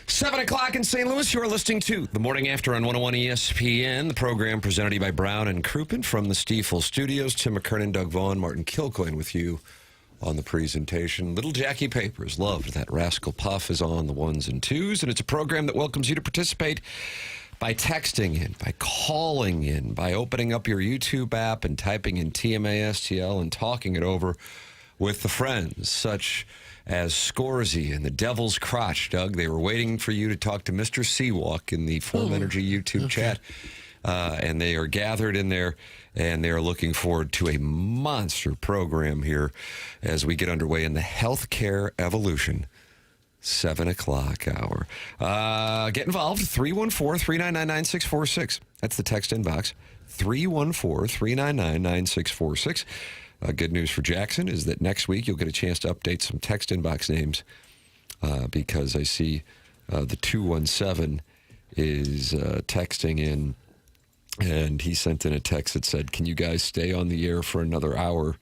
7 o'clock in St. Louis, you are listening to The Morning After on 101 ESPN. The program presented to you by Brown and Crouppen from the Stiefel Studios. Tim McKernan, Doug Vaughn, Martin Kilcoyne with you on the presentation. Little Jackie Papers loved that Rascal Puff is on the ones and twos, and it's a program that welcomes you to participate by texting in, by calling in, by opening up your YouTube app and typing in TMASTL and talking it over with the friends, such as Scorsy and the Devil's Crotch. Doug, they were waiting for you to talk to Mr. Seawalk in the Form Energy YouTube chat, and they are gathered in there, and they are looking forward to a monster program here as we get underway in the healthcare evolution 7 o'clock hour. Get involved, 314-399-9646. That's the text inbox, 314-399-9646. Good news for Jackson is that next week you'll get a chance to update some text inbox names because I see the 217 is texting in, and he sent in a text that said, can you guys stay on the air for another hour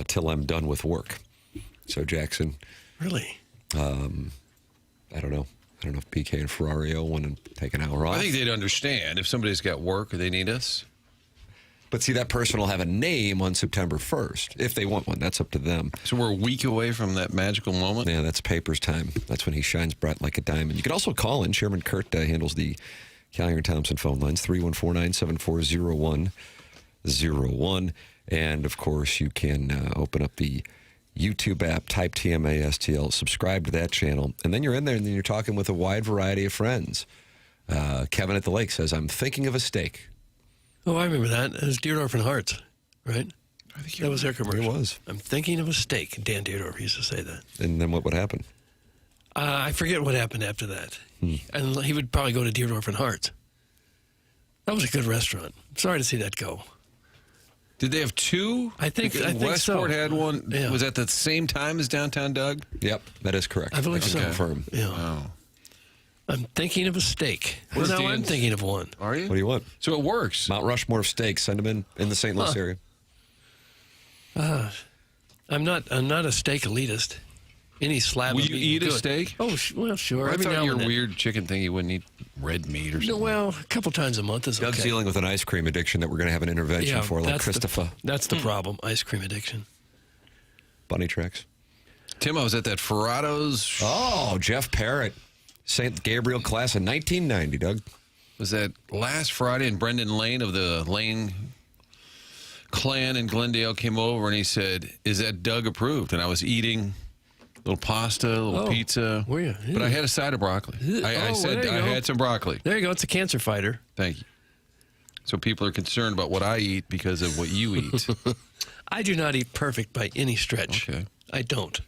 till I'm done with work? So, Jackson. Really? I don't know. I don't know if PK and Ferrario want to take an hour off. I think they'd understand if somebody's got work or they need us. But see, that person will have a name on September 1st, if they want one. That's up to them. So we're a week away from that magical moment? Yeah, that's Papers time. That's when he shines bright like a diamond. You can also call in. Chairman Kurt handles the Callier and Thompson phone lines, 314-974-0101. And, of course, you can open up the YouTube app, type TMASTL, subscribe to that channel, and then you're in there and then you're talking with a wide variety of friends. Kevin at the Lake says, I'm thinking of a steak. Oh, I remember that. It was Deerdorf and Hearts, right? I think that was their commercial. It was. I'm thinking of a steak. Dan Deerdorf used to say that. And then what would happen? I forget what happened after that. And he would probably go to Deerdorf and Hearts. That was a good restaurant. Sorry to see that go. Did they have two? I think Westport so. had one. Yeah. Was that the same time as downtown Doug? Yep, that is correct. I believe so. Confirm. Yeah. Wow. I'm thinking of a steak. Where's Well, now I'm Dan's? thinking of one. Are you? What do you want? So it works. Mount Rushmore of steaks. Send them in the St. Louis area. I'm not a steak elitist. Any slab Will of you meat eat is a good. steak? Oh, well, sure. I Every thought now your and then. weird chicken thing you wouldn't eat red meat or something. No, well, a couple times a month is Doug's okay. dealing with an ice cream addiction that we're going to have an intervention for, like Christopher. That's the problem, ice cream addiction. Bunny tracks. Tim, I was at that Ferrado's. Oh, Jeff Parrott. St. Gabriel class in 1990, Doug. Was that last Friday, and Brendan Lane of the Lane clan in Glendale came over, and he said, is that Doug approved? And I was eating a little pasta, a little pizza. Were you? But I had a side of broccoli. I said there you I go. had some broccoli. There you go. It's a cancer fighter. Thank you. So people are concerned about what I eat because of what you eat. I do not eat perfect by any stretch. Okay. I don't.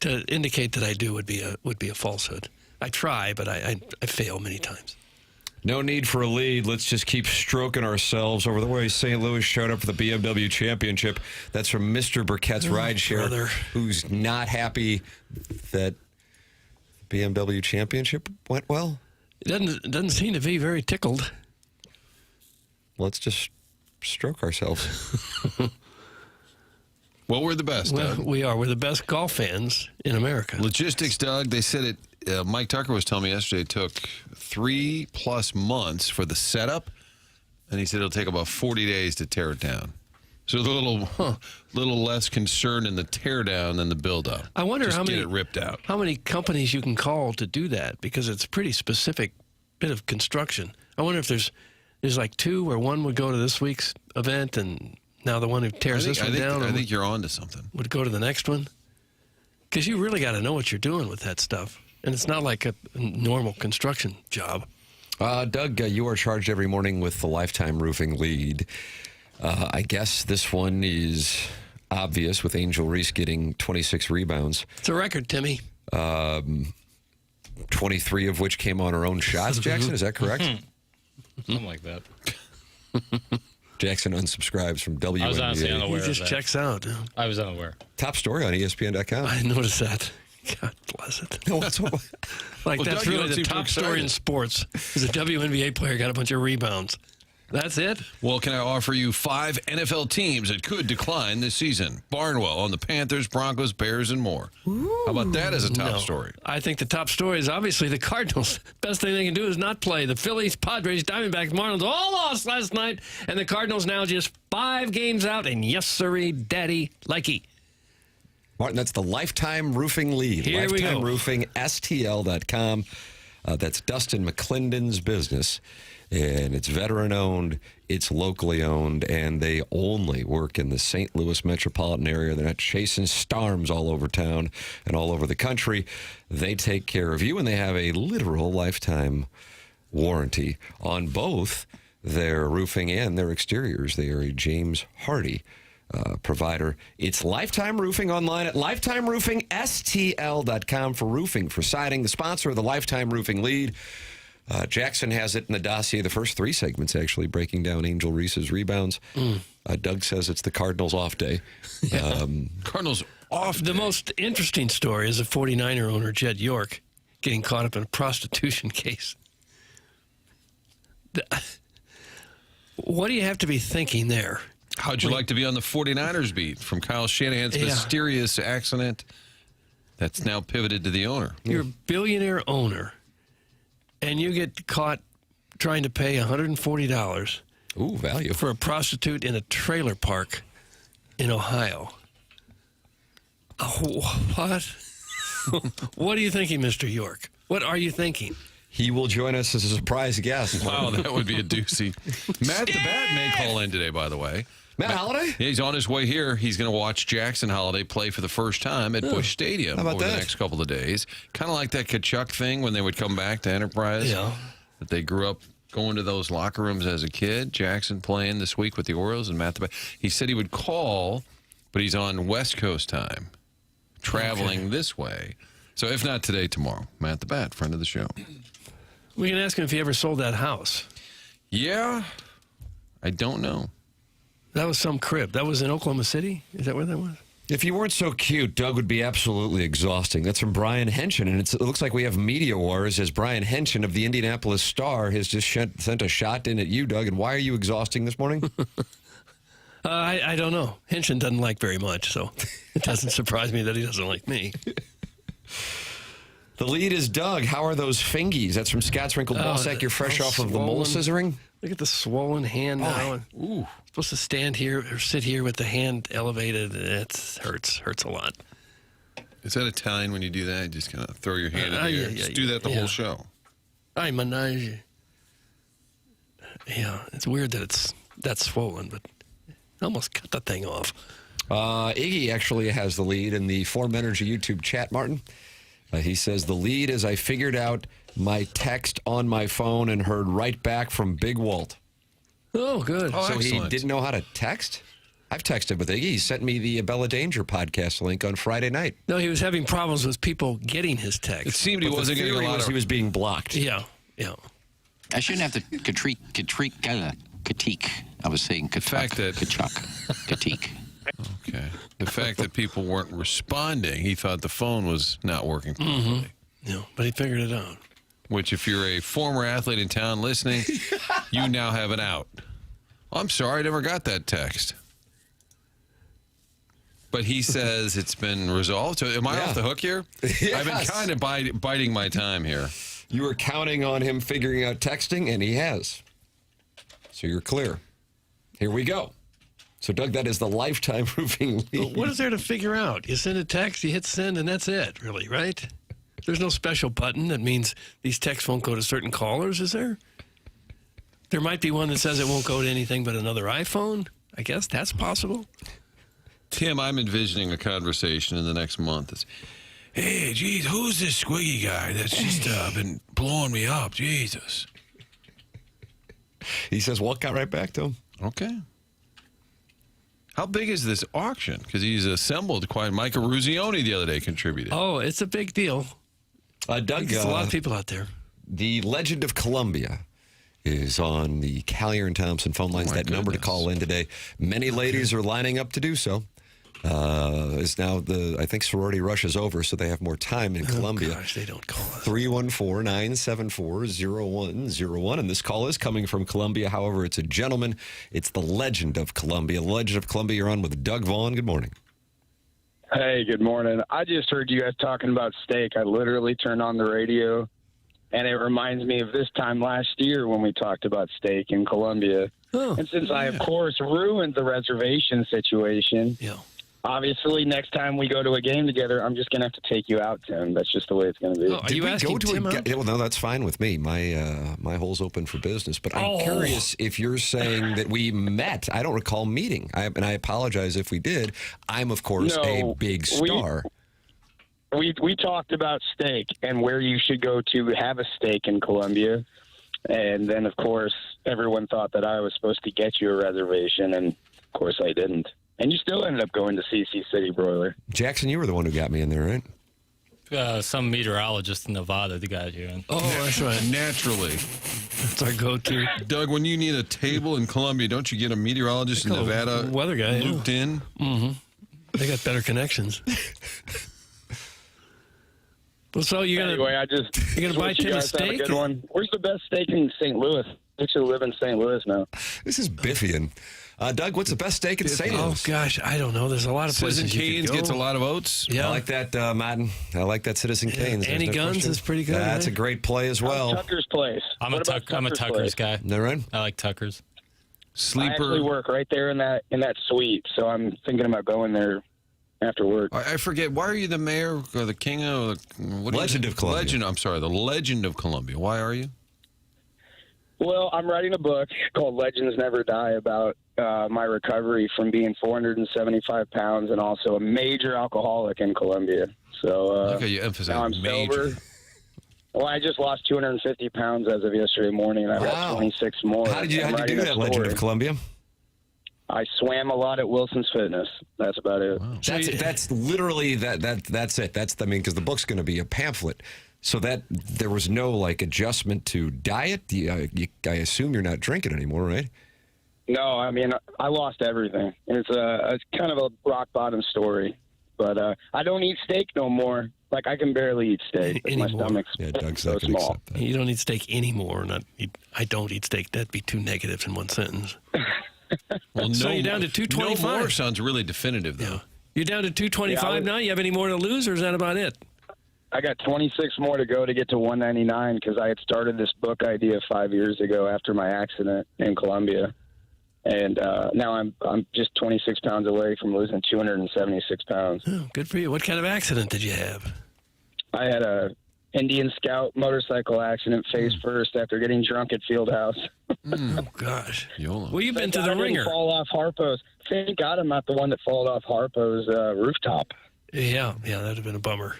To indicate that I do would be a falsehood. I try, but I fail many times. No need for a lead. Let's just keep stroking ourselves over the way St. Louis showed up for the BMW Championship. That's from Mr. Burkett's rideshare, brother. who's not happy that BMW Championship went well. It doesn't seem to be very tickled. Let's just stroke ourselves. Well, we're the best, Well, Doug. we are. We're the best golf fans in America. Logistics, Doug, they said it. Mike Tucker was telling me yesterday it took 3+ months for the setup, and he said it'll take about 40 days to tear it down. So a little less concern in the tear down than the build up. I wonder Just how get many it ripped out. How many companies you can call to do that, because it's a pretty specific bit of construction. I wonder if there's like two where one would go to this week's event and now the one who tears this one down I think you're on to something. would go to the next one. Because you really got to know what you're doing with that stuff. And it's not like a normal construction job. Doug, you are charged every morning with the Lifetime Roofing lead. I guess this one is obvious with Angel Reese getting 26 rebounds. It's a record, Timmy. 23 of which came on her own shots, Jackson. Is that correct? Something like that. Jackson unsubscribes from WNBA. I was honestly He unaware of just that. checks out. I was unaware. Top story on ESPN.com. I noticed that. God bless it. No, what's Like, Well, that's Doug, you really don't the seem too top story in excited. sports is a WNBA player got a bunch of rebounds. That's it? Well, can I offer you 5 NFL teams that could decline this season? Barnwell on the Panthers, Broncos, Bears, and more. How about that as a top story? I think the top story is obviously the Cardinals. Best thing they can do is not play. The Phillies, Padres, Diamondbacks, Marlins all lost last night, and the Cardinals now just 5 games out, and yes, sirree, daddy, likey. Martin, that's the Lifetime Roofing lead. Here we Lifetime go. Roofing, STL.com. That's Dustin McClendon's business. And it's veteran-owned, it's locally owned, and they only work in the St. Louis metropolitan area. They're not chasing storms all over town and all over the country. They take care of you, and they have a literal lifetime warranty on both their roofing and their exteriors. They are a James Hardy provider. It's Lifetime Roofing online at lifetimeroofingstl.com for roofing, for siding. The sponsor of the Lifetime Roofing lead. Jackson has it in the dossier, the first 3 segments, actually, breaking down Angel Reese's rebounds. Doug says it's the Cardinals' off day. Cardinals off. The most interesting story is a 49er owner, Jed York, getting caught up in a prostitution case. What do you have to be thinking there? How'd you like to be on the 49ers beat from Kyle Shanahan's mysterious accident that's now pivoted to the owner? You're a billionaire owner, and you get caught trying to pay $140 Ooh, value. for a prostitute in a trailer park in Ohio. What? What are you thinking, Mr. York? What are you thinking? He will join us as a surprise guest. Wow, that would be a doozy. Matt the Bat may call in today, by the way. Matt Holliday? Yeah, he's on his way here. He's going to watch Jackson Holliday play for the first time at Busch Stadium How about over that? the next couple of days. Kind of like that Kachuk thing when they would come back to Enterprise. Yeah. That they grew up going to those locker rooms as a kid. Jackson playing this week with the Orioles and Matt the Bat. He said he would call, but he's on West Coast time, traveling this way. So if not today, tomorrow. Matt the Bat, friend of the show. We can ask him if he ever sold that house. Yeah, I don't know. That was some crib. That was in Oklahoma City? Is that where that was? If you weren't so cute, Doug would be absolutely exhausting. That's from Brian Henson, and it looks like we have media wars as Brian Henson of the Indianapolis Star has just sent a shot in at you, Doug. And why are you exhausting this morning? I don't know. Henson doesn't like very much, so it doesn't surprise me that he doesn't like me. The lead is Doug. How are those fingies? That's from Scott's Wrinkled Ballsack. You're fresh off of the mole scissoring? Look at the swollen hand now. Ooh. Supposed to stand here or sit here with the hand elevated. It hurts a lot. Is that Italian when you do that? You just kind of throw your hand in the air. Yeah, Just do that the whole show. I manage. Yeah, it's weird that that's swollen, but I almost cut the thing off. Iggy actually has the lead in the Form Energy YouTube chat, Martin. He says, the lead is I figured out my text on my phone and heard right back from Big Walt. Oh, good. Oh, So he excellent. didn't know how to text? I've texted with Iggy. He sent me the Bella Danger podcast link on Friday night. No, he was having problems with people getting his text. It seemed he But wasn't the getting a theory lot was of... he was being blocked. Yeah. I shouldn't have to critique. I was saying fact that- critique. Okay. The fact that people weren't responding, he thought the phone was not working properly. Yeah, but he figured it out. Which, if you're a former athlete in town listening, you now have an out. I'm sorry, I never got that text. But he says it's been resolved. So am I off the hook here? Yes. I've been kind of biding my time here. You were counting on him figuring out texting, and he has. So you're clear. Here we go. So, Doug, that is the Lifetime Roofing lead. What is there to figure out? You send a text, you hit send, and that's it, really, right? There's no special button that means these texts won't go to certain callers, is there? There might be one that says it won't go to anything but another iPhone. I guess that's possible. Tim, I'm envisioning a conversation in the next month. It's, hey, geez, who's this squiggy guy that's just been blowing me up? Jesus. He says Walt got right back to him. Okay. How big is this auction? Because he's assembled quite. Micah Ruzioni the other day contributed. Oh, it's a big deal. Doug, There's a lot of people out there. the Legend of Columbia is on the Callier and Thompson phone lines. Oh, my that number to goodness. call in today. Many ladies are lining up to do so. is now I think sorority rush is over, so they have more time in Columbia. Gosh, they don't call us. 314-974-0101. And this call is coming from Columbia. However, it's a gentleman. It's the legend of Columbia. Legend of Columbia, you're on with Doug Vaughn. Good morning. Hey, good morning. I just heard you guys talking about steak. I literally turned on the radio, and it reminds me of this time last year when we talked about steak in Columbia. Oh, and since I, of course, ruined the reservation situation, yeah. obviously next time we go to a game together, I'm just going to have to take you out, Tim. That's just the way it's going to be. Oh, are you asking Tim out? Well, no, that's fine with me. My hole's open for business. But I'm curious if you're saying that we met. I don't recall meeting. And I apologize if we did. I'm, of course, a big star. We talked about steak and where you should go to have a steak in Columbia. And then, of course, everyone thought that I was supposed to get you a reservation, and, of course, I didn't. And you still ended up going to CC City Broiler. Jackson, you were the one who got me in there, right? Some meteorologist in Nevada that got you in. Oh, that's right. Naturally. That's our go-to. Doug, when you need a table in Columbia, don't you get a meteorologist in Call a Nevada weather guy, yeah. looped in? Mm-hmm. They got better connections. Well, so you're gonna buy Tim a steak? Have a good one. Where's the best steak in St. Louis? I actually live in St. Louis now. This is Biffian. Doug, what's the best steak in St. Louis? Oh, gosh, I don't know. There's a lot of Citizen places Kane's gets a lot of oats. Yeah. I like that, Madden. I like that Citizen Kane's. Annie Gunn's is pretty good. That's right? a great play as well. Tucker's place. I'm a Tucker's place? guy. Is that right? I like Tucker's. I actually work right there in that suite, so I'm thinking about going there after work. I forget. Why are you the mayor or the king of Legend of Columbia? I'm sorry, the Legend of Columbia. Why are you? Well, I'm writing a book called Legends Never Die about my recovery from being 475 pounds and also a major alcoholic in Columbia. So Okay, you emphasize now I'm major. sober. Well, I just lost 250 pounds as of yesterday morning, and I've got 26 more. How'd you do that, Legend of Columbia? I swam a lot at Wilson's Fitness. That's about it. Wow. That's literally that's it. Because the book's going to be a pamphlet. So that there was no adjustment to diet. I assume you're not drinking anymore, right? No, I mean I lost everything. It's kind of a rock bottom story, but I don't eat steak no more. Like I can barely eat steak. My stomach's Doug's so not going to small. accept that. You don't eat steak anymore. I don't eat steak. That'd be two negatives in one sentence. Well, So you're down to 225. No more sounds really definitive, though. Yeah. You're down to 225 now? You have any more to lose, or is that about it? I got 26 more to go to get to 199 because I had started this book idea 5 years ago after my accident in Columbia. And now I'm just 26 pounds away from losing 276 pounds. Oh, good for you. What kind of accident did you have? I had a Indian Scout motorcycle accident face first after getting drunk at Fieldhouse. Oh, gosh. YOLO. Well, you've been Thank to God the I didn't ringer. fall off Harpo's. Thank God I'm not the one that fell off Harpo's rooftop. Yeah, that'd have been a bummer.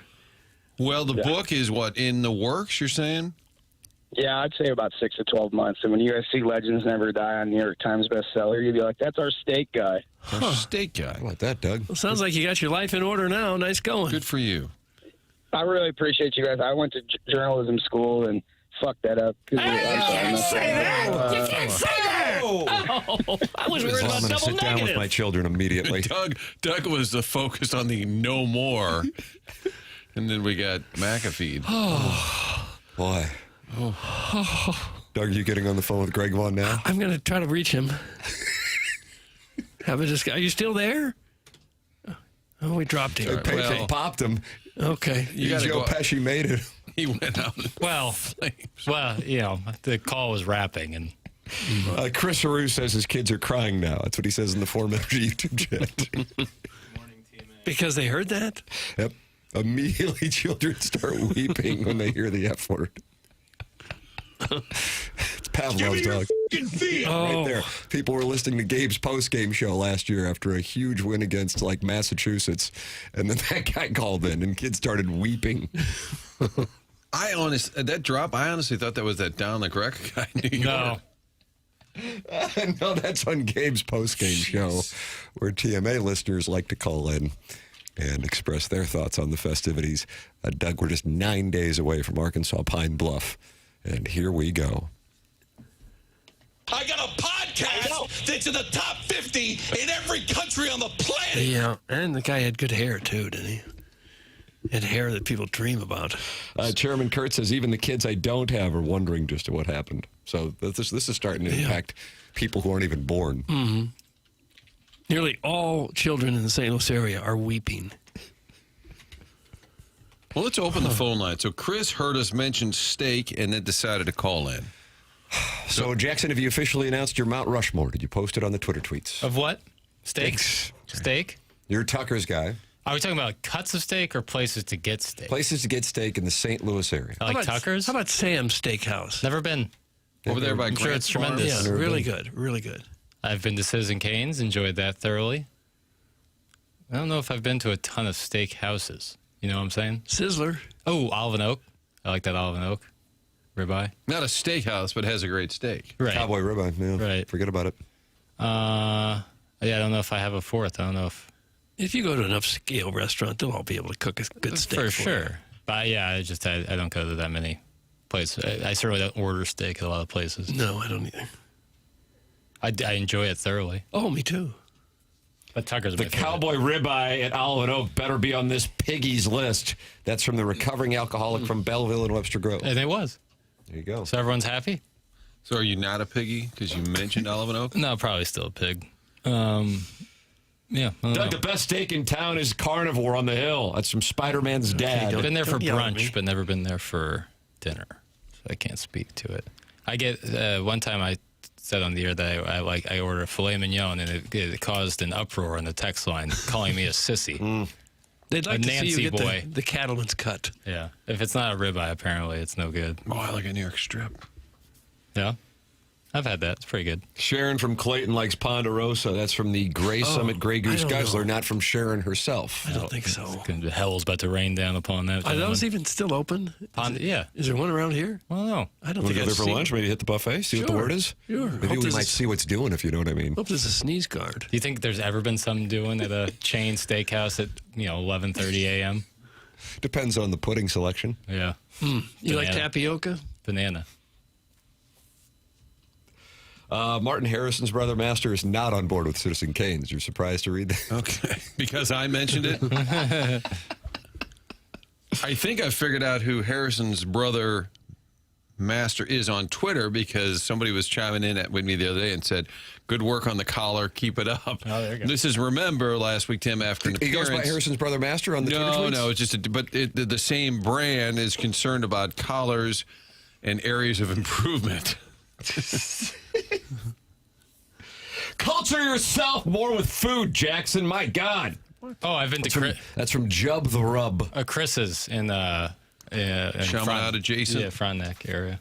Well, the book is what, in the works, you're saying? Yeah, I'd say about 6 to 12 months. And when you guys see Legends Never Die on New York Times bestseller, you'd be like, that's our steak guy. Steak guy. I like that, Doug. Well, sounds like you got your life in order now. Nice going. Good for you. I really appreciate you guys. I went to journalism school and fucked that up. You can't say that! Oh, I was worried I'm about going to double sit down with negative. my children immediately. Doug was focused on the no more. And then we got McAfee. Boy. Doug, are you getting on the phone with Greg Vaughn now? I'm going to try to reach him. Are you still there? Oh, we dropped him. Paycheck popped him. Okay. Joe Pesci made it. He went out. Well, the call was wrapping, and Chris Haru says his kids are crying now. That's what he says in the Form Energy YouTube chat. Because they heard that? Yep. Immediately, children start weeping when they hear the F word. It's Pavlov's dog. Right there. People were listening to Gabe's post-game show last year after a huge win against Massachusetts, and then that guy called in, and kids started weeping. I honestly thought that was that Down the Correct guy in New York. No, that's on Gabe's post-game show, where TMA listeners like to call in and express their thoughts on the festivities. Doug, we're just 9 days away from Arkansas Pine Bluff, and here we go. I got a podcast that's in the top 50 in every country on the planet. Yeah, and the guy had good hair, too, didn't he? Had hair that people dream about. Chairman Kurt says even the kids I don't have are wondering just what happened. So this is starting to impact people who aren't even born. Mm-hmm. Nearly all children in the St. Louis area are weeping. Well, let's open the phone line. So Chris heard us mention steak and then decided to call in. So, Jackson, have you officially announced your Mount Rushmore? Did you post it on the Twitter tweets? Of what? Steaks? Steak? You're Tucker's guy. Are we talking about cuts of steak or places to get steak? Places to get steak in the St. Louis area. I like Tucker's. How about Sam's Steakhouse? Never been. Over there by I'm sure Grant's it's tremendous. Yeah, really good, really good. I've been to Citizen Kane's, enjoyed that thoroughly. I don't know if I've been to a ton of steak houses. You know what I'm saying? Sizzler. Oh, Olive and Oak. I like that Olive and Oak ribeye. Not a steakhouse, but has a great steak. Right. Cowboy ribeye. Yeah, Right. Forget about it. Yeah, I don't know if I have a fourth. I don't know if If you go to an upscale restaurant, they'll all be able to cook a good steak for you. sure. But yeah, I don't go to that many places. I certainly don't order steak at a lot of places. No, I don't either. I enjoy it thoroughly. Oh, me too. But Tucker's The my favorite. Cowboy ribeye at Olive and Oak better be on this piggy's list. That's from the recovering alcoholic from Belleville and Webster Grove. And it was. There you go. So everyone's happy? So are you not a piggy because you mentioned Olive and Oak? No, probably still a pig. Yeah. I don't Doug, know. the best steak in town is Carnivore on the Hill. That's from Spider-Man's dad. don't- Been there for Don't yell at me. brunch, but never been there for dinner. So I can't speak to it. I get one time I said on the air that I ordered a filet mignon and it caused an uproar on the text line, calling me a sissy. They'd like A to see Nancy you get boy. the cattleman's cut. Yeah, if it's not a ribeye, apparently it's no good. Oh, I like a New York strip. Yeah, I've had that. It's pretty good. Sharon from Clayton likes Ponderosa. That's from the Gray Summit Grey Goose I don't Guzzler, know. not from Sharon herself. I don't think so. Hell's about to rain down upon that. Are those gentleman. even still open? Yeah. Is there one around here? Well, no. I don't Want to think go I've there for seen lunch? it. Maybe hit the buffet, see what the Sure. word is? Sure. Maybe Hope we there's might a- see what's doing, if you know what I mean. Hope there's a sneeze guard. Do you think there's ever been something doing at a chain steakhouse at 11:30 a.m.? Depends on the pudding selection. Yeah. You like Banana. tapioca? Banana. Martin Harrison's brother Master is not on board with Citizen Kane's. You're surprised to read that? Okay. Because I mentioned it? I think I figured out who Harrison's brother Master is on Twitter because somebody was chiming in with me the other day and said, good work on the collar, keep it up. Oh, there you go. This is, remember, last week, Tim, after an He goes appearance. by Harrison's brother Master on the Twitter No, tweets? no, it's just, the same brand is concerned about collars and areas of improvement. Culture yourself more with food, Jackson. My God. Oh, I've been to That's from Jub the Rub. Chris's in Chaminade adjacent? Yeah, Frontenac area.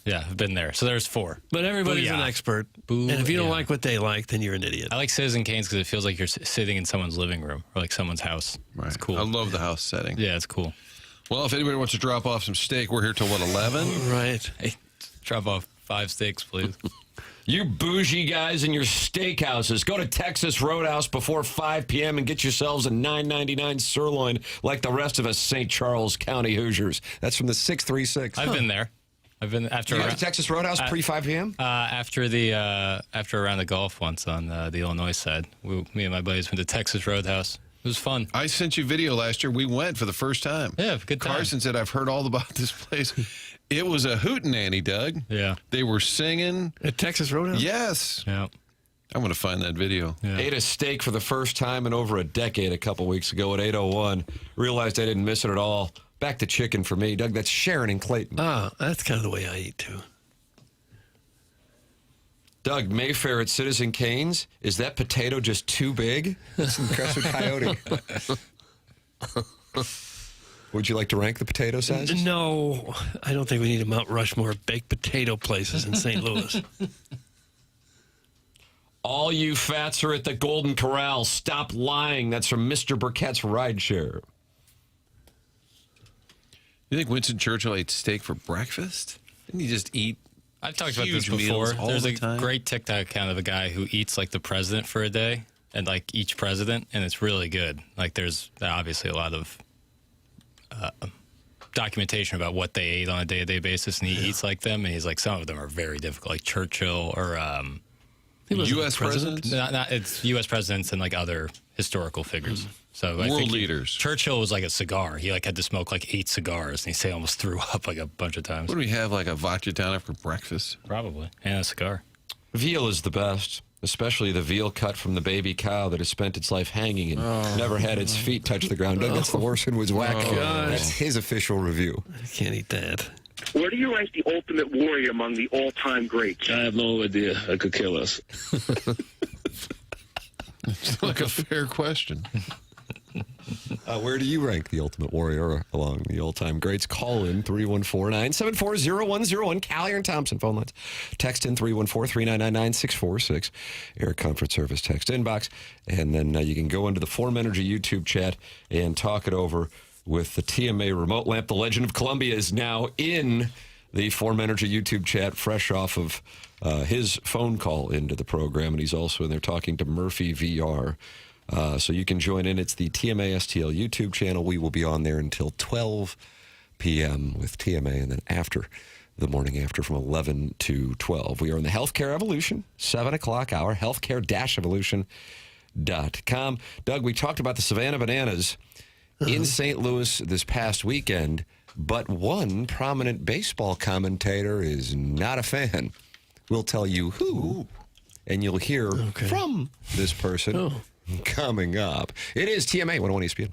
Yeah, I've been there. So there's 4. But everybody's an Booyah. expert. Boo, And if you don't yeah. like what they like, then you're an idiot. I like Citizen Kane's because it feels like you're sitting in someone's living room or like someone's house. It's cool. I love the house setting. Yeah, it's cool. Well, if anybody wants to drop off some steak, we're here till, 11? Right. Hey, drop off 5 steaks, please. You bougie guys in your steakhouses, go to Texas Roadhouse before 5 p.m. and get yourselves a $9.99 sirloin like the rest of us St. Charles County Hoosiers. That's from the 636. I've been there. I've been after You went to Texas Roadhouse pre-5 p.m.? after a round of golf once on the Illinois side. Me and my buddies went to Texas Roadhouse. It was fun. I sent you video last year. We went for the first time. Yeah, good time. Carson said, I've heard all about this place. It was a hootenanny, Doug. Yeah. They were singing. At Texas Roadhouse? Yes. Yeah. I'm going to find that video. Yeah. Ate a steak for the first time in over a decade a couple weeks ago at 8:01. Realized I didn't miss it at all. Back to chicken for me. Doug, that's Sharon and Clayton. That's kind of the way I eat, too. Doug, Mayfair at Citizen Kane's. Is that potato just too big? That's from Crescent Coyote. Would you like to rank the potato sizes? No, I don't think we need a Mount Rushmore of baked potato places in St. Louis. All you fats are at the Golden Corral. Stop lying. That's from Mr. Burkett's rideshare. You think Winston Churchill ate steak for breakfast? Didn't he just eat? I've talked about this Huge meals before. all There's the a time? great TikTok account of a guy who eats like the president for a day and like each president, and it's really good. Like there's obviously a lot of documentation about what they ate on a day-to-day basis, and he eats like them, and he's like, some of them are very difficult, like Churchill or U.S. presidents? not it's U.S. presidents and like other historical figures. So I World think leaders. Churchill was like a cigar. He like had to smoke like 8 cigars, and he say he almost threw up like a bunch of times. What do we have, like a vodka down after breakfast? Probably, and a cigar. Veal is the best, especially the veal cut from the baby cow that has spent its life hanging and never had its feet touch the ground. Doug, that's the worst one was whack. That's his official review. I can't eat that. Where do you rank the Ultimate Warrior among the all-time greats? I have no idea. I could kill us. It's like a fair question. Where do you rank the Ultimate Warrior along the all-time greats? Call in 314-974-0101. Callier and Thompson phone lines. Text in 314-399-9646. Air Comfort Service text inbox. And then you can go into the Form Energy YouTube chat and talk it over with the TMA remote lamp. The Legend of Columbia is now in the Form Energy YouTube chat, fresh off of his phone call into the program. And he's also in there talking to Murphy VR. So you can join in. It's the TMA STL YouTube channel. We will be on there until 12 p.m. with TMA, and then after, the morning after, from 11 to 12. We are in the Healthcare Evolution, 7 o'clock hour, healthcare-evolution.com. Doug, we talked about the Savannah Bananas in St. Louis this past weekend, but one prominent baseball commentator is not a fan. We'll tell you who, and you'll hear from this person coming up. It is TMA 101 ESPN.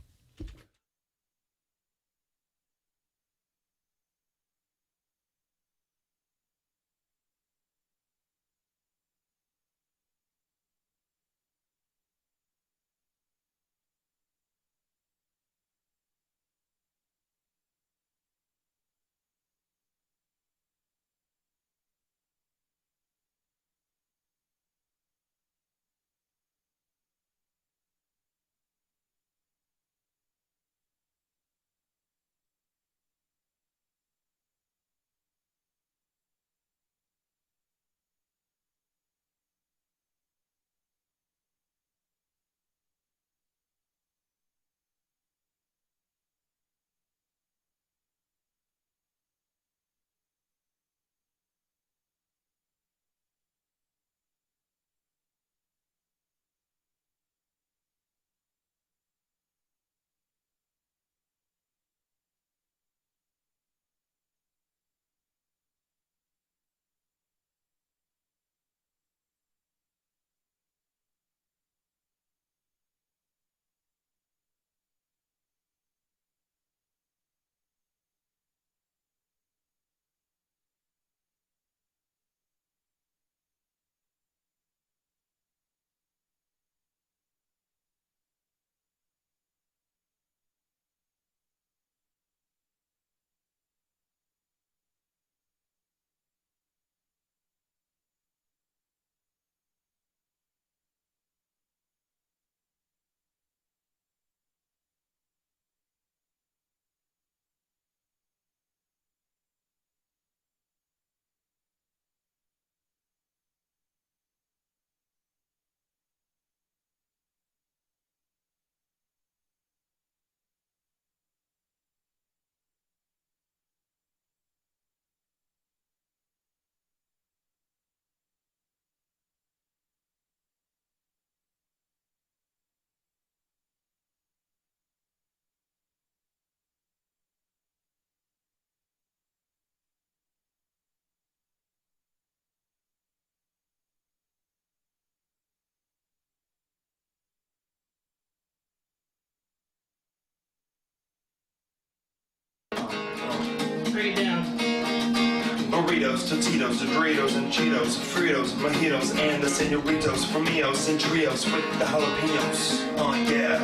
Burritos, Totitos, Doritos, and Cheetos, Fritos, Mojitos, and the Senoritos, Flamillos, and Trios with the jalapenos. Oh yeah.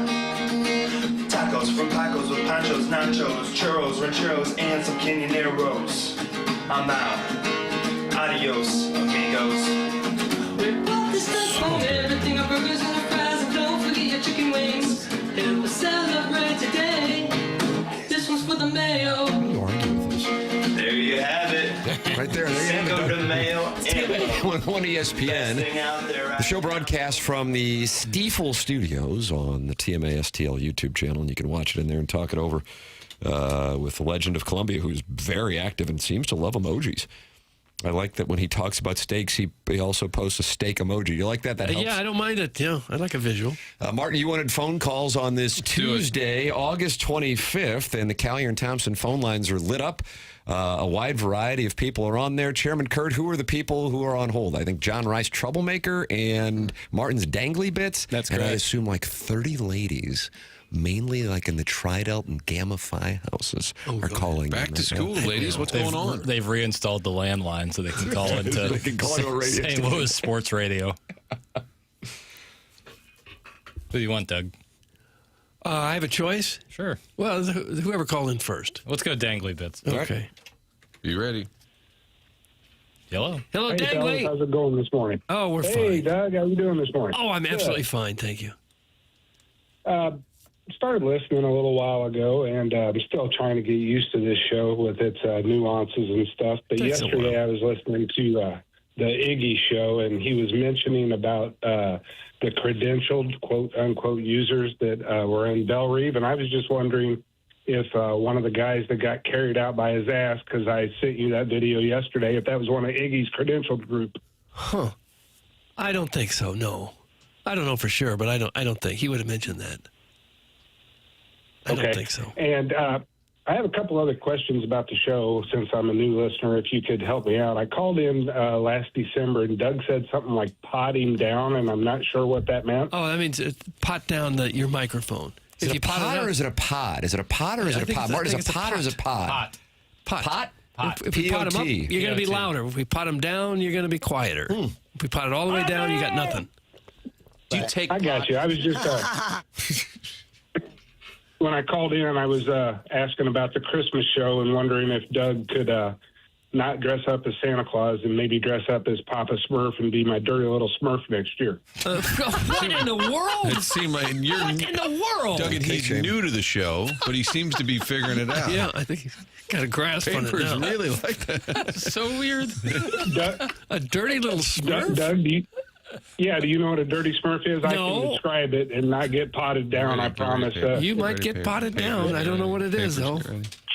Tacos from Pacos with Panchos, Nachos, Churros, Rancheros, and some Canyoneros. I'm out. Adios, amigos. We bought this stuff on everything, our burgers and our fries, and don't forget your chicken wings. Help us celebrate today. This one's for the mayo. You argue with us. There you have it. Right there. There you Cinco have de it. Mayo. On ESPN. The show broadcasts from the Stiefel Studios on the TMA STL YouTube channel, and you can watch it in there and talk it over with the legend of Columbia, who's very active and seems to love emojis. I like that when he talks about steaks, he also posts a steak emoji. You like that? That helps? Yeah, I don't mind it. Yeah, I like a visual. Martin, you wanted phone calls on this Tuesday, August 25th, and the Callier and Thompson phone lines are lit up. A wide variety of people are on there. Chairman Kurt, who are the people who are on hold? I think John Rice, Troublemaker, and Martin's Dangly Bits. That's and correct. I assume like 30 ladies, mainly like in the Tridelt and Gamma Phi houses, are calling. Back in to right school, now. ladies. What's going on? They've reinstalled the landline so they can call into They can call into a radio St. Louis Sports Radio. Who do you want, Doug? I have a choice? Sure. Well, whoever called in first. Let's go Dangly Bits. Okay. You ready? Hello. Hello, Hey, fellas, Dangly. how's it going this morning? Oh, we're Hey, fine. Doug, how you doing this morning? Oh, I'm absolutely fine. Thank you. Started listening a little while ago, and I'm still trying to get used to this show with its nuances and stuff. But Takes a yesterday while. I was listening to the Iggy show, and he was mentioning about the credentialed, quote-unquote, users that were in Belle Reve. And I was just wondering if one of the guys that got carried out by his ass, because I sent you that video yesterday, if that was one of Iggy's credentialed group. Huh. I don't think so, no. I don't know for sure, but I don't think. He would have mentioned that. I don't think so. And I have a couple other questions about the show since I'm a new listener, if you could help me out. I called in last December, and Doug said something like potting down, and I'm not sure what that meant. Oh, that means pot down your microphone. Is it a pot or is it a pod? Is it a pot or is it a pod? Martin, is it a pot or is it a pod? Pot. Pot? If we pot them up, you're going to be louder. If we pot them down, you're going to be quieter. If we pot it all the way down, you got nothing. Do you take I got you. I was just... when I called in, I was asking about the Christmas show and wondering if Doug could not dress up as Santa Claus and maybe dress up as Papa Smurf and be my dirty little Smurf next year. What in the world? It seemed like you're What in the world? Doug, and he's new to the show, but he seems to be figuring it out. Yeah, I think he's got a grasp on it Papers now. really like that. So weird. Doug, A dirty little Smurf? Doug, do you know what a dirty Smurf is? I No. can describe it and not get potted down, I promise. You might get potted down. I don't know what it is, though.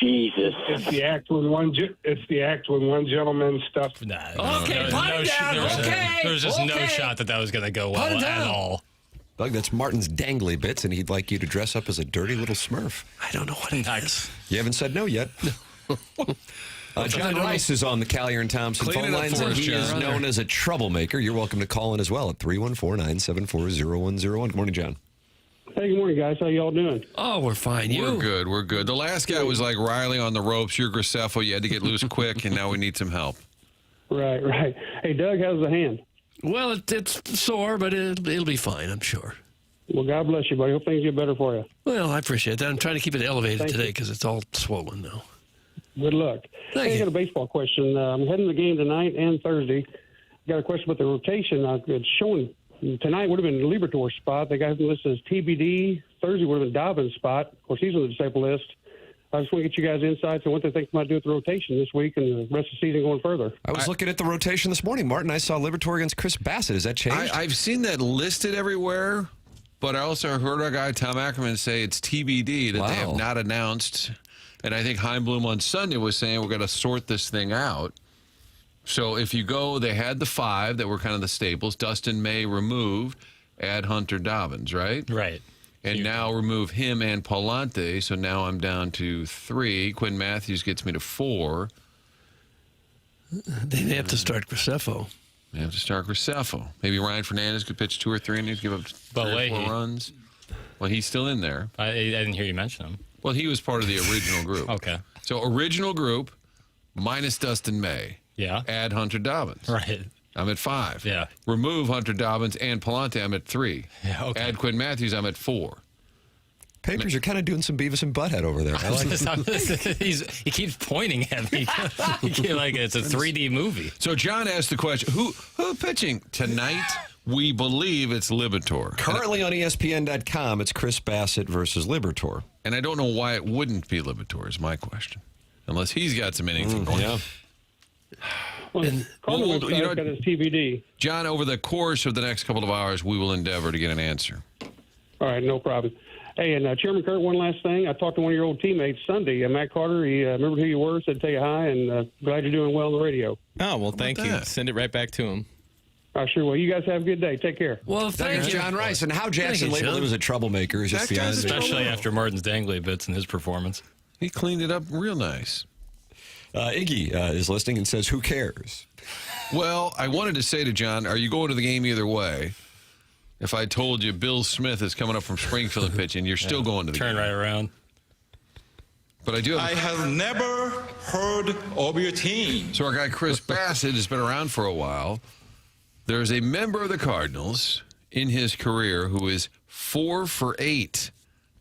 Jesus. It's the act when one gentleman stuff. Nah, Okay, pot it down. There was just no Okay. shot that was going to go Pot it well at down. all. Doug, that's Martin's Dangly Bits, and he'd like you to dress up as a dirty little Smurf. I don't know what it is. You haven't said no yet. John Rice is on the Callier and Thompson Clean phone it up lines, for and us, he is John. known as a troublemaker. You're welcome to call in as well at 314-974-0101. Good morning, John. Hey, good morning, guys. How y'all doing? Oh, we're fine. We're good. We're good. The last guy was like Riley on the ropes. You're Graceffo. You had to get loose quick, and now we need some help. Right. Hey, Doug, how's the hand? Well, it's sore, but it'll be fine, I'm sure. Well, God bless you, buddy. Hope things get better for you. Well, I appreciate that. I'm trying to keep it elevated Thank today you. because it's all swollen now. Good luck. Thank Hey, I you. got a baseball question. I'm heading to the game tonight and Thursday. Got a question about the rotation. It's showing tonight would have been the Libertor spot. They got him listed as TBD. Thursday would have been Dobbins' spot. Of course, he's on the disabled list. I just want to get you guys' insights on what they think might do with the rotation this week and the rest of the season going further. I was looking at the rotation this morning, Martin. I saw Libertor against Chris Bassett. Has that changed? I've seen that listed everywhere, but I also heard our guy Tom Ackerman say it's TBD, that they have not announced. And I think Heimblum on Sunday was saying we're going to sort this thing out. So if you go, they had the five that were kind of the staples. Dustin May removed, add Hunter Dobbins, right? Right. And now remove him and Palante, so now I'm down to 3. Quinn Matthews gets me to 4. They may have to start Graceffo. They have to start Graceffo. Maybe Ryan Fernandez could pitch 2 or 3 innings, give up 3 or 4 runs. Well, he's still in there. I didn't hear you mention him. Well, he was part of the original group. Okay. So original group minus Dustin May. Yeah. Add Hunter Dobbins. Right. I'm at 5. Yeah. Remove Hunter Dobbins and Palante. I'm at 3. Yeah, okay. Add Quinn Matthews. I'm at 4. Papers are kind of doing some Beavis and Butthead over there. I like it. He keeps pointing at me like it's a 3D movie. So John asked the question, who pitching tonight? We believe it's Libertor. Currently on ESPN.com, it's Chris Bassett versus Libertor. And I don't know why it wouldn't be Libertor is my question. Unless he's got some innings going. Yeah. Well, Cardinals got his TBD. John, over the course of the next couple of hours, we will endeavor to get an answer. All right, no problem. Hey, and Chairman Kurt, one last thing. I talked to one of your old teammates Sunday, Matt Carter. He remembered who you were, said tell you hi, and glad you're doing well on the radio. Oh, well, thank you. that? Send it right back to him. I sure will. You guys have a good day. Take care. Well, thank you, John Rice. And how Jackson labeled him as a troublemaker is just That the guy's honest. a Especially after Martin's dangly bits in his performance. He cleaned it up real nice. Iggy is listening and says, who cares? Well, I wanted to say to John, are you going to the game either way? If I told you Bill Smith is coming up from Springfield pitching, you're still going to the Turn game. right around. But I do I have... have never heard of your team. So our guy Chris Bassett has been around for a while. There's a member of the Cardinals in his career who is 4 for 8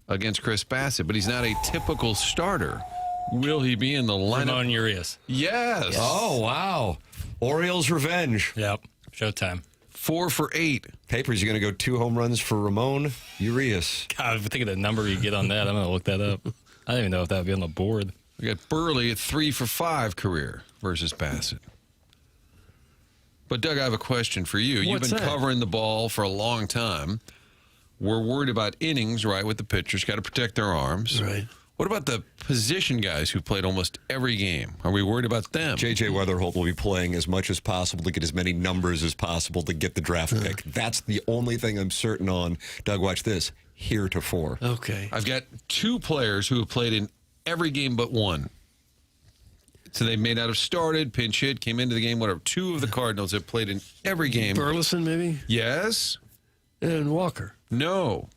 against Chris Bassett, but he's not a typical starter. Will he be in the lineup? Ramon Urias. Yes. Oh, wow. Orioles revenge. Yep. Showtime. 4 for 8. Papers, you're going to go 2 home runs for Ramon Urias. God, think of the number you get on that. I'm going to look that up. I don't even know if that would be on the board. We got Burley at 3 for 5 career versus Bassett. But, Doug, I have a question for you. You've What's been that? covering the ball for a long time. We're worried about innings, right, with the pitchers. Got to protect their arms. Right. What about the position guys who played almost every game? Are we worried about them? J.J. Weatherholt will be playing as much as possible to get as many numbers as possible to get the draft pick. That's the only thing I'm certain on. Doug, watch this. Heretofore. Okay. I've got 2 players who have played in every game but one. So they may not have started, pinch hit, came into the game, whatever. 2 of the Cardinals have played in every game. Burleson, maybe? Yes. And Walker. No.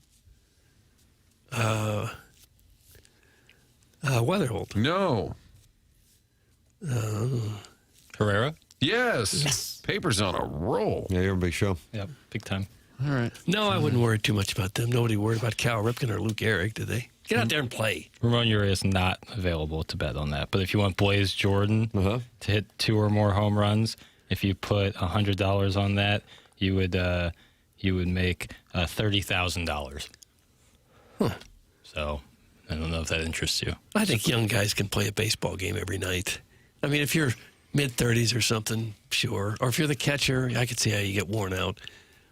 Weatherholt. No. Herrera? Yes. Paper's on a roll. Yeah, you're a big show. Yep. Big time. All right. No, I wouldn't worry too much about them. Nobody worried about Cal Ripken or Luke Gehrig, did they? Get out there and play. Ramon Urias not available to bet on that. But if you want Blaze Jordan to hit 2 or more home runs, if you put $100 on that, you would make $30,000. Huh. So I don't know if that interests you. I think young guys can play a baseball game every night. I mean, if you're mid-30s or something, sure. Or if you're the catcher, I could see how you get worn out.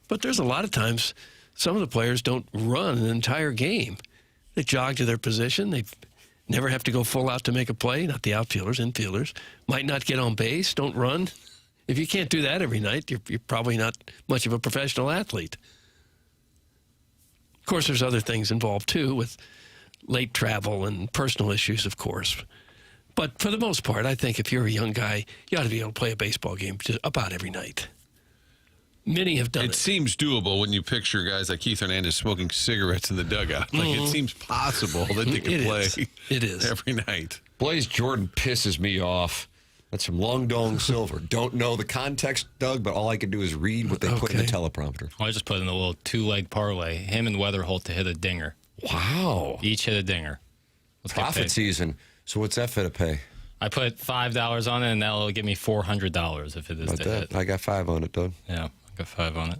But there's a lot of times some of the players don't run an entire game. They jog to their position. They never have to go full out to make a play. Not the outfielders, infielders. Might not get on base, don't run. If you can't do that every night, you're probably not much of a professional athlete. Of course, there's other things involved, too, with late travel and personal issues, of course. But for the most part, I think if you're a young guy, you ought to be able to play a baseball game just about every night. Many have done it. It seems doable when you picture guys like Keith Hernandez smoking cigarettes in the dugout. Like, it seems possible that they can play It is. every night. Blaze Jordan pisses me off. That's from Long Dong Silver. Don't know the context, Doug, but all I can do is read what they put in the teleprompter. Well, I just put in a little 2-leg parlay. Him and Weatherholt to hit a dinger. Wow. Each hit a dinger. Let's get Profit paid. season. So what's that fit to pay? I put $5 on it, and that'll give me $400 if it is About to that. hit. I got 5 on it, Doug. Yeah, I got 5 on it.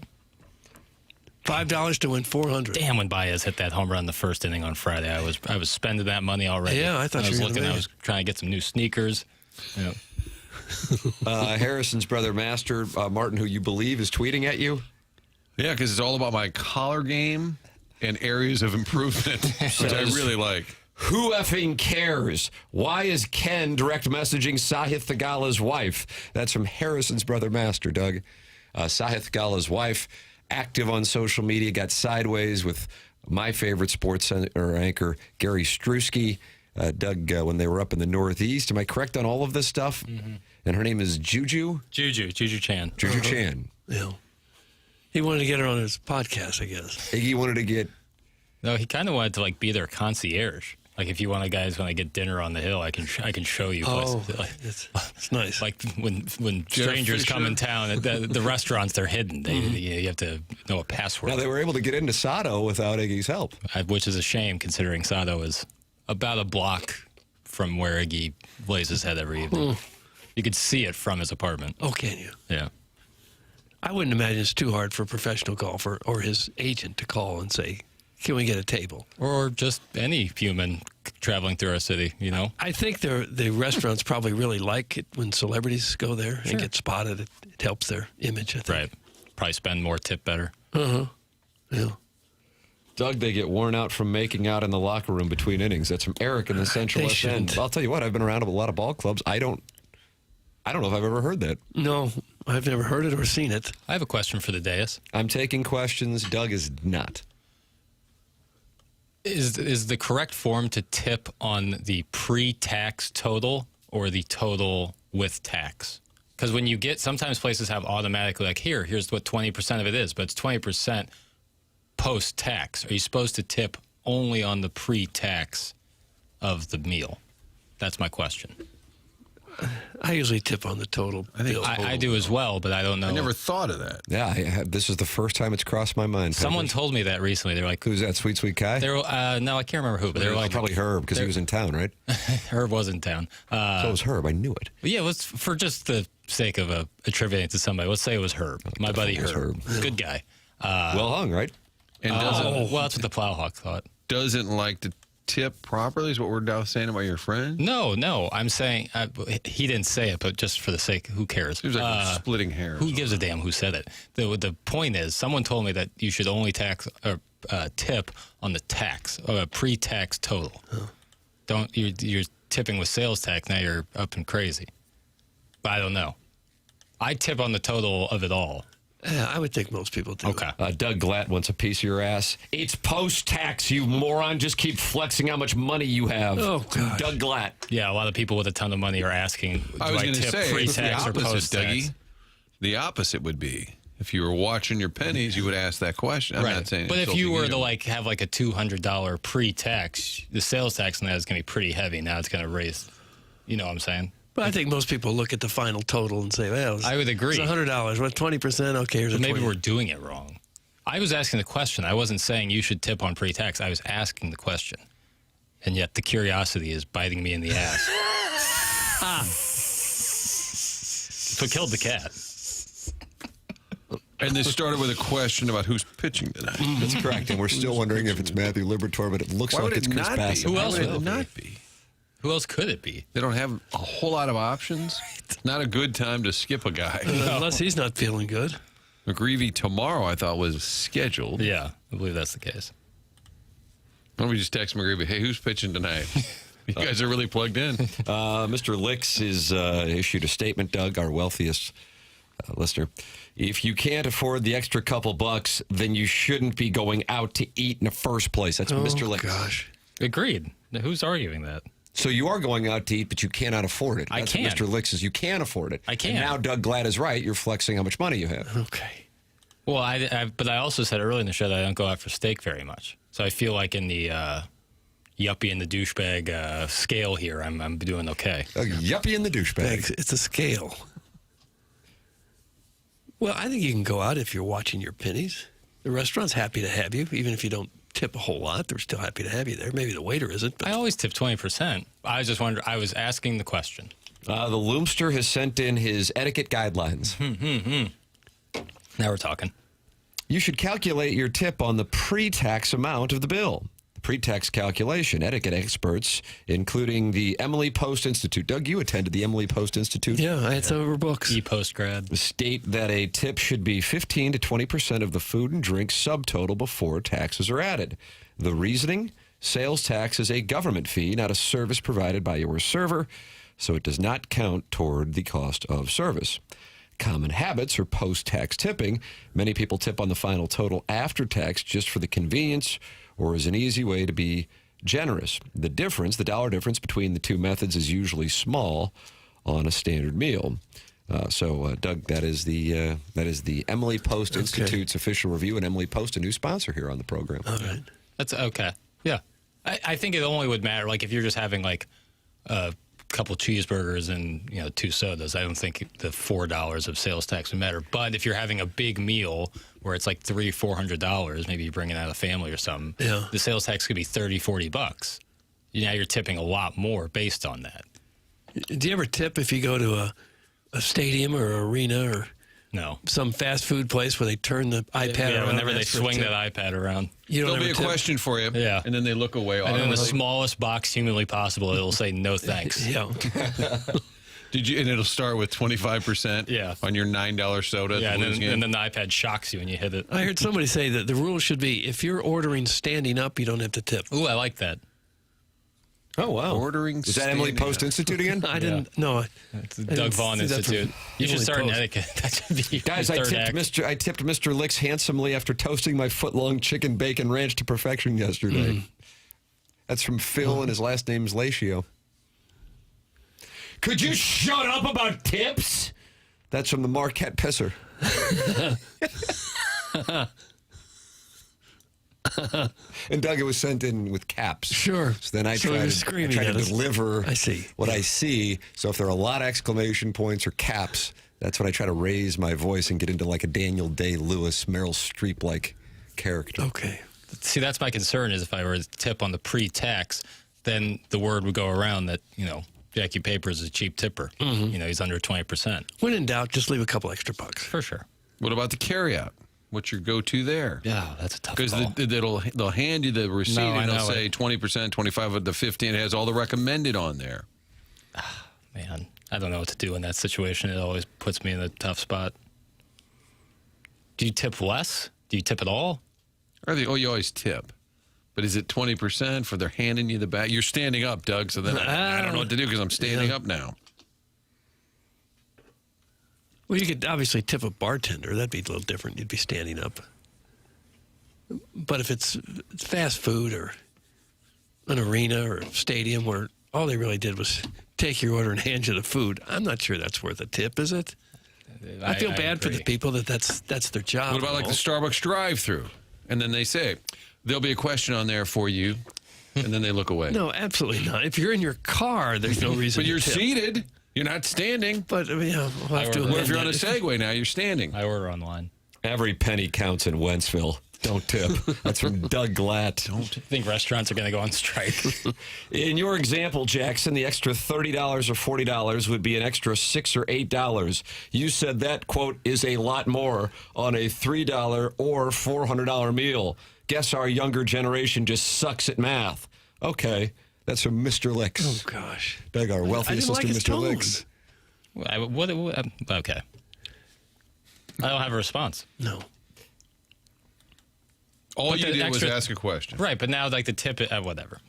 $5 to win $400. Damn, when Baez hit that home run in the first inning on Friday, I was spending that money already. Yeah, I thought you was were gonna looking. I make was trying to get some new sneakers. Yeah. Harrison's brother, Master Martin, who you believe is tweeting at you. Yeah, because it's all about my collar game and areas of improvement, which I really like. Who effing cares? Why is Ken direct messaging Sahith Thagala's wife? That's from Harrison's brother, Master, Doug. Sahith Thagala's wife, active on social media, got sideways with my favorite sports anchor, Gary Strusky. Doug, when they were up in the Northeast. Am I correct on all of this stuff? Mm-hmm. And her name is Juju? Juju Chan. Juju Chan. Yeah. He wanted to get her on his podcast, I guess. Iggy wanted to get... No, he kind of wanted to like be their concierge. Like if you want to guys when I get dinner on the hill, I can show you places. Like, it's nice. Like when strangers come in town, the restaurants they're hidden. You have to know a password. Now they were able to get into Sato without Iggy's help, which is a shame considering Sato is about a block from where Iggy lays his head every evening. You could see it from his apartment. Oh, can you? Yeah. I wouldn't imagine it's too hard for a professional golfer or his agent to call and say, can we get a table? Or just any human traveling through our city, you know? I think the restaurants probably really like it when celebrities go there and get spotted. It helps their image, I think. Right. Probably spend more, tip better. Uh-huh. Yeah. Doug, they get worn out from making out in the locker room between innings. That's from Eric in the Central They West End. shouldn't. I'll tell you what, I've been around a lot of ball clubs. I don't know if I've ever heard that. No, I've never heard it or seen it. I have a question for the dais. I'm taking questions. Doug is not. Is the correct form to tip on the pre-tax total or the total with tax? Because when you get, sometimes places have automatically like, here's what 20% of it is, but it's 20% post-tax. Are you supposed to tip only on the pre-tax of the meal? That's my question. I usually tip on the total bill. I do as well, but I don't know. I never thought of that. Yeah, this is the first time it's crossed my mind. Someone Peppers. told me that recently. They're like, Who's that, Sweet Kai? no, I can't remember who, but they were like, probably Herb, because he was in town, right? Herb was in town. So was Herb. I knew it. But yeah, let's, for just the sake of attributing it to somebody, let's say it was Herb, my buddy Herb. Good guy. Well hung, right? And well, that's what the Plowhawk thought. doesn't like to tip properly is what we're now saying about your friend? No. I'm saying he didn't say it, but just for the sake, who cares? It was like splitting hairs. Who gives a damn who said it? The point is, someone told me that you should only tip on the tax, or a pre-tax total. Don't you're tipping with sales tax, now you're up and crazy. But I don't know. I tip on the total of it all. Yeah, I would think most people do. Okay. Doug Glatt wants a piece of your ass. It's post-tax, you moron. Just keep flexing how much money you have. Oh, God. Doug Glatt. Yeah, a lot of people with a ton of money are asking, I was do I going to tip say, it's the pre-tax or opposite, post-tax? Dougie. The opposite would be, if you were watching your pennies, you would ask that question. I'm not saying but if insulting you were to have a $200 pre-tax, the sales tax on that is going to be pretty heavy. Now it's going to raise, you know what I'm saying? But I think most people look at the final total and say, well, I would agree. It's $100. What, 20%? Okay, here's But a maybe 20. we're doing it wrong. I was asking the question. I wasn't saying you should tip on pre-tax. I was asking the question. And yet the curiosity is biting me in the ass. So killed the cat. And they started with a question about who's pitching tonight. That's correct. And we're still wondering if it's Matthew Liberatore, but it looks Why like would it's it Chris not Bassett. be? Who Why else would would it it not be? Who else could it be? They don't have a whole lot of options. Not a good time to skip a guy. Unless he's not feeling good. McGreevy tomorrow, I thought, was scheduled. Yeah, I believe that's the case. Why don't we just text McGreevy, hey, who's pitching tonight? You guys are really plugged in. Mr. Licks has issued a statement, Doug, our wealthiest listener. If you can't afford the extra couple bucks, then you shouldn't be going out to eat in the first place. That's Mr. Licks. Gosh. Agreed. Who's arguing that? So you are going out to eat, but you cannot afford it. I That's can. what Mr. Licks says. You can afford it. I can. And now Doug Glatt is right. You're flexing how much money you have. Okay. Well, but I also said earlier in the show that I don't go out for steak very much. So I feel like in the yuppie and the douchebag scale here, I'm doing okay. Yuppie and the douchebag. It's a scale. Well, I think you can go out if you're watching your pennies. The restaurant's happy to have you, even if you don't tip a whole lot. They're still happy to have you there. Maybe the waiter isn't. But I always tip 20%. I was just wondering. I was asking the question. The Loomster has sent in his etiquette guidelines. Now we're talking. You should calculate your tip on the pre-tax amount of the bill. The pre-tax calculation. Etiquette experts, including the Emily Post Institute. Doug, you attended the Emily Post Institute. yeah, I had some of her books. E-post grad. State that a tip should be 15 to 20% of the food and drink subtotal before taxes are added. The reasoning? Sales tax is a government fee, not a service provided by your server, so it does not count toward the cost of service. Common habits or post-tax tipping. Many people tip on the final total after tax just for the convenience or as an easy way to be generous. The dollar difference between the two methods is usually small on a standard meal. Doug, that is the Emily Post Institute's official review, and Emily Post, a new sponsor here on the program. All right. That's okay. Yeah. I think it only would matter, like, if you're just having, like, a couple cheeseburgers and, 2 sodas. I don't think the $4 of sales tax would matter. But if you're having a big meal where it's like $300-$400, maybe you're bringing out a family or something, the sales tax could be $30-$40. Now you're tipping a lot more based on that. Do you ever tip if you go to a stadium or an arena or No. some fast food place where they turn the iPad around? Whenever they ask for a swing tip? that iPad around. There'll be a question for you, and then they look away. And in the smallest box humanly possible, it'll say no thanks. Yeah. Did you? And it'll start with 25%. Yeah. On your $9 soda. Yeah, at the Blues game? and then the iPad shocks you when you hit it. I heard somebody say that the rule should be if you're ordering standing up, you don't have to tip. Ooh, I like that. Oh, wow. Ordering. Is that Emily Post Institute again? I didn't know. It's the Doug Vaughn Institute. You should start an etiquette. That should be your Guys, I third act. tipped Mr. Licks handsomely after toasting my foot-long chicken bacon ranch to perfection yesterday. That's from Phil, and his last name's Latio. Could you shut up about tips? That's from the Marquette Pisser. And Doug, it was sent in with caps. Sure. So then I So he try was to screaming at us. deliver I see. what I see. So if there are a lot of exclamation points or caps, that's when I try to raise my voice and get into like a Daniel Day-Lewis, Meryl Streep-like character. Okay. See, that's my concern is if I were to tip on the pre-tax, then the word would go around that, Jackie Papers is a cheap tipper. He's under 20%. When in doubt, just leave a couple extra bucks. For sure. What about the carryout? What's your go-to there? Yeah, that's a tough Because call. they'll hand you the receipt No, I and they'll know say it. 20%, 25 of the 15. It has all the recommended on there. Man, I don't know what to do in that situation. It always puts me in a tough spot. Do you tip less? Do you tip at all? You always tip. But is it 20% for they're handing you the bag? You're standing up, Doug, so then I don't know what to do because I'm standing up now. Well, you could obviously tip a bartender. That'd be a little different. You'd be standing up. But if it's fast food or an arena or a stadium where all they really did was take your order and hand you the food, I'm not sure that's worth a tip, is it? I feel bad for the people that's their job. What about like the Starbucks drive-through? And then they say, there'll be a question on there for you, and then they look away. No, absolutely not. If you're in your car, there's no reason But you're to tip. seated. You're not standing. But, we'll have to What if you're on a amend that. Segway now? You're standing. I order online. Every penny counts in Wentzville. Don't tip. That's from Doug Glatt. I think restaurants are going to go on strike. In your example, Jackson, the extra $30 or $40 would be an extra $6 or $8. You said that, quote, is a lot more on a $3 or $400 meal. Guess our younger generation just sucks at math. Okay, that's from Mr. Licks. Oh, gosh. Doug, our wealthiest listener, Mr. Licks. Okay. I don't have a response. No. All But you the did was extra- ask a question. Right, but now like the tip, whatever.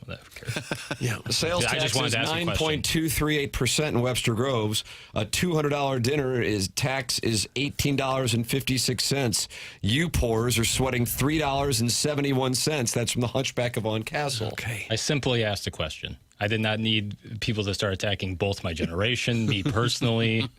Yeah. Sales I tax just wanted is to ask a question. 9.238% in Webster Groves. A $200 dinner tax is $18.56. You poors are sweating $3.71. That's from the Hunchback of On Castle. Okay. I simply asked a question. I did not need people to start attacking both my generation, me personally,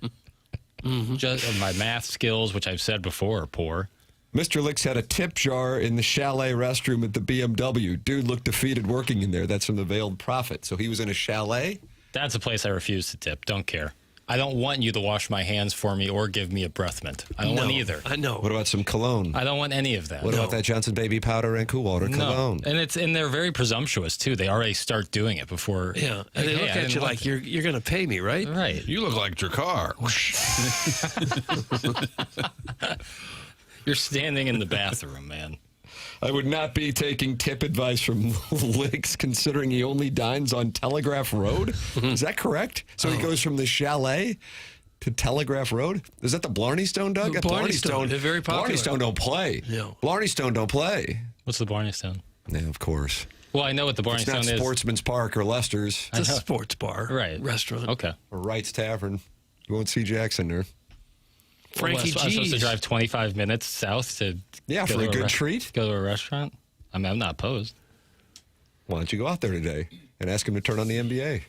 just my math skills, which I've said before are poor. Mr. Licks had a tip jar in the chalet restroom at the BMW. Dude looked defeated working in there. That's from the Veiled Prophet. So he was in a chalet? That's a place I refuse to tip. Don't care. I don't want you to wash my hands for me or give me a breath mint. I don't want either. I know. What about some cologne? I don't want any of that. What about that Johnson Baby Powder and Cool Water cologne? And they're very presumptuous too. They already start doing it before. Yeah, and they look at you like you're going to pay me, right? Right. You look like Drakkar. You're standing in the bathroom, man. I would not be taking tip advice from Licks considering he only dines on Telegraph Road. Is that correct? So he goes from the chalet to Telegraph Road? Is that the Blarney Stone, Doug? Blarney Stone, they're very popular. Blarney Stone don't play. Yeah. Blarney Stone don't play. What's the Barney Stone? Yeah, of course. Well, I know what the Barney It's Stone not is. Sportsman's Park or Lester's. It's a sports bar, restaurant. Okay. Or Wright's Tavern. You won't see Jackson there. Frankie I'm supposed to G's. drive 25 minutes south to Yeah, go for a to good treat. Go to a restaurant. I mean, I'm not opposed. Why don't you go out there today and ask him to turn on the NBA?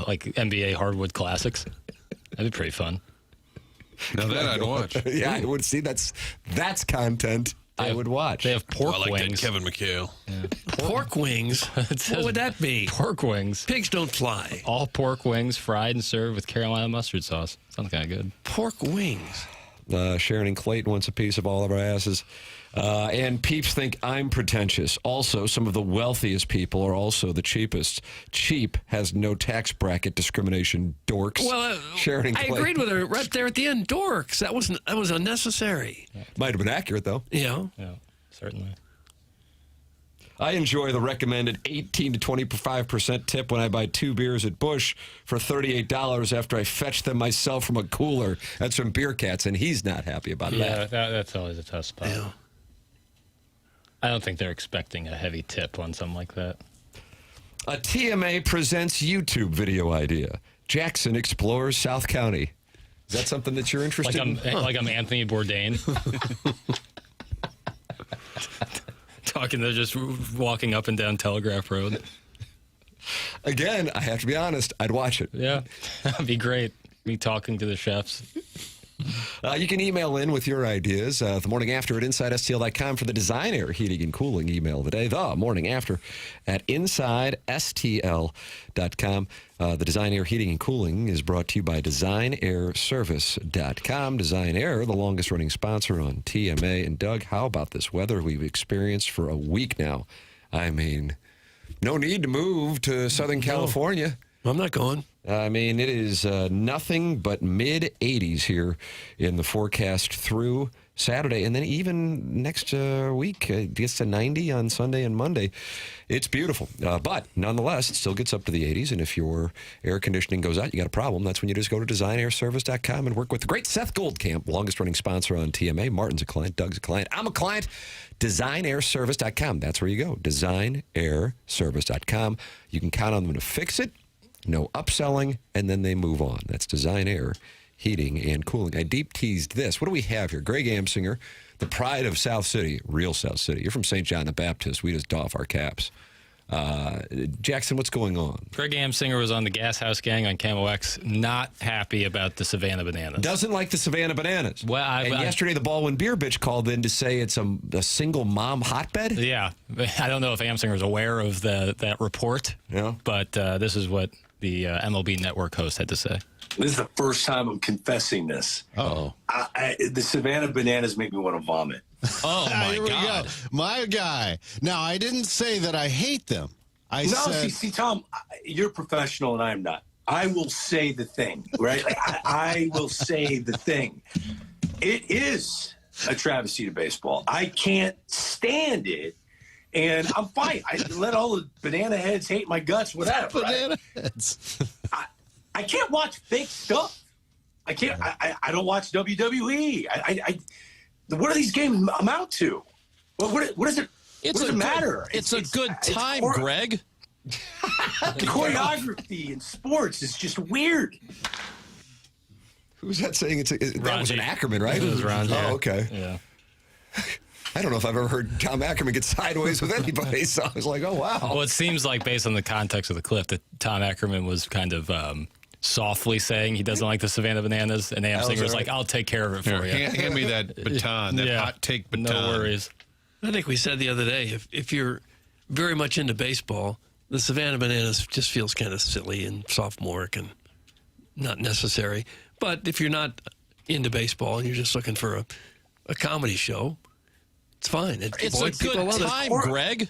Like NBA hardwood classics. That'd be pretty fun. Now that I'd watch. Yeah, I would see that's content I would watch. They have pork I like wings. that Kevin McHale. Pork wings. What would that be? Pork wings. Pigs don't fly. All pork wings fried and served with Carolina mustard sauce. Sounds kind of good. Pork wings. Sharon and Clayton wants a piece of all of our asses. And peeps think I'm pretentious. Also, some of the wealthiest people are also the cheapest. Cheap has no tax bracket discrimination, dorks. Well, Sharon and I Clayton. agreed with her right there at the end. Dorks. That was unnecessary. Might have been accurate, though. Yeah. Yeah, certainly. I enjoy the recommended 18 to 25% tip when I buy 2 beers at Busch for $38 after I fetch them myself from a cooler. That's from Beer Cats, and he's not happy about that. That's always a tough spot. Yeah. I don't think they're expecting a heavy tip on something like that. A TMA presents YouTube video idea. Jackson explores South County. Is that something that you're interested in? Like I'm Anthony Bourdain. Talking, they're just walking up and down Telegraph Road. Again, I have to be honest, I'd watch it. Yeah, that'd be great. Me talking to the chefs. You can email in with your ideas the morning after at InsideSTL.com for the Design Air Heating and Cooling email of the day. The morning after at InsideSTL.com. The Design Air Heating and Cooling is brought to you by DesignAirService.com. Design Air, the longest running sponsor on TMA. And Doug, how about this weather we've experienced for a week now? I mean, no need to move to Southern California. I'm not going. I mean, it is nothing but mid-80s here in the forecast through Saturday. And then even next week, it gets to 90 on Sunday and Monday. It's beautiful. But nonetheless, it still gets up to the 80s. And if your air conditioning goes out, you got a problem. That's when you just go to DesignAirService.com and work with the great Seth Goldcamp, longest-running sponsor on TMA. Martin's a client. Doug's a client. I'm a client. DesignAirService.com. That's where you go. DesignAirService.com. You can count on them to fix it. No upselling, and then they move on. That's Design Air Heating and Cooling. I deep teased this. What do we have here? Greg Amsinger, the pride of South City, real South City. You're from St. John the Baptist. We just doff our caps. Jackson, what's going on? Greg Amsinger was on the Gas House Gang on Camo X, not happy about the Savannah Bananas. Doesn't like the Savannah Bananas. Well, yesterday the Baldwin Beer Bitch called in to say it's a single mom hotbed. Yeah. I don't know if Amsinger's aware of that report, but this is what the MLB Network host had to say. This is the first time I'm confessing this. Oh, the Savannah Bananas make me want to vomit. Oh my Here we God, go. My guy. Now, I didn't say that I hate them. I said, see, Tom, you're a professional and I'm not. I will say the thing, right? Like, I will say the thing. It is a travesty to baseball. I can't stand it. And I'm fine. I let all the banana heads hate my guts, whatever. banana heads. I can't watch fake stuff. I can't. I don't watch WWE. What do these games amount to? What does it? What does it matter? It's a good time, Greg. Choreography in sports is just weird. Who's that saying? That was an Ackerman, right? It was Ron. Oh, okay. Yeah. I don't know if I've ever heard Tom Ackerman get sideways with anybody, so I was like, oh, wow. Well, it seems like, based on the context of the clip, that Tom Ackerman was kind of softly saying he doesn't like the Savannah Bananas, and Amsinger was like, I'll take care of it for you. Hand me that baton, that hot take baton. No worries. I think we said the other day, if you're very much into baseball, the Savannah Bananas just feels kind of silly and sophomoric and not necessary. But if you're not into baseball and you're just looking for a comedy show, it's fine. It's a good time, Greg.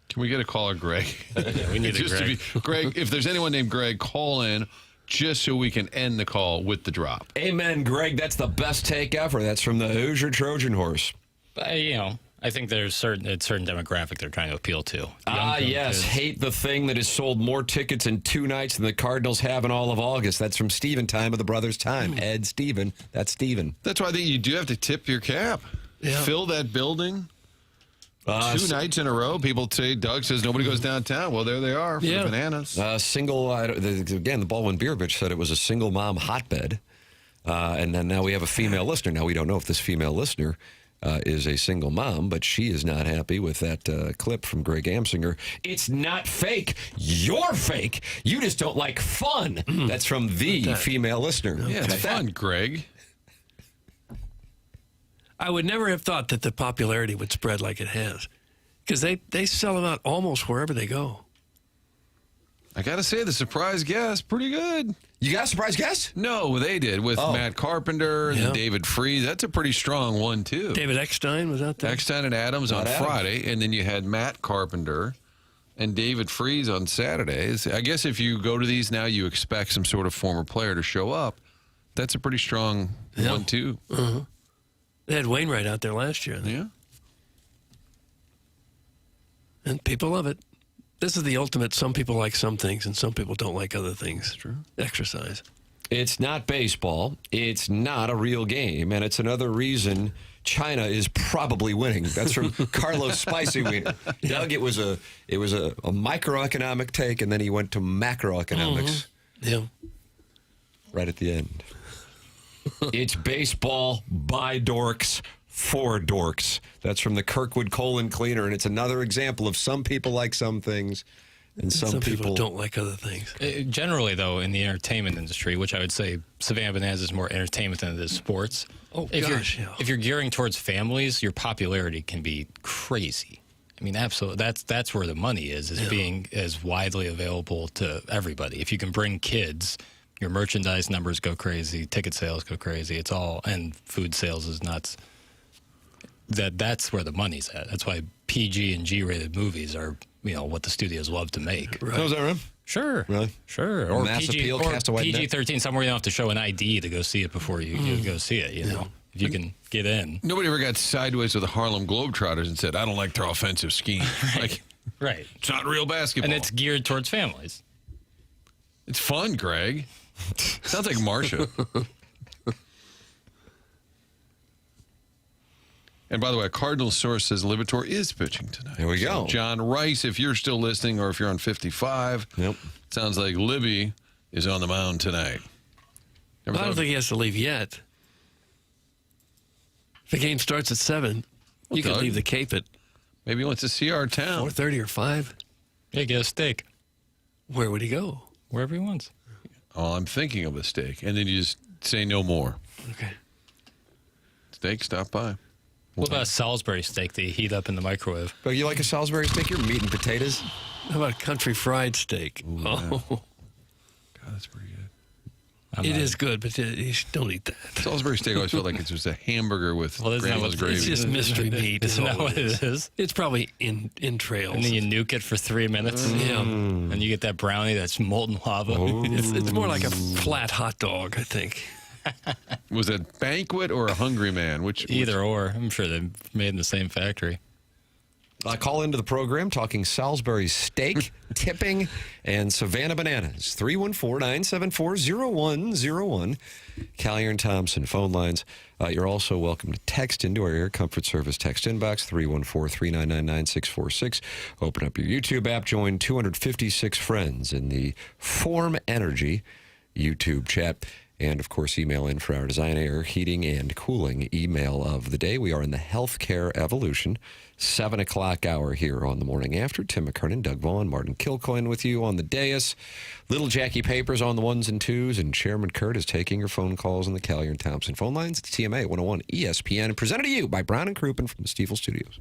Can we get a caller, Greg? Yeah, we need a Greg. Greg, if there's anyone named Greg, call in just so we can end the call with the drop. Amen, Greg. That's the best take ever. That's from the Hoosier Trojan Horse. I think there's a certain demographic they're trying to appeal to. Yes. Kids. Hate the thing that has sold more tickets in 2 nights than the Cardinals have in all of August. That's from Steven Time of the Brothers Time. Ed Steven. That's Steven. That's why I think you do have to tip your cap. Yeah. Fill that building. 2 nights in a row, people say, Doug says nobody goes downtown. Well, there they are for the bananas. Again, the Baldwin Beer Bitch said it was a single mom hotbed. And then now we have a female listener. Now, we don't know if this female listener is a single mom, but she is not happy with that clip from Greg Amsinger. It's not fake. You're fake. You just don't like fun. That's from the female listener. Yeah, it's fun, Greg. I would never have thought that the popularity would spread like it has, because they sell them out almost wherever they go. I got to say, the surprise guest, pretty good. You got a surprise guest? No, they did with Matt Carpenter and David Freese. That's a pretty strong one, too. David Eckstein was out there. Eckstein and Adams on Friday, and then you had Matt Carpenter and David Freese on Saturdays. I guess if you go to these now, you expect some sort of former player to show up. That's a pretty strong one, too. They had Wainwright out there last year. Yeah. And people love it. This is the ultimate. Some people like some things, and some people don't like other things. True. Exercise. It's not baseball. It's not a real game, and it's another reason China is probably winning. That's from Carlos Spicy Wiener. Doug, it was a microeconomic take, and then he went to macroeconomics. Yeah. Right at the end. It's baseball by dorks for dorks. That's from the Kirkwood colon cleaner, and it's another example of some people like some things, and some people don't like other things. Generally, though, in the entertainment industry, which I would say Savannah Bananas is more entertainment than it is sports. Oh, If you're gearing towards families, your popularity can be crazy. I mean, absolutely. That's where the money is being as widely available to everybody. If you can bring kids, your merchandise numbers go crazy, ticket sales go crazy. It's all, and food sales is nuts. That's where the money's at. That's why PG and G-rated movies are, what the studios love to make. Right. Oh, is that right? Sure. Really? Sure. Or Mass PG, appeal, or cast a wide net? PG-13, somewhere you don't have to show an ID to go see it before you go see it, If you can get in. Nobody ever got sideways with the Harlem Globetrotters and said, I don't like their offensive scheme. Like, Right. it's not real basketball. And it's geared towards families. It's fun, Greg. Sounds like Marcia. And by the way, a Cardinals source says Libator is pitching tonight. There we go. John Rice, if you're still listening or if you're on 55, sounds like Libby is on the mound tonight. I don't think he has to leave yet. If the game starts at 7, you can Doug, leave the Cape at maybe he wants to see our town. 4:30 or 5. Yeah, get a steak. Where would he go? Wherever he wants. Oh, I'm thinking of a steak. And then you just say no more. Okay. Steak, stop by. What about a Salisbury steak that you heat up in the microwave? Oh, you like a Salisbury steak? You're meat and potatoes. How about a country fried steak? Ooh, God, that's pretty good. It is good, but you don't eat that. Salisbury steak always felt like it's just a hamburger with grandma's gravy. It's just mystery meat. Isn't that what it is? It's probably entrails. And then you nuke it for 3 minutes. Yeah. And you get that brownie that's molten lava. It's more like a flat hot dog, I think. Was it Banquet or a Hungry Man? Either or. I'm sure they're made in the same factory. Call into the program talking Salisbury steak, tipping, and Savannah Bananas. 314-974-0101. Callier and Thompson phone lines. You're also welcome to text into our Air Comfort Service text inbox, 314-399-9646. Open up your YouTube app. Join 256 friends in the Form Energy YouTube chat. And, of course, email in for our design, air, heating, and cooling email of the day. We are in the Healthcare Evolution, 7 o'clock hour here on the morning after. Tim McKernan, Doug Vaughn, Martin Kilcoyne with you on the dais. Little Jackie Papers on the ones and twos, and Chairman Kurt is taking your phone calls on the Callier and Thompson phone lines. It's TMA 101 ESPN, presented to you by Brown and Crouppen from the Stiefel Studios.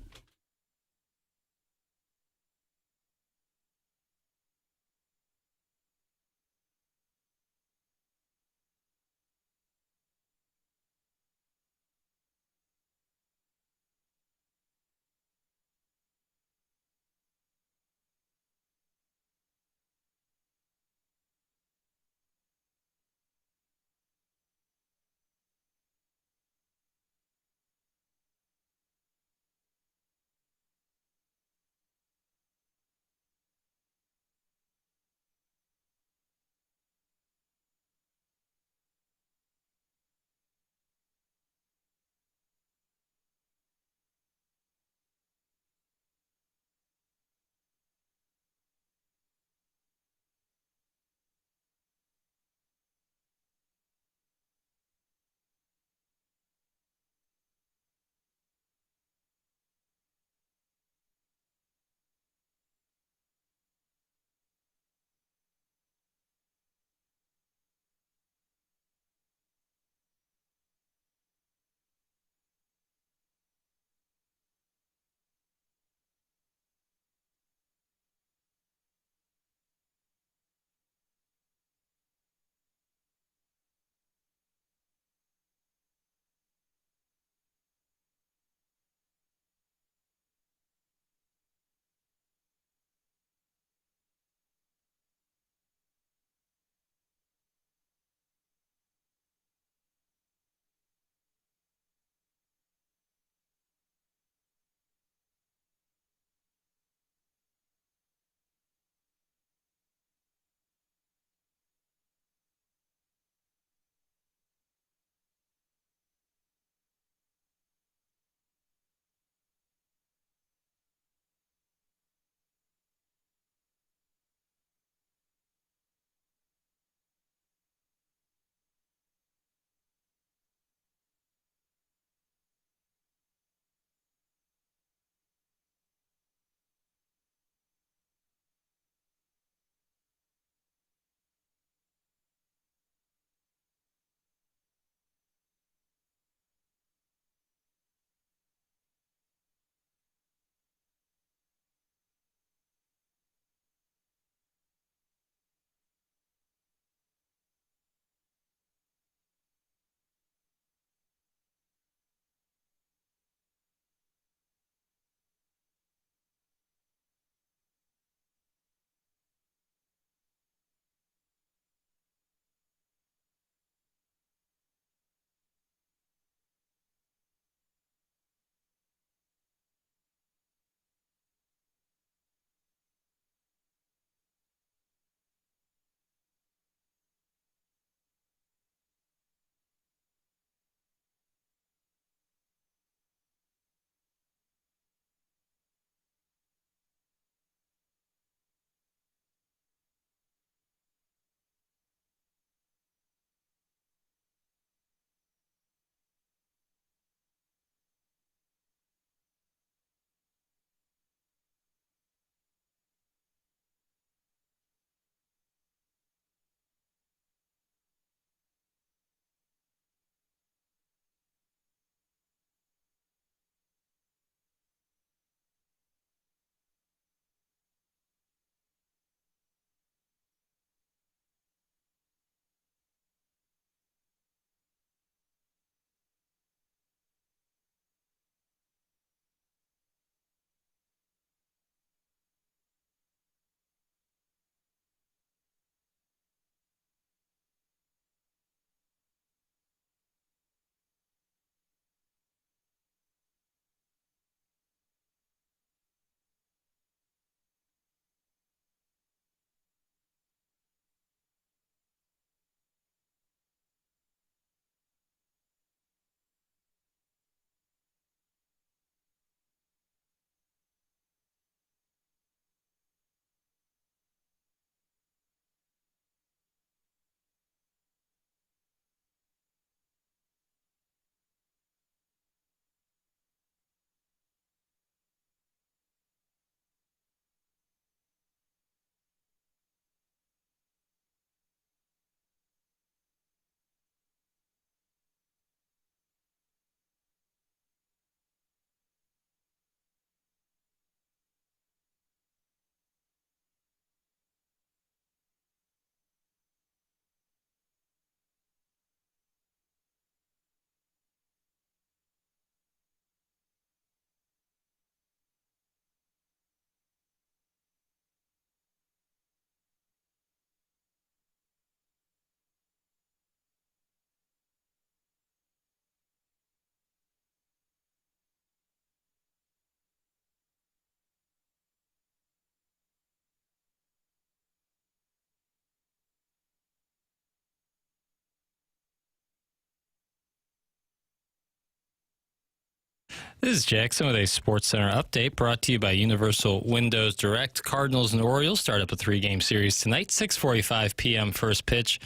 This is Jackson with a Sports Center update brought to you by Universal Windows Direct. Cardinals and Orioles start up a 3-game series tonight, 6:45 p.m. first pitch.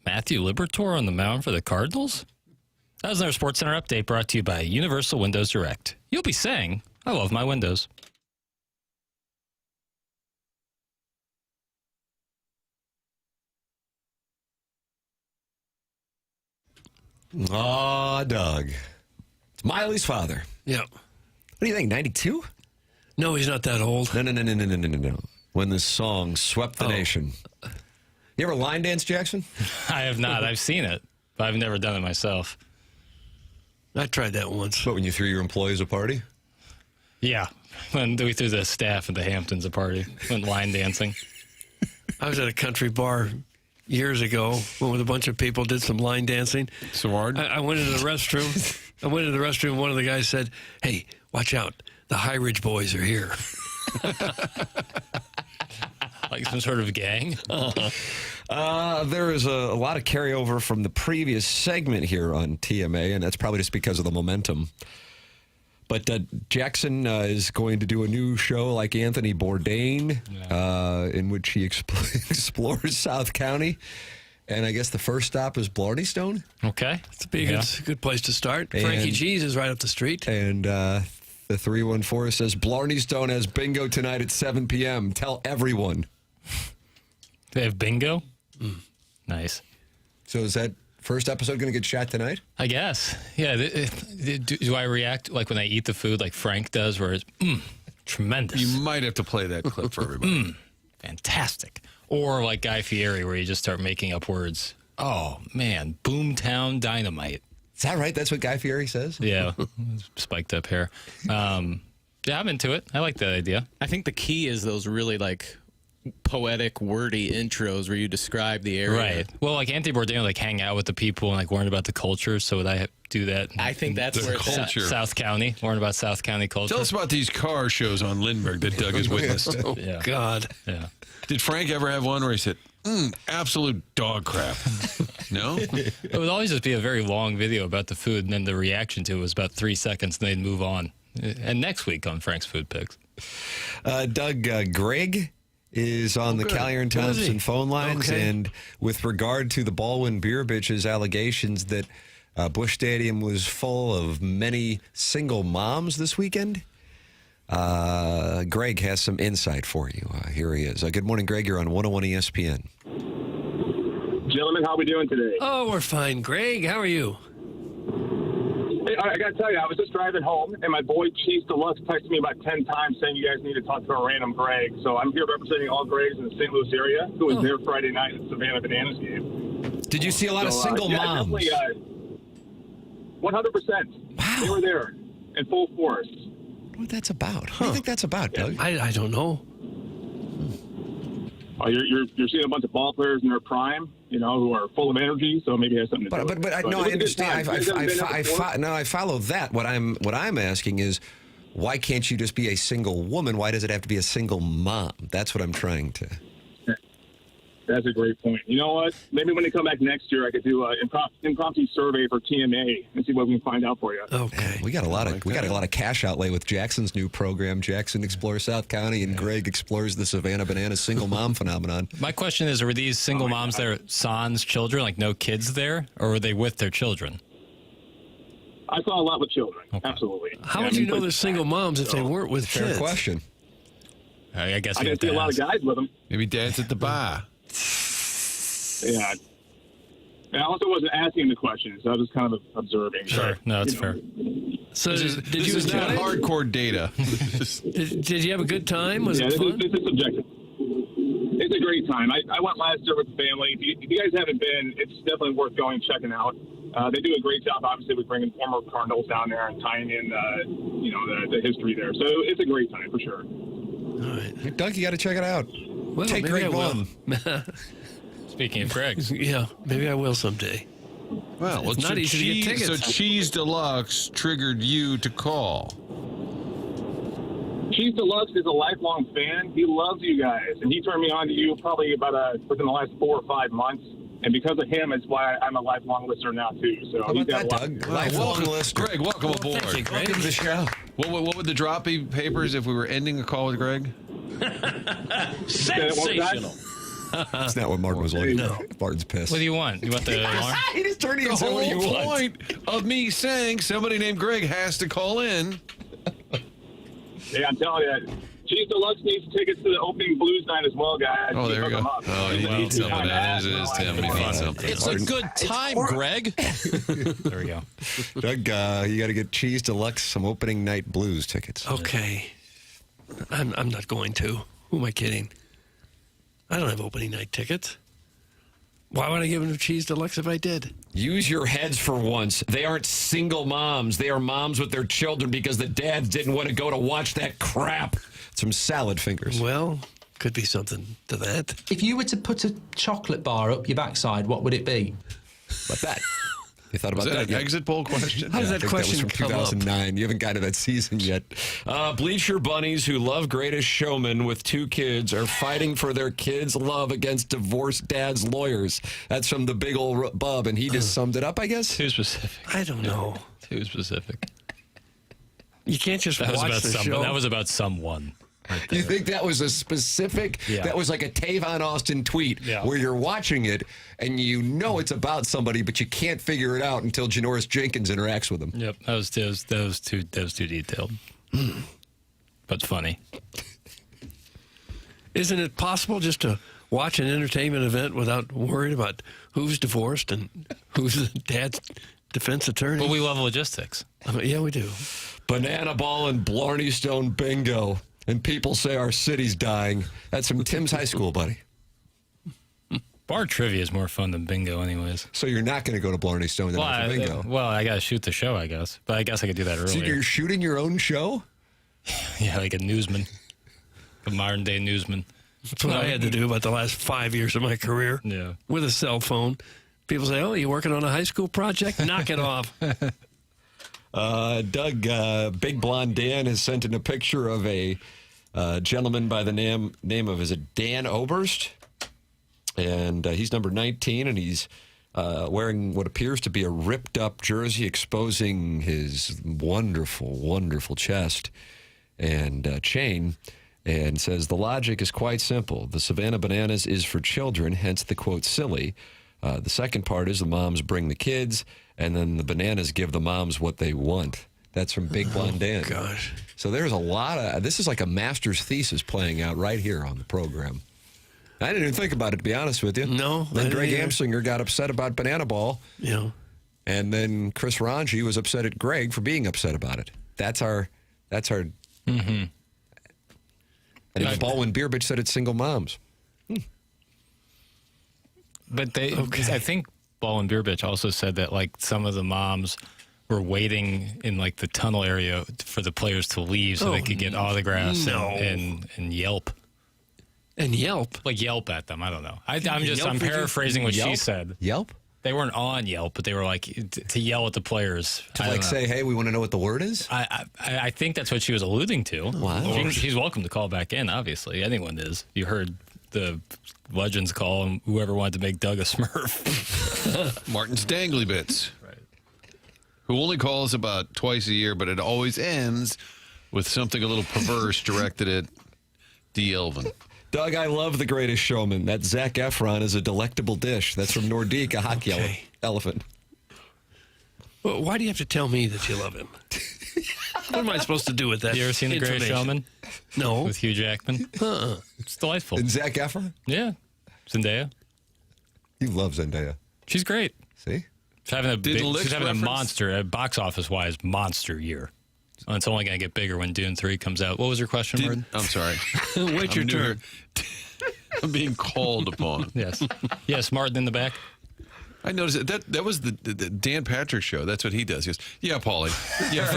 Matthew Liberatore on the mound for the Cardinals? That was our Sports Center update brought to you by Universal Windows Direct. You'll be saying, I love my windows. Aw, Doug. It's Miley's father. Yeah. What do you think, 92? No, he's not that old. No. When this song swept the nation. You ever line dance, Jackson? I have not. I've seen it, but I've never done it myself. I tried that once. What, when you threw your employees a party? Yeah. When we threw the staff at the Hamptons a party, went line dancing. I was at a country bar years ago, went with a bunch of people, did some line dancing. So hard? I went into the restroom. One of the guys said, "Hey, watch out. The High Ridge boys are here." Like some sort of gang? There is a lot of carryover from the previous segment here on TMA, and that's probably just because of the momentum. But Jackson is going to do a new show like Anthony Bourdain, in which he explores South County. And I guess the first stop is Blarney Stone. Okay. It's a good place to start. Frankie G's is right up the street. And the 314 says, Blarney Stone has bingo tonight at 7 p.m. Tell everyone. They have bingo? Nice. So is that first episode going to get shot tonight? I guess. Yeah. Do I react like when I eat the food like Frank does, where it's tremendous? You might have to play that clip for everybody. Fantastic. Or like Guy Fieri, where you just start making up words. Oh, man. Boomtown Dynamite. Is that right? That's what Guy Fieri says? Yeah. Spiked up hair. Yeah, I'm into it. I like that idea. I think the key is those really like poetic, wordy intros where you describe the area. Right. Well, like Anthony Bourdain would like hang out with the people and like learn about the culture. So would I do that? I think that's where it's culture. South County. Learn about South County culture. Tell us about these car shows on Lindbergh that Doug has witnessed. Oh, God. Yeah. Did Frank ever have one where he said, absolute dog crap? No? It would always just be a very long video about the food, and then the reaction to it was about 3 seconds, and they'd move on. And next week on Frank's Food Picks. Doug, Greg is on the Callier and Thompson phone lines. Okay. And with regard to the Baldwin Beer Bitches allegations that Busch Stadium was full of many single moms this weekend, Greg has some insight for you. Here he is. Good morning, Greg. You're on 101 ESPN. Gentlemen, how are we doing today? Oh, we're fine. Greg, how are you? Hey, I got to tell you, I was just driving home, and my boy Cheese Deluxe texted me about 10 times saying you guys need to talk to a random Greg. So I'm here representing all Gregs in the St. Louis area who was there Friday night at the Savannah Bananas game. Did you see a lot of single moms? 100%. Wow. They were there in full force. What that's about? What do you think that's about, Doug? I don't know. Oh, you're seeing a bunch of ball players in their prime, who are full of energy. So maybe it has something to do with it. But I understand. I follow that. What I'm asking is, why can't you just be a single woman? Why does it have to be a single mom? That's what I'm trying to. That's a great point. You know what? Maybe when they come back next year, I could do an impromptu survey for TMA and see what we can find out for you. Okay. We got a lot of cash outlay with Jackson's new program. Jackson explores South County, and Greg explores the Savannah Bananas single mom phenomenon. My question is, were these single moms there sans children, like no kids there, or were they with their children? I saw a lot with children. Okay. Absolutely. How would you know they're single moms if they weren't with kids? Fair question. I guess I didn't see a lot of guys with them. Maybe dad's at the bar. Yeah. I also wasn't asking the questions. I was just kind of observing. Sure. No, that's fair. So This is not hardcore data. Did you have a good time? Was it fun? This is subjective. It's a great time. I went last year with the family. If you guys haven't been, it's definitely worth going and checking out. They do a great job, obviously, with bringing former Cardinals down there and tying in, the history there. So it's a great time for sure. All right. Doug, you got to check it out. Well, take Greg Vaughn. Speaking of Greg's. Yeah, maybe I will someday. Well, it's not easy to get tickets. So Cheese Deluxe triggered you to call. Cheese Deluxe is a lifelong fan. He loves you guys, and he turned me on to you probably about within the last 4 or 5 months. And because of him, it's why I'm a lifelong listener now, too. So How about that, Doug? Lifelong listener. Greg, welcome aboard. Thank you, Greg. Welcome to the show. What would the drop be, Papers, if we were ending a call with Greg? Sensational. That's not what Martin was looking No. for. Martin's pissed. What do you want? You want the alarm? He just turned to you The and said, what do you whole want? point of me saying somebody named Greg has to call in. Yeah, I'm telling you, Cheese Deluxe needs tickets to the opening blues night as well, guys. Oh, there Keep you go. them up. Oh, you need something. It is, Tim. You need something. It's a good time, Greg. There we go. Doug, you got to get Cheese Deluxe some opening night blues tickets. Okay. I'm not going to. Who am I kidding? I don't have opening night tickets. Why would I give them Cheese Deluxe if I did? Use your heads for once. They aren't single moms. They are moms with their children because the dads didn't want to go to watch that crap. Some salad fingers. Well, could be something to that. If you were to put a chocolate bar up your backside, what would it be? About that. You thought about Was that that an yet? exit poll question? How does I that think question that was from come up? 2009. You haven't gotten to that season yet. Bleacher bunnies who love Greatest Showman with 2 kids are fighting for their kids' love against divorced dad's lawyers. That's from the big old bub, and he just summed it up, I guess. Too specific. I don't know. Too specific. You can't just That was watch about the some. show. That was about someone. Right there. You think that was a specific, Yeah. that was like a Tavon Austin tweet Yeah. where you're watching it and you know it's about somebody, but you can't figure it out until Janoris Jenkins interacts with them. Yep, that was too detailed, but funny. Isn't it possible just to watch an entertainment event without worrying about who's divorced and who's the dad's defense attorney? But we love logistics. Yeah, we do. Banana ball and Blarney Stone bingo. And people say our city's dying. That's from Tim's high school, buddy. Bar trivia is more fun than bingo, anyways. So you're not going to go to Blarney Stone then for bingo? Well, I got to shoot the show, I guess. But I guess I could do that So earlier. you're shooting your own show? Yeah, like a newsman, a modern day newsman. That's what I had to do about the last 5 years of my career. Yeah. With a cell phone. People say, oh, you working on a high school project? Knock it off. Doug, Big Blonde Dan has sent in a picture of a gentleman by the name of, is it Dan Oberst? And he's number 19, and he's wearing what appears to be a ripped-up jersey exposing his wonderful, wonderful chest and chain, and says, the logic is quite simple. The Savannah Bananas is for children, hence the quote, silly. The second part is the moms bring the kids, and then the bananas give the moms what they want. That's from Big Blonde Dan. Gosh. So there's a lot of, this is like a master's thesis playing out right here on the program. I didn't even think about it, to be honest with you. No. Then I Greg didn't either. Amsinger got upset about Banana Ball. Yeah. And then Chris Ranji was upset at Greg for being upset about it. That's our. Mm-hmm. And it was Baldwin Beer Bitch said it's single moms. But I think Ball and Beer Bitch also said that like some of the moms were waiting in like the tunnel area for the players to leave so they could get autographs and Yelp. And Yelp? Like Yelp at them. I don't know. I'm paraphrasing what she said. Yelp? They weren't on Yelp, but they were like to yell at the players. To like say, hey, we want to know what the word is? I think that's what she was alluding to. Wow. She's welcome to call back in, obviously. Anyone is. You heard the Legends call and whoever wanted to make Doug a Smurf. Martin's Dangly Bits. Right. Who only calls about twice a year, but it always ends with something a little perverse directed at D. Elvin. Doug, I love The Greatest Showman. That Zac Efron is a delectable dish. That's from Nordique, a hockey elephant. Well, why do you have to tell me that you love him? What am I supposed to do with that? You ever seen The Greatest Showman? No. With Hugh Jackman? It's delightful. And Zac Efron? Yeah. Zendaya. You love Zendaya. She's great. See? She's having a reference? monster, box office-wise, monster year. And it's only going to get bigger when Dune 3 comes out. What was your question, Martin? I'm sorry. Wait your turn. I'm being called upon. Yes. Yes, Martin in the back. I noticed that was the Dan Patrick show. That's what he does. He goes, yeah, Paulie. Yeah,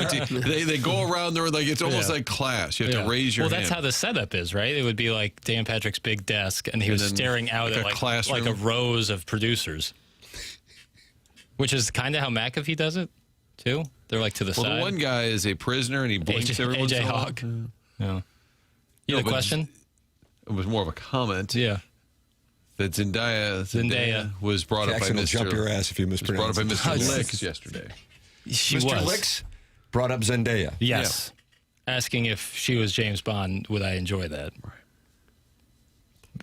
they go around there like it's almost like class. You have to raise your hand. Well, that's how the setup is, right? It would be like Dan Patrick's big desk, and he was staring out at like a rows of producers, which is kind of how McAfee does it, too. They're like to the side. The one guy is a prisoner, and he blinks every once in a while. Hawk. Yeah. You had a question? It was more of a comment. Yeah. that Zendaya was brought Jackson up by will Mr. jump your ass if you mispronounce brought up by it. Mr. Licks yesterday. She Mr. was. Licks brought up Zendaya. Yes. Asking if she was James Bond, would I enjoy that? Right.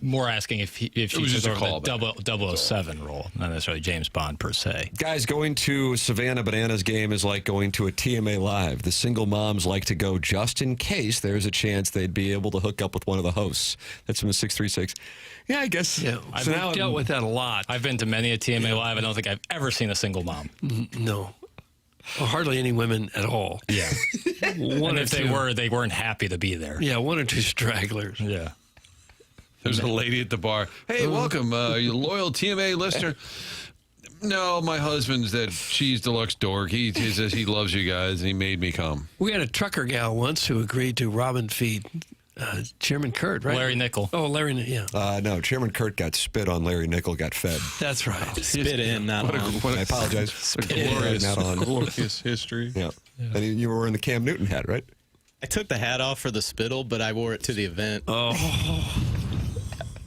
More asking if she was just a took over the 007 role, not necessarily James Bond per se. Guys, going to a Savannah Bananas game is like going to a TMA Live. The single moms like to go just in case there's a chance they'd be able to hook up with one of the hosts. That's from the 636. Yeah, I guess. Yeah, I've dealt with that a lot. I've been to many a TMA Live. I don't think I've ever seen a single mom. No. Or hardly any women at all. Yeah. One and or if two. they weren't happy to be there. Yeah, one or two stragglers. Yeah. There's a lady at the bar. Hey, welcome, you loyal TMA listener. No, my husband's that cheese deluxe dork. He says he loves you guys, and he made me come. We had a trucker gal once who agreed to rob and feed Chairman Kurt, right? Larry Nickel. Oh, Larry, yeah. No, Chairman Kurt got spit on. Larry Nickel got fed. That's right. Spit in, not on. I apologize. Glorious history. Yeah. And you were wearing the Cam Newton hat, right? I took the hat off for the spittle, but I wore it to the event. Oh.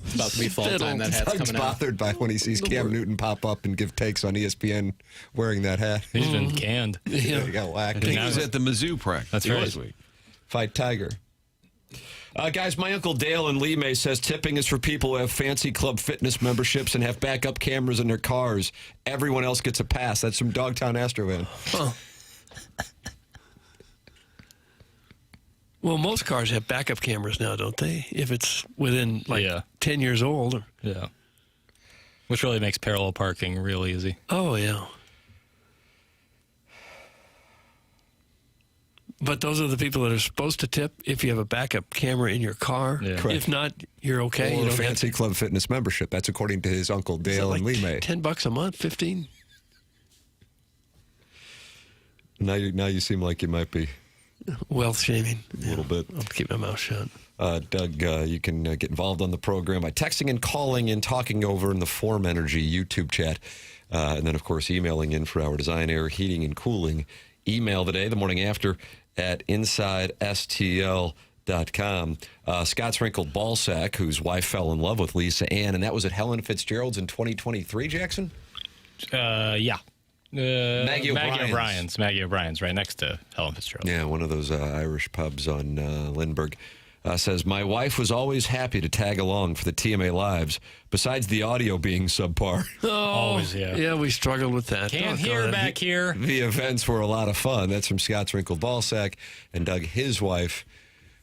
It's about to be fall time. That hat's Doug's coming out. bothered by when he sees Cam Newton pop up and give takes on ESPN wearing that hat. He's been canned. Yeah, he got whacked. He was at the Mizzou practice. That's right. Last week. Fight Tiger. Guys, my Uncle Dale in Lee May says tipping is for people who have fancy club fitness memberships and have backup cameras in their cars. Everyone else gets a pass. That's from Dogtown Astrovan. Huh. Well, most cars have backup cameras now, don't they? If it's within 10 years old. Yeah. Which really makes parallel parking real easy. Oh, yeah. But those are the people that are supposed to tip if you have a backup camera in your car. Yeah. Correct. If not, you're okay. Or You a don't have fancy club fitness membership. That's according to his Uncle Dale in Lee May. $10 a month, 15. Now you seem like you might be Wealth shaming. a little bit. I'll keep my mouth shut. Doug, you can get involved on the program by texting and calling and talking over in the Form Energy YouTube chat. And then, of course, emailing in for our Design, Air, Heating, and Cooling email today, the morning after, at InsideSTL.com. Scott's wrinkled ballsack, whose wife fell in love with Lisa Ann, and that was at Helen Fitzgerald's in 2023, Jackson? Yeah. Maggie O'Brien's. Maggie O'Brien's, right next to Helen Fitzgerald. Yeah, one of those Irish pubs on Lindbergh. Says, my wife was always happy to tag along for the TMA Lives, besides the audio being subpar. Oh, Always, yeah. Yeah, we struggled with that. Can't hear back here. The events were a lot of fun. That's from Scott's Wrinkled Ballsack. And Doug, his wife,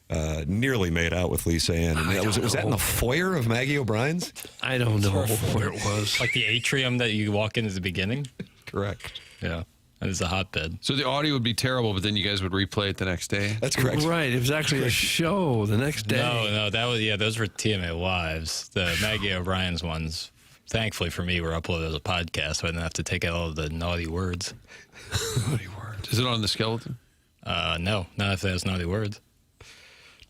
nearly made out with Lisa Ann. And was that in the foyer of Maggie O'Brien's? I don't know where it was. Like the atrium that you walk in at the beginning? Correct. Yeah. And it's a hotbed. So the audio would be terrible, but then you guys would replay it the next day? That's correct. Right. It was actually a show the next day. No, that was, those were TMA Lives. The Maggie O'Brien's ones, thankfully for me, were uploaded as a podcast, so I didn't have to take out all of the naughty words. Naughty words. Is it on the skeleton? No, not if there's naughty words.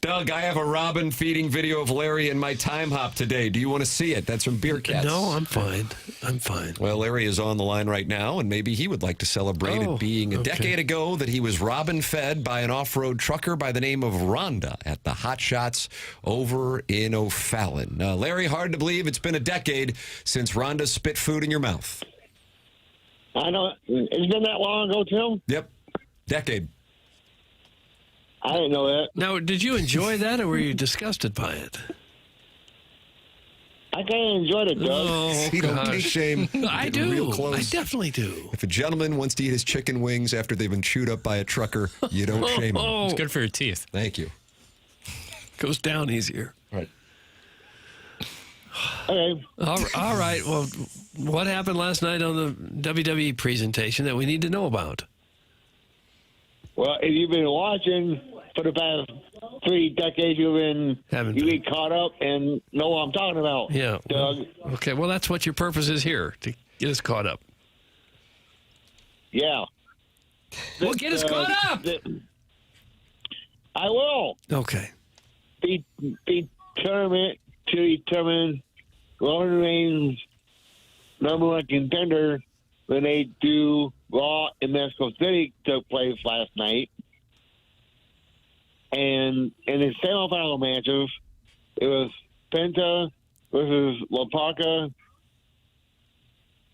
Doug, I have a robin feeding video of Larry in my time hop today. Do you want to see it? That's from Beer Cats. No, I'm fine. I'm fine. Well, Larry is on the line right now, and maybe he would like to celebrate it being a decade ago that he was robin fed by an off-road trucker by the name of Rhonda at the Hot Shots over in O'Fallon. Larry, hard to believe it's been a decade since Rhonda spit food in your mouth. I know. It's been that long ago, Tim? Yep. Decade. I didn't know that. Now, did you enjoy that, or were you disgusted by it? I kind of enjoyed it, Doug. Oh, See, don't gosh. kink shame. I Getting real do. close. I definitely do. If a gentleman wants to eat his chicken wings after they've been chewed up by a trucker, you don't shame him. It's good for your teeth. Thank you. Goes down easier. Right. Okay. All right. Well, what happened last night on the WWE presentation that we need to know about? Well, if you've been watching for the past 3 decades, you get caught up and know what I'm talking about. Yeah. Doug. Okay. Well, that's what your purpose is here, to get us caught up. Yeah. Well, get us caught up. I will. Okay. Be determined to determine Roman Reigns' #1 contender when they do Raw in Mexico City took place last night. And in the semifinal matches, it was Penta versus Wapaka,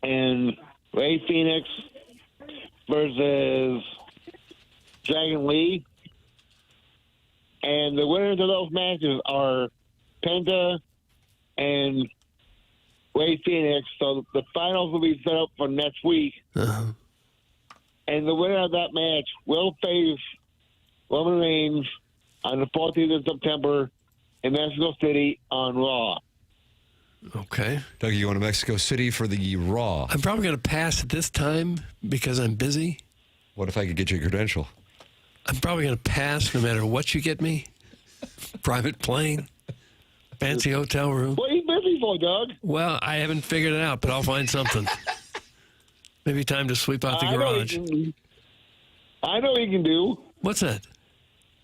and Ray Phoenix versus Dragon Lee. And the winners of those matches are Penta and Ray Phoenix. So the finals will be set up for next week. Uh-huh. And the winner of that match will face Roman Reigns on the 14th of September in Mexico City on Raw. Okay. Doug, you going to Mexico City for the Raw? I'm probably going to pass at this time because I'm busy. What if I could get you a credential? I'm probably going to pass no matter what you get me. Private plane, fancy hotel room. What are you busy for, Doug? Well, I haven't figured it out, but I'll find something. Maybe time to sweep out the garage. I know what you can do. What's that?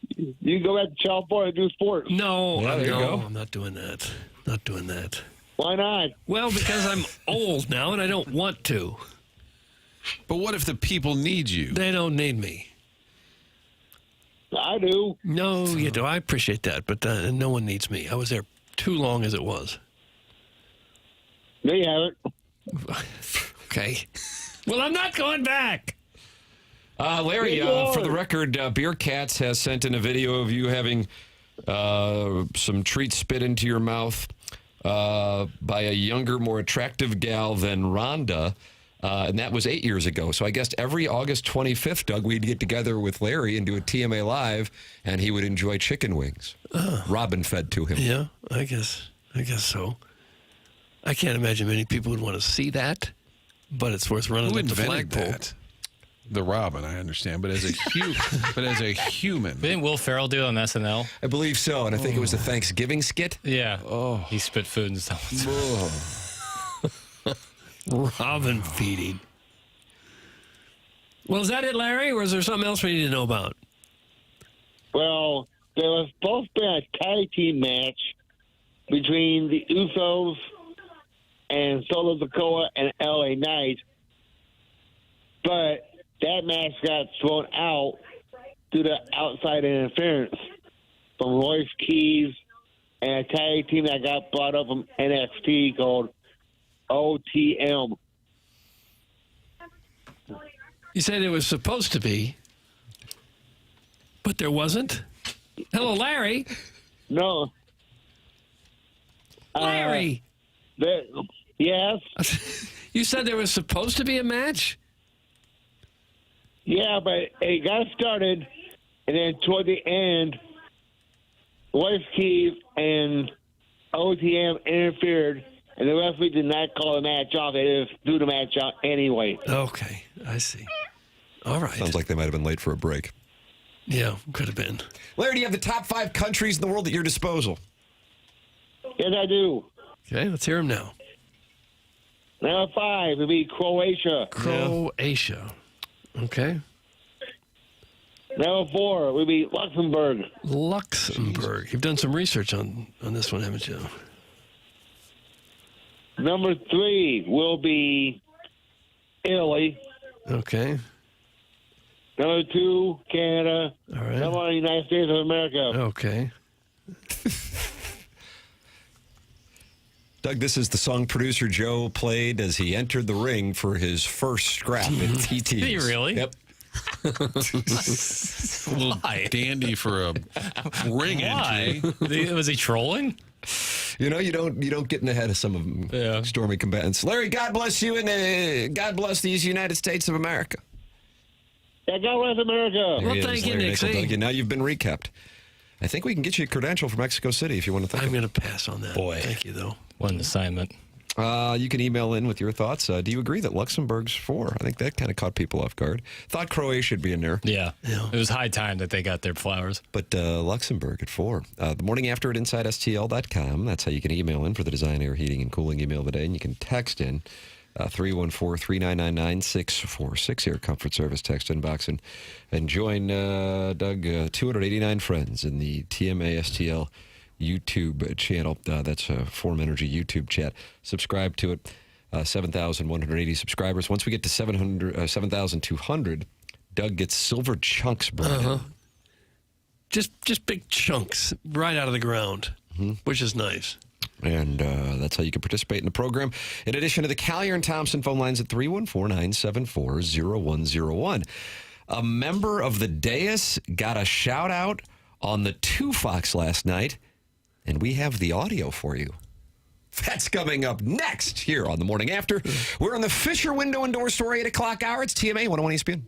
You can go back to California and do sports. No, Yeah, there you go. I'm not doing that. Not doing that. Why not? Well, because I'm old now and I don't want to. But what if the people need you? They don't need me. I do. No, you do. I appreciate that, but no one needs me. I was there too long as it was. There you have it. Okay. Well, I'm not going back. Larry, for the record, Beer Cats has sent in a video of you having some treats spit into your mouth by a younger, more attractive gal than Rhonda. And that was 8 years ago. So I guess every August 25th, Doug, we'd get together with Larry and do a TMA Live, and he would enjoy chicken wings. Robin fed to him. Yeah, I guess so. I can't imagine many people would want to see that, but it's worth running Who up the invented flagpole. that? The Robin, I understand, but as a human, Didn't Will Ferrell do it on SNL? I believe so, and I think it was the Thanksgiving skit. Yeah. Oh, he spit food and stuff. Robin feeding. Well, is that it, Larry, or is there something else we need to know about? Well, there was supposed to be a tag team match between the Usos and Solo Sikoa and LA Knight, but that match got thrown out due to outside interference from Royce Keys and a tag team that got brought up from NXT called OTM. You said it was supposed to be, but there wasn't? Hello, Larry. No. Larry. Yes? You said there was supposed to be a match? Yeah, but it got started, and then toward the end, Royce Keys and OTM interfered, and the referee did not call the match off. They just threw the match out anyway. Okay, I see. All right. Sounds like they might have been late for a break. Yeah, could have been. Larry, do you have the top 5 countries in the world at your disposal? Yes, I do. Okay, let's hear him now. Number 5 would be Croatia. Croatia. Okay. Number 4 would be Luxembourg. Luxembourg. You've done some research on this one, haven't you? Number 3 will be Italy. Okay. Number 2, Canada. All right. Number 1, United States of America. Okay. Doug, this is the song producer Joe played as he entered the ring for his first scrap at TT. Did he really? Yep. a little dandy for a ring Why? entry. Was he trolling? You know, you don't get in the head of some of them stormy combatants. Larry, God bless you, and God bless these United States of America. Yeah, God bless America. Well, thank you, Larry Nixie. Doug, and now you've been recapped. I think we can get you a credential for Mexico City if you want to think. I'm going to pass on that. Boy. Thank you, though. What an assignment. You can email in with your thoughts. Do you agree that Luxembourg's 4? I think that kind of caught people off guard. Thought Croatia should be in there. Yeah. It was high time that they got their flowers. But Luxembourg at 4. The morning after at InsideSTL.com. That's how you can email in for the Design, Air, Heating, and Cooling email of the day. And you can text in 314-399-9646 here at Comfort Service text inbox. And join, Doug, 289 friends in the TMA STL YouTube channel. That's Form Energy YouTube chat. Subscribe to it. 7,180 subscribers. Once we get to 7,200, Doug gets silver chunks brought in. Just big chunks right out of the ground, which is nice. And that's how you can participate in the program. In addition to the Callier and Thompson phone lines at 314-974-0101. A member of the dais got a shout-out on the 2 Fox last night, and we have the audio for you. That's coming up next here on The Morning After. We're in the Fisher Window and Door Store 8 o'clock hour. It's TMA 101 ESPN.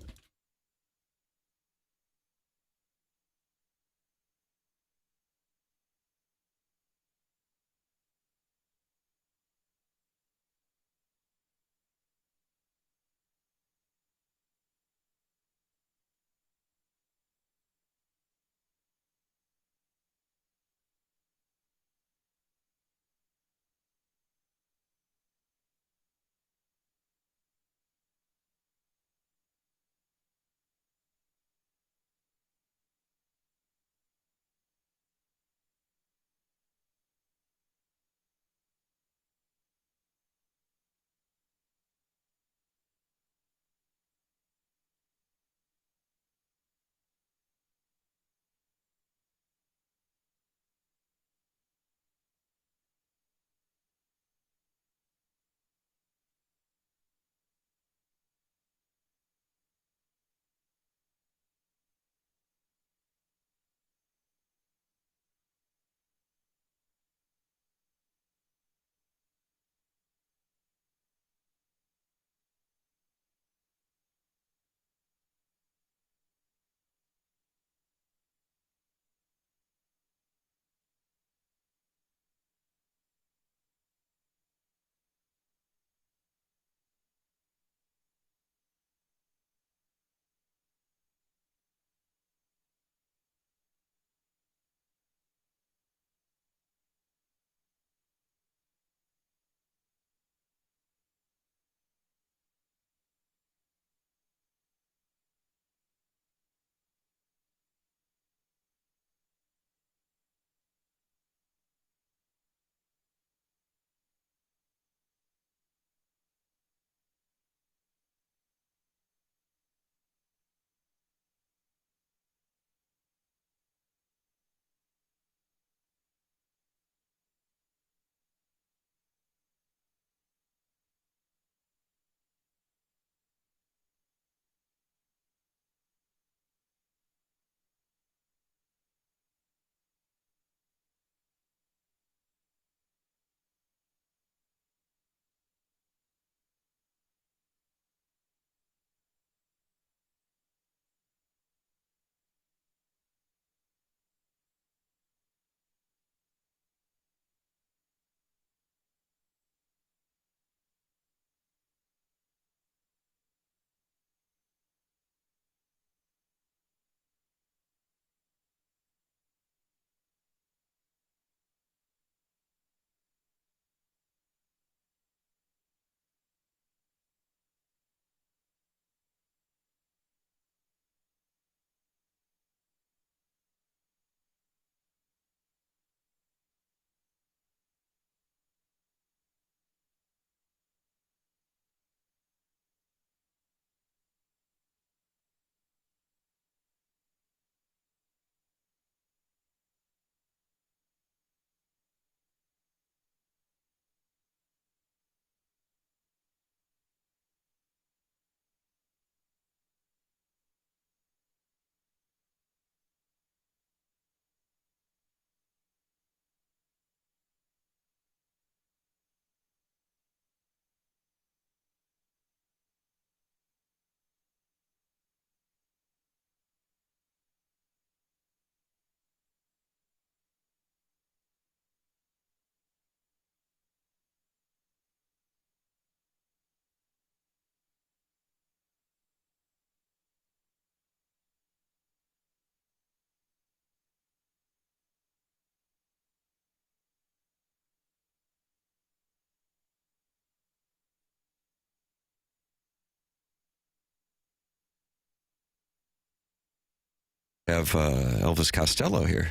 Have Elvis Costello here.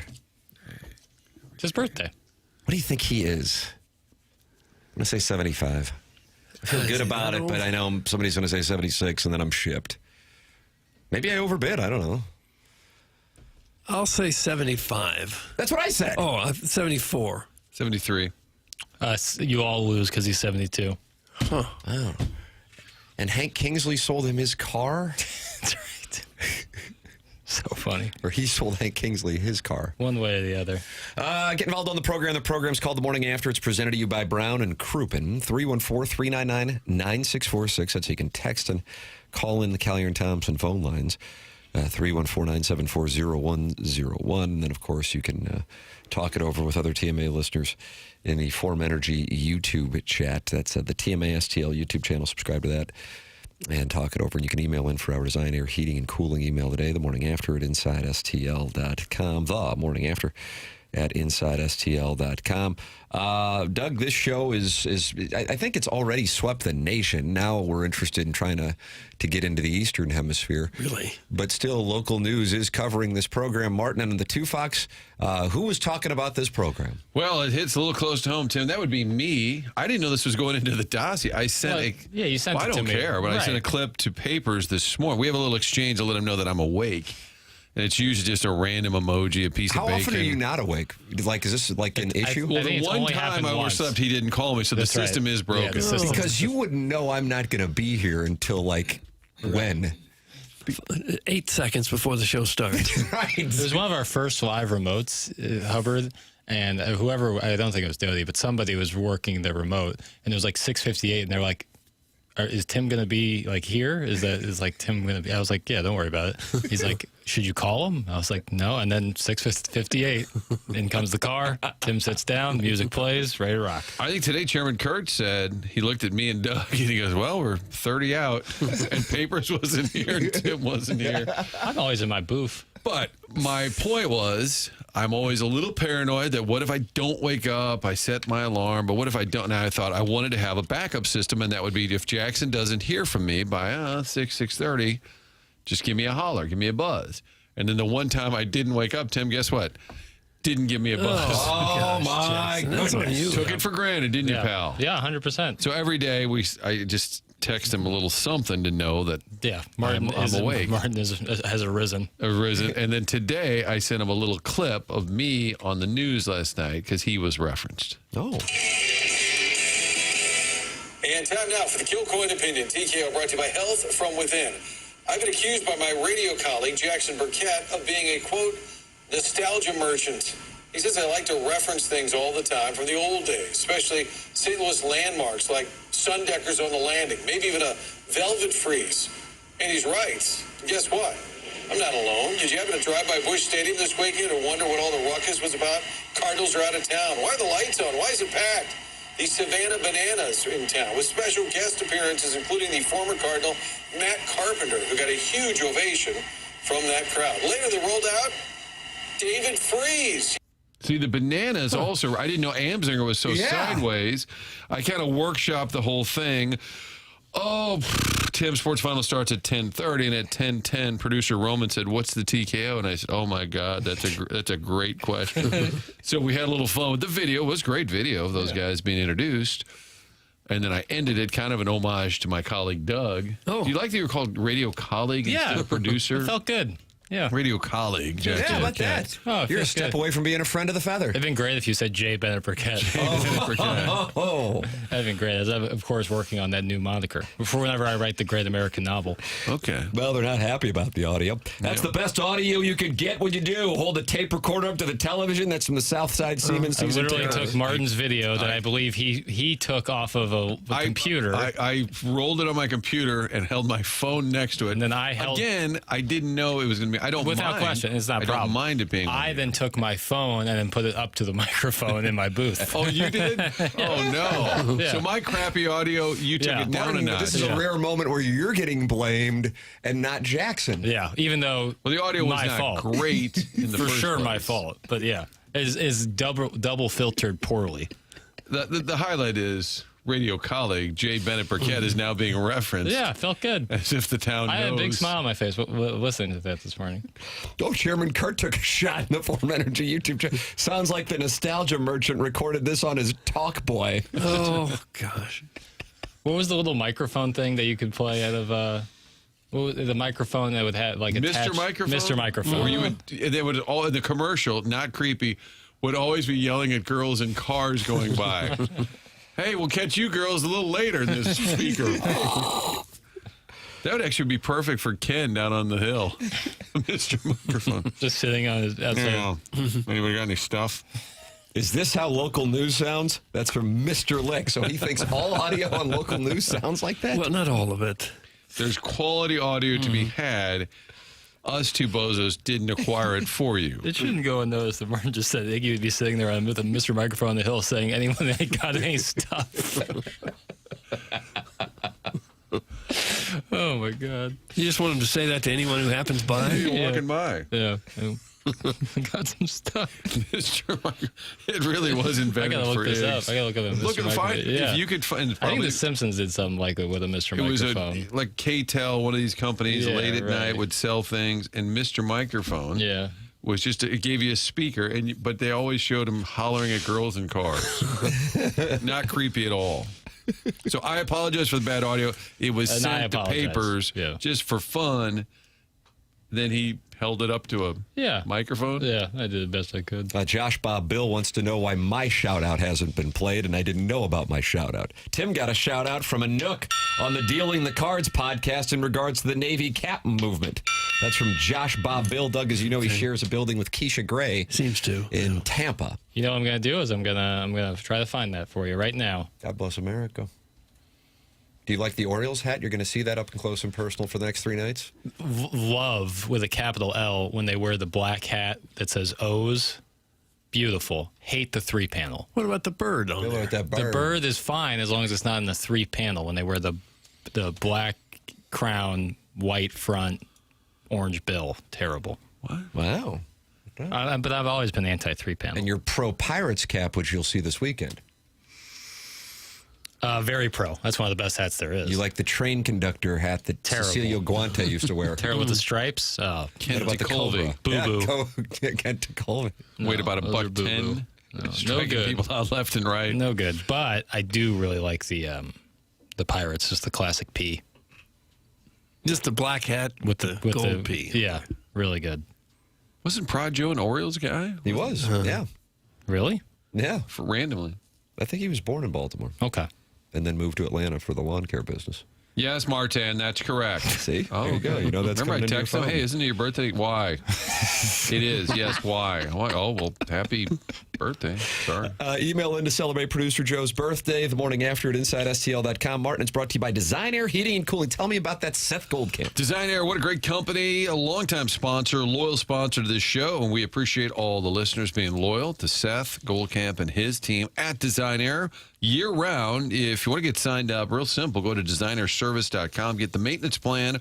It's his birthday. What do you think he is? I'm going to say 75. I feel good about it, but I know somebody's going to say 76, and then I'm shipped. Maybe I overbid. I don't know. I'll say 75. That's what I said. Oh, 74. 73. You all lose because he's 72. Huh. Oh. And Hank Kingsley sold him his car? That's right. So funny. Or he sold Hank Kingsley his car. One way or the other. Get involved on the program. The program's called The Morning After. It's presented to you by Brown and Crouppen. 314-399-9646. That's how you can text and call in the Callier and Thompson phone lines. 314-974-0101. And then, of course, you can talk it over with other TMA listeners in the Form Energy YouTube chat. That's the TMA STL YouTube channel. Subscribe to that and talk it over. And you can email in for our design, air, heating, and cooling email today, the morning after at InsideSTL.com. The morning after at InsideSTL.com. Doug, this show is I think it's already swept the nation. Now we're interested in trying to get into the Eastern Hemisphere. Really? But still, local news is covering this program. Martin and the Two Fox, who was talking about this program? Well, it hits a little close to home, Tim. That would be me. I didn't know this was going into the dossier. I sent you sent it to me. I don't care, but Right. I sent a clip to Papers this morning. We have a little exchange to let them know that I'm awake. And it's usually just a random emoji, a piece How of bacon. often are you not awake? Like, is this like an issue? Well, the one time I overslept, he didn't call me, so That's the system right. is broken. Yeah, the system- Because you wouldn't know I'm not going to be here until, like, when? 8 seconds before the show starts. Right. It was one of our first live remotes, Hubbard, and whoever, I don't think it was Dodie, but somebody was working the remote, and it was like 6:58, and they're like, is Tim going to be like here? Is Tim going to be? I was like, yeah, don't worry about it. He's like, should you call him? I was like, no. And then 6:58, in comes the car. Tim sits down, music plays, ready to rock. I think today Chairman Kurt said, he looked at me and Doug, and he goes, well, we're 30 out, and Papers wasn't here, and Tim wasn't here. I'm always in my booth. But my point was, I'm always a little paranoid that what if I don't wake up? I set my alarm, but what if I don't? Now I thought I wanted to have a backup system, and that would be if Jackson doesn't hear from me by 6:30, just give me a holler, give me a buzz. And then the one time I didn't wake up, Tim, guess what? Didn't give me a buzz. Oh, my That's on goodness. you. Took it for granted, didn't you, pal? Yeah, 100%. So every day I just text him a little something to know that Yeah, Martin I'm awake. Martin has arisen. And then today I sent him a little clip of me on the news last night because he was referenced. Oh. And time now for the Kilcoyne Opinion. TKO brought to you by Health from Within. I've been accused by my radio colleague, Jackson Burkett, of being a, quote, nostalgia merchant. He says I like to reference things all the time from the old days, especially St. Louis landmarks like Sundeckers on the Landing, maybe even a Velvet Freeze. And he's right. Guess what? I'm not alone. Did you happen to drive by Busch Stadium this weekend and wonder what all the ruckus was about? Cardinals are out of town. Why are the lights on? Why is it packed? The Savannah Bananas in town with special guest appearances, including the former Cardinal Matt Carpenter, who got a huge ovation from that crowd. Later, they rolled out David Freeze. See, the Bananas also, I didn't know Amsinger was so Yeah. sideways. I kind of workshopped the whole thing. Oh, Tim, Sports Final starts at 10:30, and at 10:10, producer Roman said, what's the TKO? And I said, oh, my God, that's a great question. So we had a little fun with the video. It was a great video of those guys being introduced. And then I ended it kind of an homage to my colleague, Doug. Oh. Do you like that you were called radio colleague instead of producer? It felt good. Yeah. Radio colleague. Yeah, Jackson how about Burkett. that? Oh, it You're a feels step good. away from being a friend of the feather. It'd been great if you said Jay Bennett Burkett. Oh. That'd been great. As I'm, of course, working on that new moniker before whenever I write the great American novel. Okay. Well, they're not happy about the audio. That's the best audio you can get when you do. Hold a tape recorder up to the television. That's from the Southside Siemens I season literally 10. took Martin's video that I believe he took off of a computer. I rolled it on my computer and held my phone next to it. And then I held... Again, I didn't know it was going to be... I don't Without mind. question, it's not a I problem. don't mind it being... I then took my phone and then put it up to the microphone in my booth. Oh, you did? Oh, no. Yeah. So my crappy audio, you took it down a notch. This is a rare moment where you're getting blamed and not Jackson. Yeah, even though Well, the audio was my not fault. great in the For first sure place. my fault. But yeah, is double filtered poorly. The highlight is radio colleague Jay Bennett Burkett is now being referenced. Yeah, felt good. As if the town I had a knows. big smile on my face listening to that this morning. Oh, Chairman Kurt took a shot in the Form Energy YouTube channel. Sounds like the nostalgia merchant recorded this on his Talk Boy. Oh, gosh. What was the little microphone thing that you could play out of what was the microphone that would have like Mr. attached? Microphone? Mr. Microphone. Where you would, they would all in the commercial, not creepy, would always be yelling at girls in cars going by. Hey, we'll catch you girls a little later in this speaker. That would actually be perfect for Ken down on the hill. Mr. Microphone. Just sitting on his outside. Anybody got any stuff? Is this how local news sounds? That's from Mr. Lick. So he thinks all audio on local news sounds like that? Well, not all of it. There's quality audio to be had. Us two bozos didn't acquire it for you. It shouldn't go unnoticed that Martin just said Iggy would be sitting there with a Mr. Microphone on the hill saying, anyone that ain't got any stuff. Oh, my God. You just want him to say that to anyone who happens by? Walking by. Yeah. Got some stuff. It really was invented I gotta for look this eggs. up. I gotta look up a Mr. Look and find Microphone. Yeah. if you could find. I think probably- The Simpsons did something like it with a Mr. It was Microphone. like K-Tel, one of these companies, Yeah, late at right. night would sell things, and Mr. Microphone was just, it gave you a speaker, but they always showed him hollering at girls in cars. Not creepy at all. So I apologize for the bad audio. It was And I sent to apologize. papers Yeah. just for fun. Then he held it up to a microphone. Yeah, I did the best I could. Josh Bob Bill wants to know why my shout-out hasn't been played, and I didn't know about my shout-out. Tim got a shout-out from a Nook on the Dealing the Cards podcast in regards to the Navy captain movement. That's from Josh Bob Bill. Doug, as you know, he shares a building with Keisha Gray. Seems to. In Tampa. You know what I'm gonna do is I'm gonna try to find that for you right now. God bless America. Do you like the Orioles hat? You're going to see that up close and personal for the next 3 nights? Love with a capital L when they wear the black hat that says O's. Beautiful. Hate the 3-panel. What about the bird on there? That The bird is fine as long as it's not in the 3-panel when they wear the black crown, white front, orange bill. Terrible. What? Wow. But I've always been anti-3-panel. And your pro Pirates cap, which you'll see this weekend. Very pro. That's one of the best hats there is. You like the train conductor hat that Cecilio Guante used to wear. Terrible with the stripes. What about the Colby. Boo-boo. Kent Colby. Wait about $1.10. No Striking good. people out left and right. No good. But I do really like the Pirates, just the classic P. Just the black hat with the gold P. Yeah, really good. Wasn't Prod Joe an Orioles guy? He was, yeah. Really? Yeah. Randomly. I think he was born in Baltimore. Okay. And then moved to Atlanta for the lawn care business. Yes, Martin, that's correct. See? Oh, there you go. You know that's Remember I coming into your texted him, phone. hey, isn't it your birthday? Why? It is, yes, why? Why? Oh, well, happy birthday. Sorry. Email in to celebrate producer Joe's birthday the morning after at InsideSTL.com. Martin, it's brought to you by Design Air Heating and Cooling. Tell me about that Seth Goldcamp. Design Air, what a great company, a longtime sponsor, loyal sponsor to this show, and we appreciate all the listeners being loyal to Seth Goldcamp and his team at Design Air year-round. If you want to get signed up, real simple, go to designerservice.com, get the maintenance plan.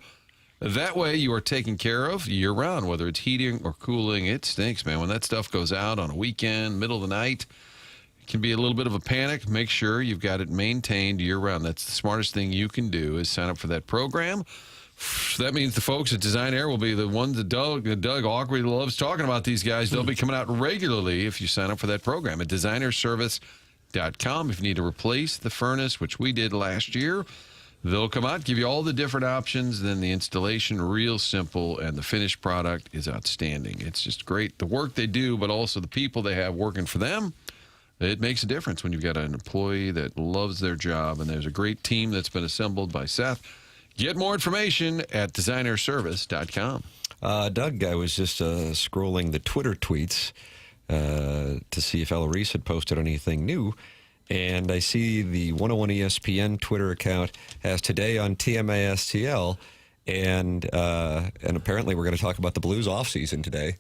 That way you are taken care of year-round, whether it's heating or cooling. It stinks, man. When that stuff goes out on a weekend, middle of the night, it can be a little bit of a panic. Make sure you've got it maintained year-round. That's the smartest thing you can do is sign up for that program. That means the folks at Design Air will be the ones that Doug awkwardly loves talking about these guys. They'll be coming out regularly if you sign up for that program at designerservice.com. If you need to replace the furnace, which we did last year, they'll come out, give you all the different options. Then the installation, real simple, and the finished product is outstanding. It's just great. The work they do, but also the people they have working for them, it makes a difference when you've got an employee that loves their job, and there's a great team that's been assembled by Seth. Get more information at designerservice.com. Doug, I was just scrolling the Twitter tweets to see if Eloise had posted anything new. And I see the 101 ESPN Twitter account has today on TMASTL. And apparently we're going to talk about the Blues offseason today.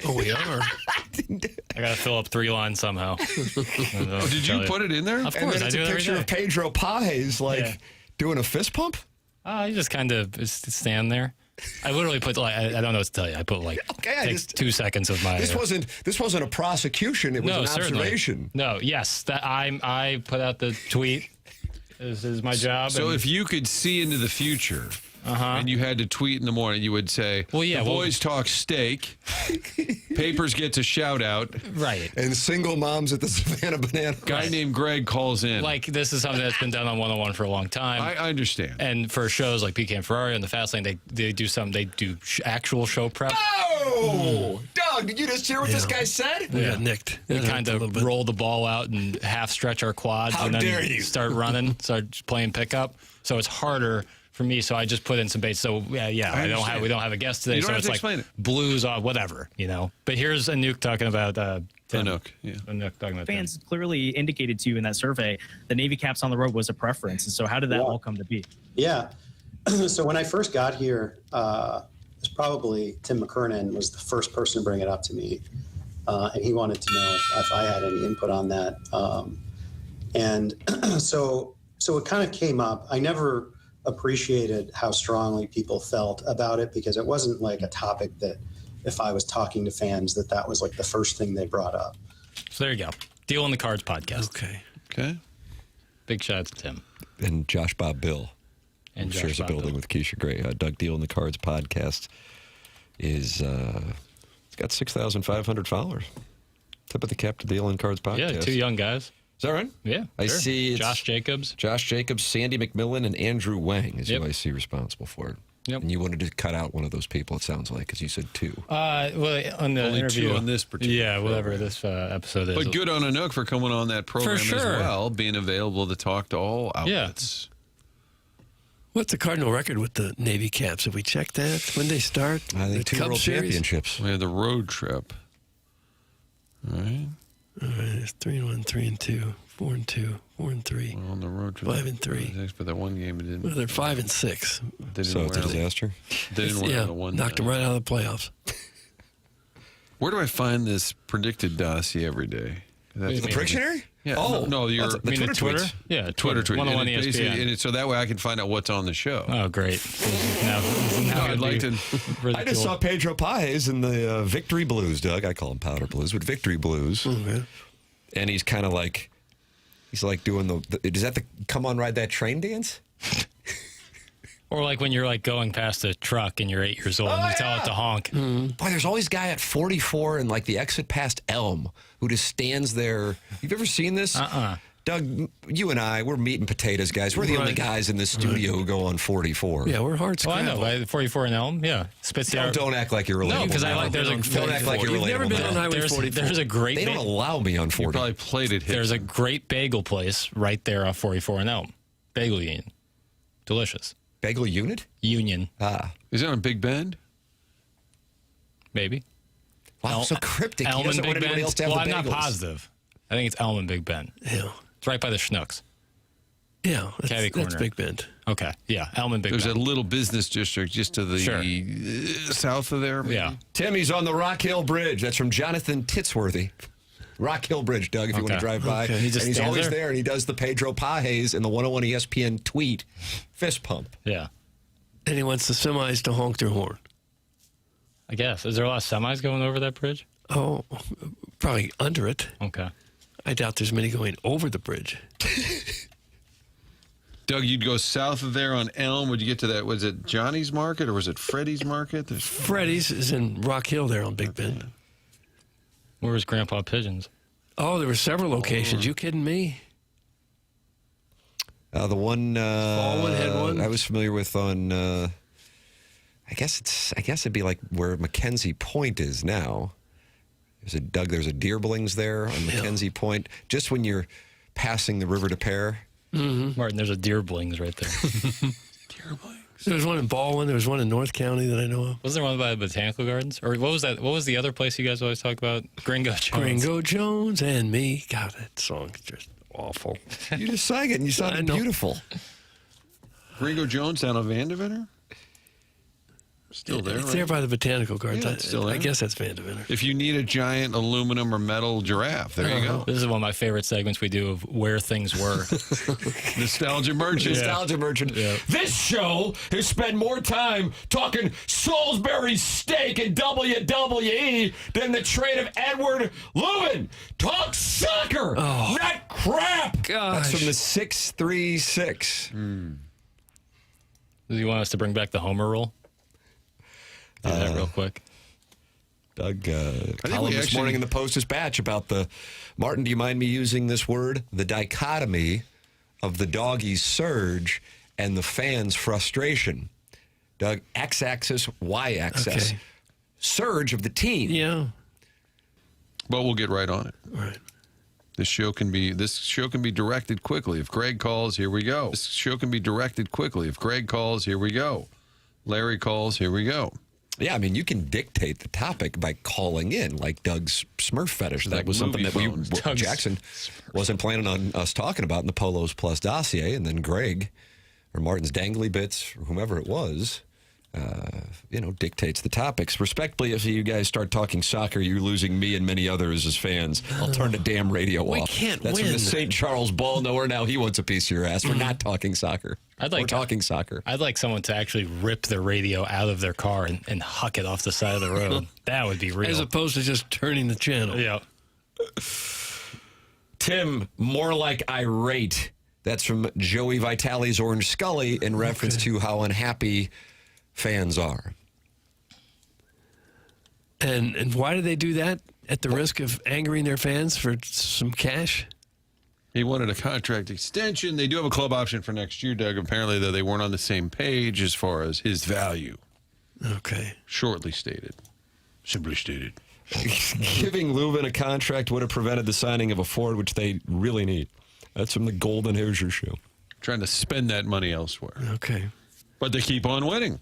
Oh, we are. I got to fill up 3 lines somehow. Did you put it in there? Of And course, then I it's do a it every picture day. of Pedro Pages, doing a fist pump? You just kind of stand there. I literally put I don't know what to tell you. I put takes 2 seconds of my. This wasn't a prosecution. It was an certainly. observation. No, yes, that I put out the tweet. This is my job. So and- if you could see into the future and you had to tweet in the morning, you would say, the boys talk steak, Papers gets a shout out. Right. And single moms at the Savannah Banana. Guy named Greg calls in. Like, this is something that's been done on 101 for a long time. I understand. And for shows like PK and Ferrari and the Fast Lane, they do actual show prep. Oh, Doug, Doug, did you just hear what this guy said? We got nicked. We kind of roll the ball out and half stretch our quads and then start running, start playing pickup. So it's harder for me. So I just put in some baits. So we don't have a guest today. So it's like blues off, whatever, you know. But here's Anouk talking about Anouk, Anouk talking about fans clearly indicated to you in that survey the Navy caps on the road was a preference. And so how did that all come to be? Yeah. So when I first got here, it was probably Tim McKernan was the first person to bring it up to me. And he wanted to know if I had any input on that. And so it kind of came up. I never appreciated how strongly people felt about it because it wasn't like a topic that if I was talking to fans that was like the first thing they brought up. So there you go. Deal on the Cards podcast. Okay. Big shout out to Tim. And Josh Bob Bill. And who shares a building with Keisha Gray. Doug Deal on the Cards podcast is it's got 6,500 followers. Tip of the cap to Deal on Cards podcast. Yeah, 2 young guys. Is that right? Yeah. I see it's Josh Jacobs, Sandy McMillan, and Andrew Wang is who I see responsible for it. Yep. And you wanted to cut out one of those people, it sounds like, because you said 2. Well, on the Only interview, 2 on this particular whatever this episode is. But good on Anouk for coming on that program as well, being available to talk to all outlets. What's the Cardinal record with the Navy caps? Have we checked that? When they start? I think the 2 Cup World Series? Championships. We had the road trip. All right. It's 3-1, 3-2, 4-2, 4-3. Well, on the road trip. 5-3. But that one game, it didn't. Well, they're 5-6. So it's a disaster? They didn't win the one. Knocked them right out of the playoffs. Where do I find this predicted dossier every day? The Pictionary? Yeah. Oh, no, your the Twitter tweets. Yeah, Twitter tweet. 101 And ESPN. so that way I can find out what's on the show. Oh, great. Now I'd like to. I just saw Pedro Paez in the Victory Blues, Doug. I call them Powder Blues, but Victory Blues. Okay. And he's kind of like, doing is that the come on ride that train dance? Or like when you're like going past a truck and you're 8 years old and you tell it to honk. Boy, there's always a guy at 44 and like the exit past Elm who just stands there. You've ever seen this? Doug, you and I, we're meat and potatoes guys. We're the only guys in this studio who go on 44. Yeah, we're hard I scrabble. know. 44 in Elm, yeah. Don't act like you're relatable. No, because I like there's a don't act like you're relatable. You've never been on Highway 44. There's a great. They don't allow me on 40. You probably played it. There's a great bagel place right there off 44 in Elm. Bagel Union, delicious. Bagel Unit? Union. Is that on Big Bend? Maybe. Wow, so cryptic. Elm He doesn't and want Big anybody Bend. else to have Well, the I'm not bagels. positive. I think it's Elm and Big Bend. Yeah. It's right by the Schnucks. Yeah, Caddy that's corner. Big Bend. Okay, yeah, Elm and Big There's Bend. a little business district just to the south of there. Maybe? Yeah. Timmy's on the Rock Hill Bridge. That's from Jonathan Titsworthy. Rock Hill Bridge, Doug, if you want to drive by. Okay. He just and he's stands always there? there, and he does the Pedro Paez and the 101 ESPN tweet fist pump. Yeah. And he wants the semis to honk their horn. I guess. Is there a lot of semis going over that bridge? Oh, probably under it. Okay. I doubt there's many going over the bridge. Doug, you'd go south of there on Elm. Would you get to that? Was it Johnny's Market or was it Freddie's Market? Freddie's is in Rock Hill there on Big Bend. Where was Grandpa Pigeons? Oh, there were several locations. You kidding me? The one Baldwin had one. I was familiar with on, I guess it'd be like where Mackenzie Point is now. There's a Deerblings there on Mackenzie Point. Just when you're passing the river to Pear. Mm-hmm. Martin, there's a Deerblings right there. There was one in Baldwin. There was one in North County that I know of. Wasn't there one by the Botanical Gardens? Or what was that? What was the other place you guys always talk about? Gringo Jones. Gringo Jones and me. God, that song is just awful. You just sang it and you sounded beautiful. Gringo Jones down on Vandervetter? Still there, It's right? there by the Botanical Gardens. Yeah, it's still there. I guess that's Vandervetter. If you need a giant aluminum or metal giraffe, there you go. This is one of my favorite segments we do of where things were. Nostalgia Merchant. Nostalgia Merchant. Yeah. This show has spent more time talking Salisbury steak and WWE than the trade of Edward Lewin. Talk soccer, not crap. Gosh. That's from the 636. Do you want us to bring back the Homer rule? Do that real quick. Doug, column this morning in the Post-Dispatch about the, Martin, do you mind me using this word? The dichotomy of the doggies' surge and the fans' frustration. Doug, x-axis, y-axis. Okay. Surge of the team. Yeah. But we'll get right on it. All right. This show can be directed quickly. If Greg calls, here we go. This show can be directed quickly. If Greg calls, here we go. Larry calls, here we go. Yeah, I mean, you can dictate the topic by calling in, like Doug's Smurf fetish. That Like was something that movie phones. Jackson wasn't planning on us talking about in the Polos Plus dossier, and then Greg, or Martin's Dangly Bits, or whomever it was, dictates the topics. Respectfully, if you guys start talking soccer, you're losing me and many others as fans. I'll turn the damn radio off. We can't That's win. from the St. Charles Ball Knower. Now he wants a piece of your ass. We're not talking soccer. We're talking soccer. I'd like someone to actually rip the radio out of their car and huck it off the side of the road. That would be real. As opposed to just turning the channel. Yeah. Tim, more like irate. That's from Joey Vitale's Orange Scully in reference to how unhappy fans are. And why do they do that? At the risk of angering their fans for some cash? He wanted a contract extension. They do have a club option for next year, Doug. Apparently, though, they weren't on the same page as far as his value. Okay. Shortly stated. Simply stated. Giving Leuven a contract would have prevented the signing of a forward, which they really need. That's from the Golden Hoosier Show. Trying to spend that money elsewhere. Okay. But they keep on winning.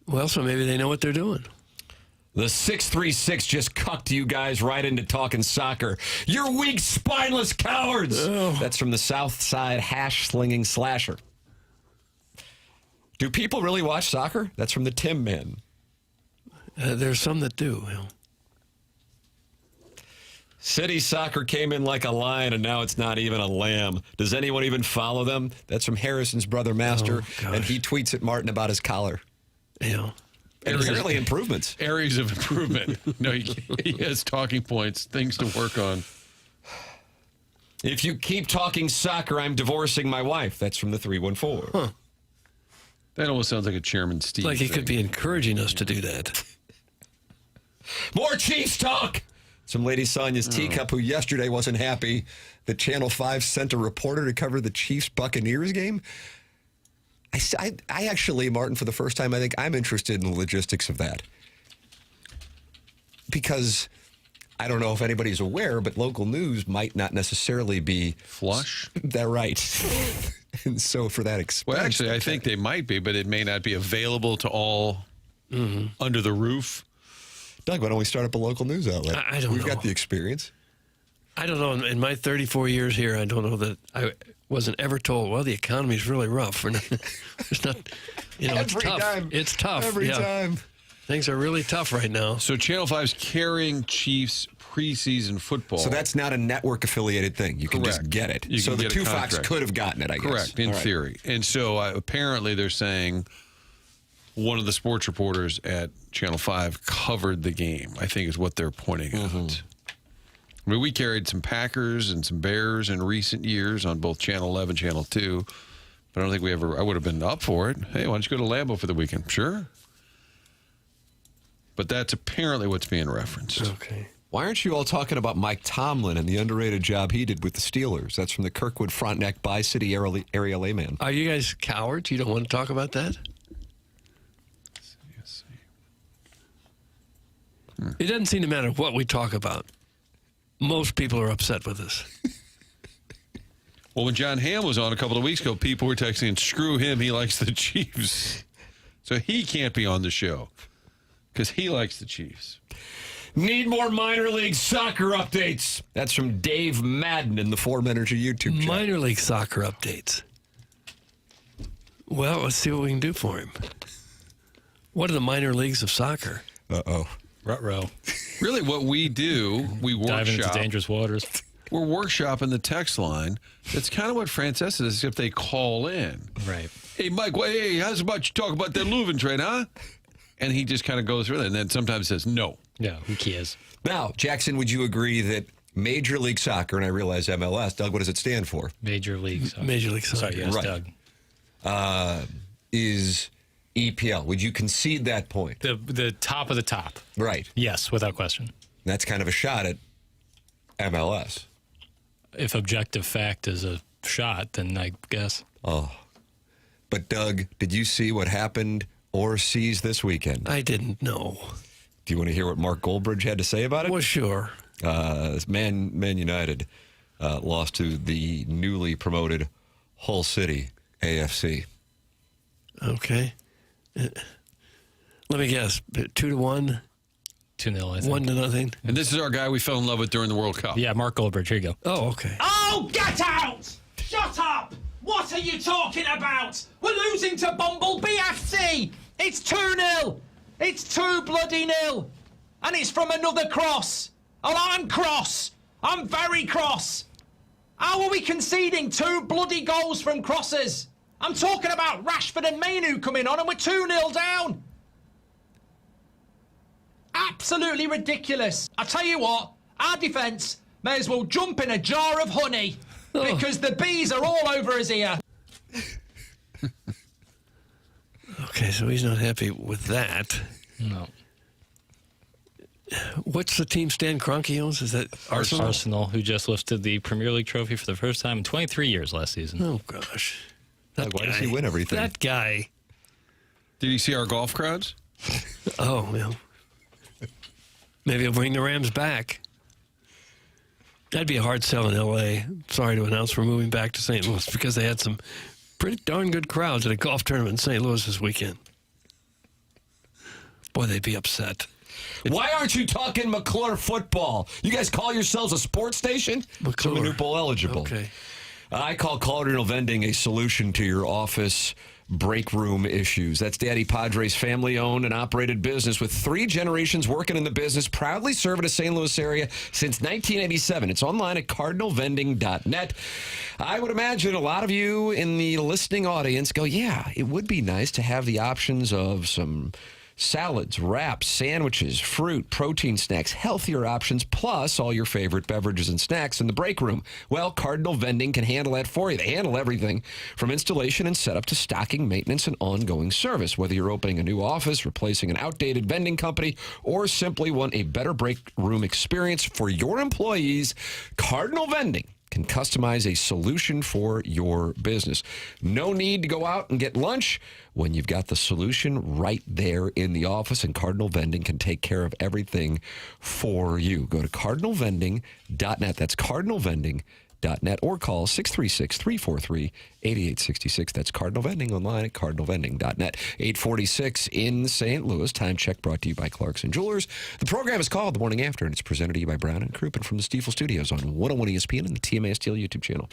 Well, so maybe they know what they're doing. The 636 just cucked you guys right into talking soccer. You're weak, spineless cowards. Oh. That's from the South Side hash-slinging slasher. Do people really watch soccer? That's from the Tim Man. There's some that do. City soccer came in like a lion, and now it's not even a lamb. Does anyone even follow them? That's from Harrison's brother Master, and he tweets at Martin about his collar. Yeah. And apparently improvements. Areas of improvement. No, he has talking points, things to work on. If you keep talking soccer, I'm divorcing my wife. That's from the 314. Huh. That almost sounds like a Chairman Steve Like he thing. could be encouraging us to do that. More Chiefs talk! Some lady Sonia's teacup who yesterday wasn't happy that Channel 5 sent a reporter to cover the Chiefs-Buccaneers game. I actually, Martin, for the first time, I think I'm interested in the logistics of that. Because I don't know if anybody's aware, but local news might not necessarily be flush. They're right. And so for that expense. Well, actually, I think they might be, but it may not be available to all under the roof. Doug, why don't we start up a local news outlet? I don't know. We've got the experience. I don't know. In my 34 years here, I don't know that I wasn't ever told, well, the economy's really rough. It's not, it's Every tough. time. It's tough. Every time. Things are really tough right now. So Channel 5's carrying Chiefs preseason football. So that's not a network-affiliated thing. You can just get it. You So can the get a two Fox contract. could have gotten it, I guess. Correct, in All right. theory. And so apparently they're saying one of the sports reporters at Channel 5 covered the game, I think is what they're pointing out. I mean, we carried some Packers and some Bears in recent years on both Channel 11, Channel 2. But I don't think I would have been up for it. Hey, why don't you go to Lambeau for the weekend? Sure. But that's apparently what's being referenced. Okay. Why aren't you all talking about Mike Tomlin and the underrated job he did with the Steelers? That's from the Kirkwood Frontenac Bi-City area layman. Are you guys cowards? You don't want to talk about that? It doesn't seem to matter what we talk about. Most people are upset with us. Well, when John Hamm was on a couple of weeks ago, people were texting, screw him, he likes the Chiefs. So he can't be on the show because he likes the Chiefs. Need more minor league soccer updates. That's from Dave Madden in the Form Energy YouTube channel. Minor league soccer updates. Well, let's see what we can do for him. What are the minor leagues of soccer? Uh-oh. Ruh-roh. Really, what we do, we Dive into workshop. dangerous waters. We're workshopping the text line. It's kind of what Frances is if they call in. Right. Hey, Mike, hey, how's about you talk about that Leuven trade, huh? And he just kind of goes through it and then sometimes says no. Yeah, who cares? Now, Jackson, would you agree that Major League Soccer, and I realize MLS, Doug, what does it stand for? Major League Soccer. Major League Soccer. Sorry, yes, Right. Doug. Is EPL. Would you concede that point? The top of the top. Right. Yes, without question. That's kind of a shot at MLS. If objective fact is a shot, then I guess. Oh. But, Doug, did you see what happened overseas this weekend? I didn't know. Do you want to hear what Mark Goldbridge had to say about it? Well, sure. Man United lost to the newly promoted Hull City AFC. Okay. Let me guess. 2-1? 2-0, I think. 1-0. And this is our guy we fell in love with during the World Cup. Yeah, Mark Goldbridge. Here you go. Oh, okay. Oh, get out! Shut up! What are you talking about? We're losing to Bumblebee FC! It's 2-0! It's 2-0! And it's from another cross! And I'm cross! I'm very cross! How are we conceding 2 bloody goals from crosses? I'm talking about Rashford and Mainu coming on and we're 2-0 down! Absolutely ridiculous. I tell you what, our defence may as well jump in a jar of honey because the bees are all over us here. Okay, so he's not happy with that. No. What's the team Stan Kroenke owns? Is that Arsenal? Arsenal, who just lifted the Premier League trophy for the first time in 23 years last season. Oh, gosh. Why does he win everything? That guy. Did you see our golf crowds? Oh, well. Maybe he'll bring the Rams back. That'd be a hard sell in L.A. Sorry to announce we're moving back to St. Louis because they had some pretty darn good crowds at a golf tournament in St. Louis this weekend. Boy, they'd be upset. Why aren't you talking McClure football? You guys call yourselves a sports station? McClure. Manupal eligible. Okay. I call Cardinal Vending a solution to your office break room issues. That's Daddy Padre's family-owned and operated business with 3 generations working in the business, proudly serving the St. Louis area since 1987. It's online at cardinalvending.net. I would imagine a lot of you in the listening audience go, yeah, it would be nice to have the options of some salads, wraps, sandwiches, fruit, protein snacks, healthier options, plus all your favorite beverages and snacks in the break room. Well, Cardinal Vending can handle that for you. They handle everything from installation and setup to stocking, maintenance, and ongoing service. Whether you're opening a new office, replacing an outdated vending company, or simply want a better break room experience for your employees, Cardinal Vending can customize a solution for your business. No need to go out and get lunch when you've got the solution right there in the office, and Cardinal Vending can take care of everything for you. Go to cardinalvending.net. That's cardinalvending.net, or call 636-343-8866. That's Cardinal Vending, online at cardinalvending.net. 8:46 in St. Louis. Time check brought to you by Clarkson Jewelers. The program is called The Morning After, and it's presented to you by Brown and Crouppen from the Stiefel Studios on 101 ESPN and the TMA Steel YouTube channel.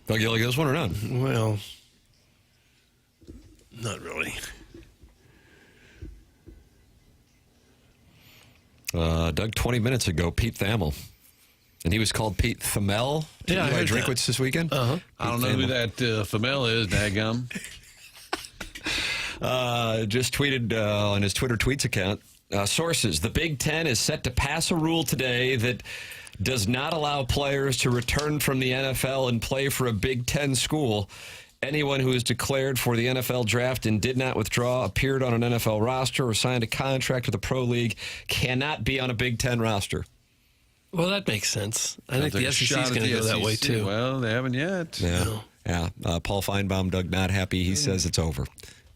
Doug, you like this one or not? Well, not really. Doug, 20 minutes ago, Pete Thamel. And he was called Pete Thamel. Yeah, I heard drink that. with this weekend? Uh-huh. I don't know who that Thamel is, daggum. Just tweeted on his Twitter tweets account. Sources, the Big Ten is set to pass a rule today that does not allow players to return from the NFL and play for a Big Ten school. Anyone who is declared for the NFL draft and did not withdraw, appeared on an NFL roster, or signed a contract with a pro league cannot be on a Big Ten roster. Well, that makes sense. I think the SEC is going to go that way, too. Well, they haven't yet. Yeah. Paul Feinbaum, Doug, not happy. He says it's over.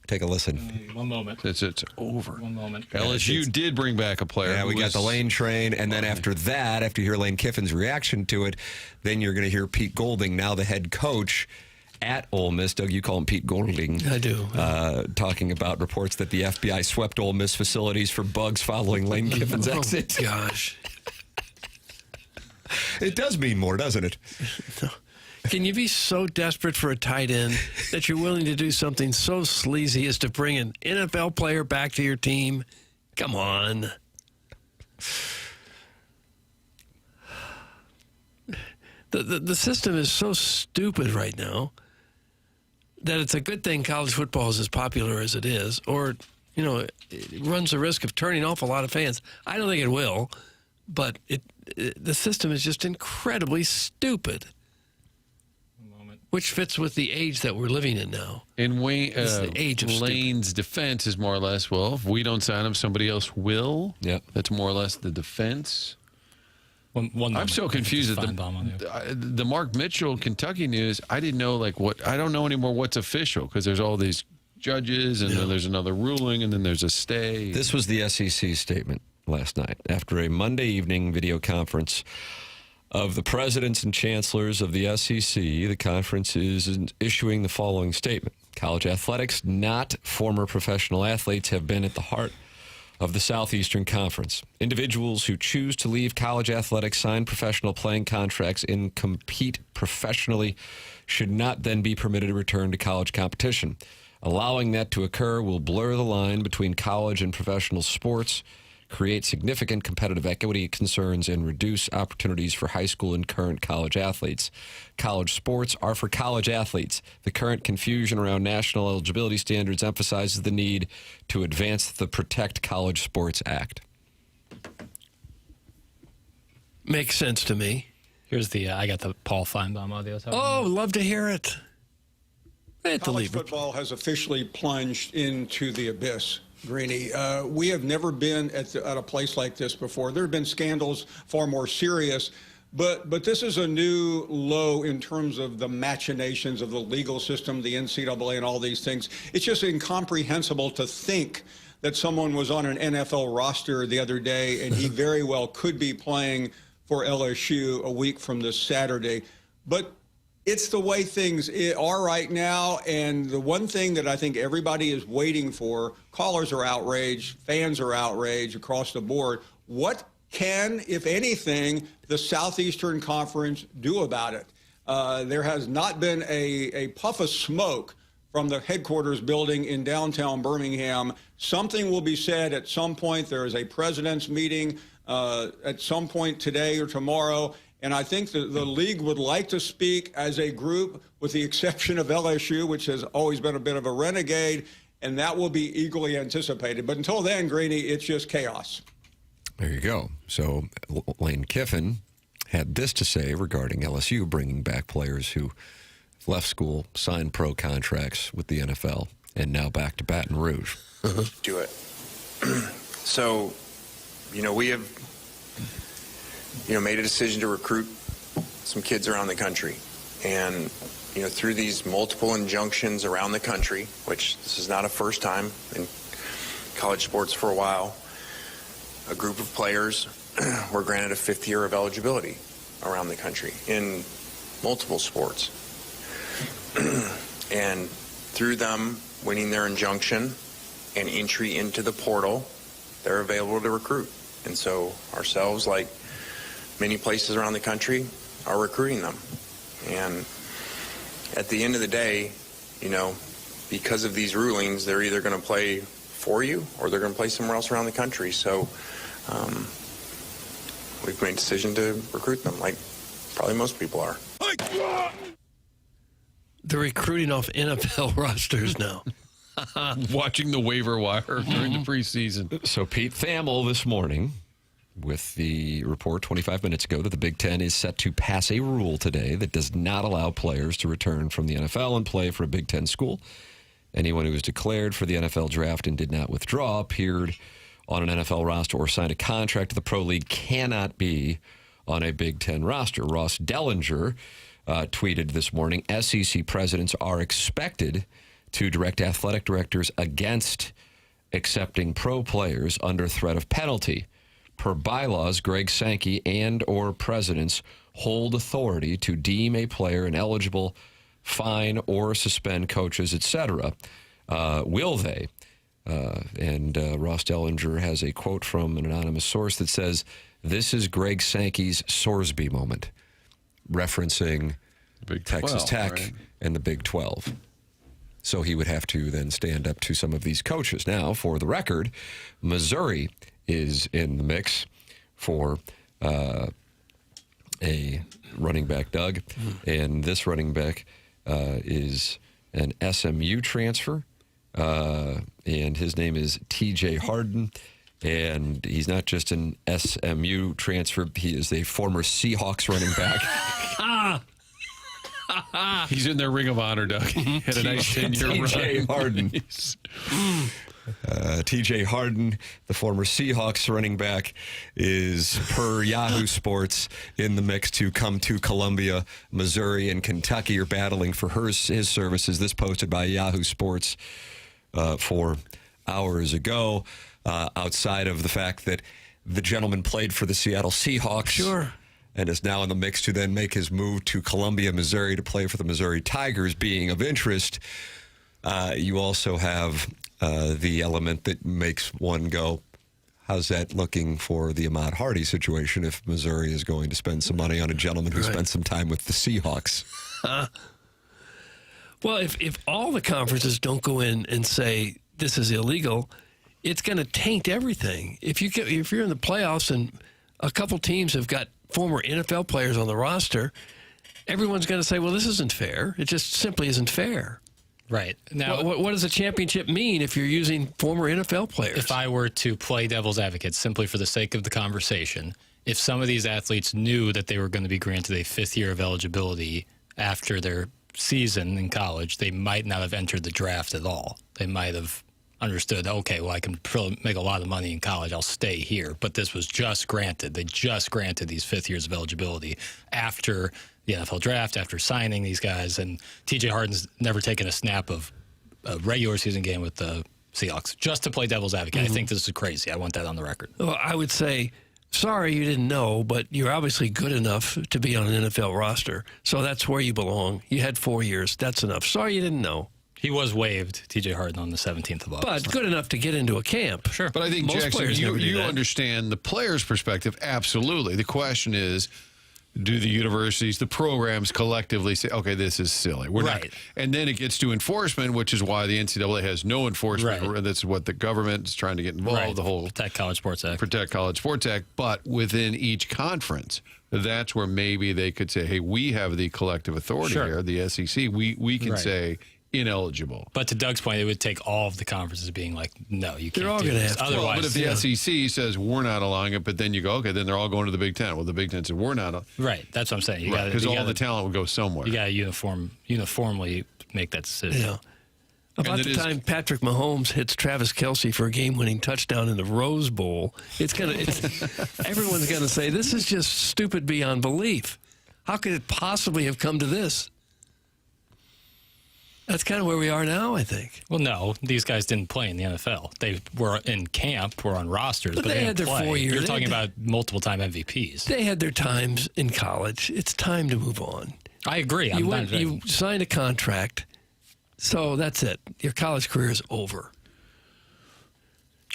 Take a listen. One moment. It's over. One moment. LSU did bring back a player. Yeah, we who got was- the Lane train, and then after that, after you hear Lane Kiffin's reaction to it, then you're going to hear Pete Golding, now the head coach at Ole Miss. Doug, you call him Pete Golding. I do. Talking about reports that the FBI swept Ole Miss facilities for bugs following Lane Kiffin's exit. Oh, gosh. It does mean more, doesn't it? Can you be so desperate for a tight end that you're willing to do something so sleazy as to bring an NFL player back to your team? Come on. The system is so stupid right now that it's a good thing college football is as popular as it is, or, you know, it runs the risk of turning off a lot of fans. I don't think it will, but the system is just incredibly stupid. Which fits with the age that we're living in now. In Wayne, It's the age of Lane's defense is more or less, well, if we don't sign him, somebody else will. Yep. That's more or less the defense. One I'm moment. so confused at Feinbaum on there. the Mark Mitchell Kentucky news. I didn't know I don't know anymore what's official because there's all these judges and then there's another ruling and then there's a stay. This was the SEC statement last night after a Monday evening video conference of the presidents and chancellors of the SEC. The conference is issuing the following statement. College athletics, not former professional athletes, have been at the heart of the Southeastern Conference. Individuals who choose to leave college athletics, sign professional playing contracts, and compete professionally should not then be permitted to return to college competition. Allowing that to occur will blur the line between college and professional sports, create significant competitive equity concerns, and reduce opportunities for high school and current college athletes. College sports are for college athletes. The current confusion around national eligibility standards emphasizes the need to advance the Protect College Sports Act. Makes sense to me. Here's I got the Paul Feinbaum audio. Oh, love to hear it. College football has officially plunged into the abyss, Greeny. We have never been at a place like this before. There have been scandals far more serious, but this is a new low in terms of the machinations of the legal system, the NCAA, and all these things. It's just incomprehensible to think that someone was on an NFL roster the other day and he very well could be playing for LSU a week from this Saturday. But it's the way things are right now, and the one thing that I think everybody is waiting for, callers are outraged, fans are outraged across the board. What can, if anything, the Southeastern Conference do about it? There has not been a puff of smoke from the headquarters building in downtown Birmingham. Something will be said at some point. There is a president's meeting at some point today or tomorrow. And I think the league would like to speak as a group, with the exception of LSU, which has always been a bit of a renegade, and that will be eagerly anticipated. But until then, Greeny, it's just chaos. There you go. So Lane Kiffin had this to say regarding LSU bringing back players who left school, signed pro contracts with the NFL, and now back to Baton Rouge. Do it. So, we have made a decision to recruit some kids around the country. And, through these multiple injunctions around the country, which this is not a first time in college sports for a while, a group of players were granted a 5th year of eligibility around the country in multiple sports. And through them winning their injunction and entry into the portal, they're available to recruit. And so ourselves, like many places around the country, are recruiting them. And at the end of the day, because of these rulings, they're either going to play for you or they're going to play somewhere else around the country. So we've made a decision to recruit them, like probably most people are. They're recruiting off NFL rosters now. Watching the waiver wire during the preseason. So Pete Thamel this morning with the report 25 minutes ago that the Big Ten is set to pass a rule today that does not allow players to return from the NFL and play for a Big Ten school. Anyone who was declared for the NFL draft and did not withdraw, appeared on an NFL roster, or signed a contract to the Pro League cannot be on a Big Ten roster. Ross Dellinger tweeted this morning, SEC presidents are expected to direct athletic directors against accepting pro players under threat of penalty. Per bylaws, Greg Sankey and or presidents hold authority to deem a player ineligible, fine or suspend coaches, etc. Will they? Ross Dellinger has a quote from an anonymous source that says, "This is Greg Sankey's Sorsby moment," referencing Big Texas 12, Tech right? and the Big 12. So he would have to then stand up to some of these coaches. Now, for the record, Missouri is in the mix for a running back, Doug. And this running back is an SMU transfer. And his name is TJ Harden. And he's not just an SMU transfer. He is a former Seahawks running back. He's in their Ring of Honor, Doug. He had a nice 10-year run. TJ Harden. TJ Harden, the former Seahawks running back, is, per Yahoo Sports, in the mix to come to Columbia. Missouri and Kentucky are battling for his services. This posted by Yahoo Sports 4 hours ago, outside of the fact that the gentleman played for the Seattle Seahawks. Sure. And is now in the mix to then make his move to Columbia, Missouri to play for the Missouri Tigers being of interest. You also have the element that makes one go, how's that looking for the Ahmad Hardy situation if Missouri is going to spend some money on a gentleman who spent some time with the Seahawks? Well, if all the conferences don't go in and say this is illegal, it's going to taint everything. If you're in the playoffs and a couple teams have got former NFL players on the roster, everyone's going to say, well, this isn't fair. It just simply isn't fair. Right. Now, what does a championship mean if you're using former NFL players? If I were to play devil's advocate simply for the sake of the conversation, if some of these athletes knew that they were going to be granted a 5th year of eligibility after their season in college, they might not have entered the draft at all. They might have understood, okay, well, I can make a lot of money in college. I'll stay here. But this was just granted. They just granted these 5th years of eligibility after the NFL draft, after signing these guys. And TJ Harden's never taken a snap of a regular season game with the Seahawks. Just to play devil's advocate, I think this is crazy. I want that on the record. Well, I would say, sorry you didn't know, but you're obviously good enough to be on an NFL roster. So that's where you belong. You had 4 years. That's enough. Sorry you didn't know. He was waived, TJ Harden, on the 17th of August. But good enough to get into a camp. Sure. But I think, most Jackson, players never do you that. understand the player's perspective. Absolutely. The question is, do the universities, the programs collectively say, okay, this is silly. We're not. And then it gets to enforcement, which is why the NCAA has no enforcement. Right. That's what the government is trying to get involved. Right. The whole Protect College Sports Act. Protect College Sports Act. But within each conference, that's where maybe they could say, hey, we have the collective authority here, the SEC. We can say ineligible. But to Doug's point, it would take all of the conferences being like, no, you can't. They're all do going to this. have to. Otherwise, Well, but if the SEC says we're not allowing it, but then you go, okay, then they're all going to the Big Ten. Well, the Big Ten said we're not. Right. That's what I'm saying. Because all the talent would go somewhere. You got to uniformly make that decision. Yeah. About the time Patrick Mahomes hits Travis Kelce for a game-winning touchdown in the Rose Bowl, everyone's going to say, this is just stupid beyond belief. How could it possibly have come to this? That's kind of where we are now, I think. Well, no, these guys didn't play in the NFL. They were in camp, were on rosters, but they had didn't their play. 4 years. You're talking about multiple-time MVPs. They had their times in college. It's time to move on. I agree. You signed a contract, so that's it. Your college career is over.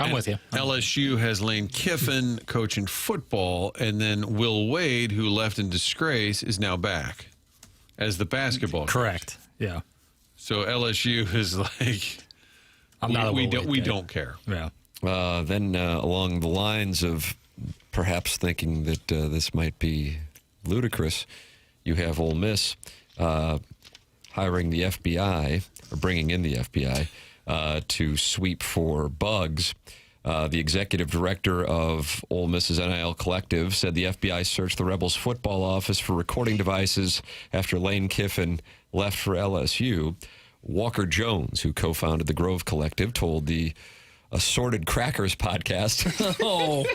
I'm with you. LSU has Lane Kiffin coaching football, and then Will Wade, who left in disgrace, is now back. as the basketball. Correct. Yeah. So LSU is like, we don't care. Yeah. Then along the lines of perhaps thinking that this might be ludicrous, you have Ole Miss hiring the FBI, or bringing in the FBI, to sweep for bugs. The executive director of Ole Miss's NIL Collective said the FBI searched the Rebels football office for recording devices after Lane Kiffin left for LSU. Walker Jones, who co-founded the Grove Collective, told the Assorted Crackers podcast. Oh.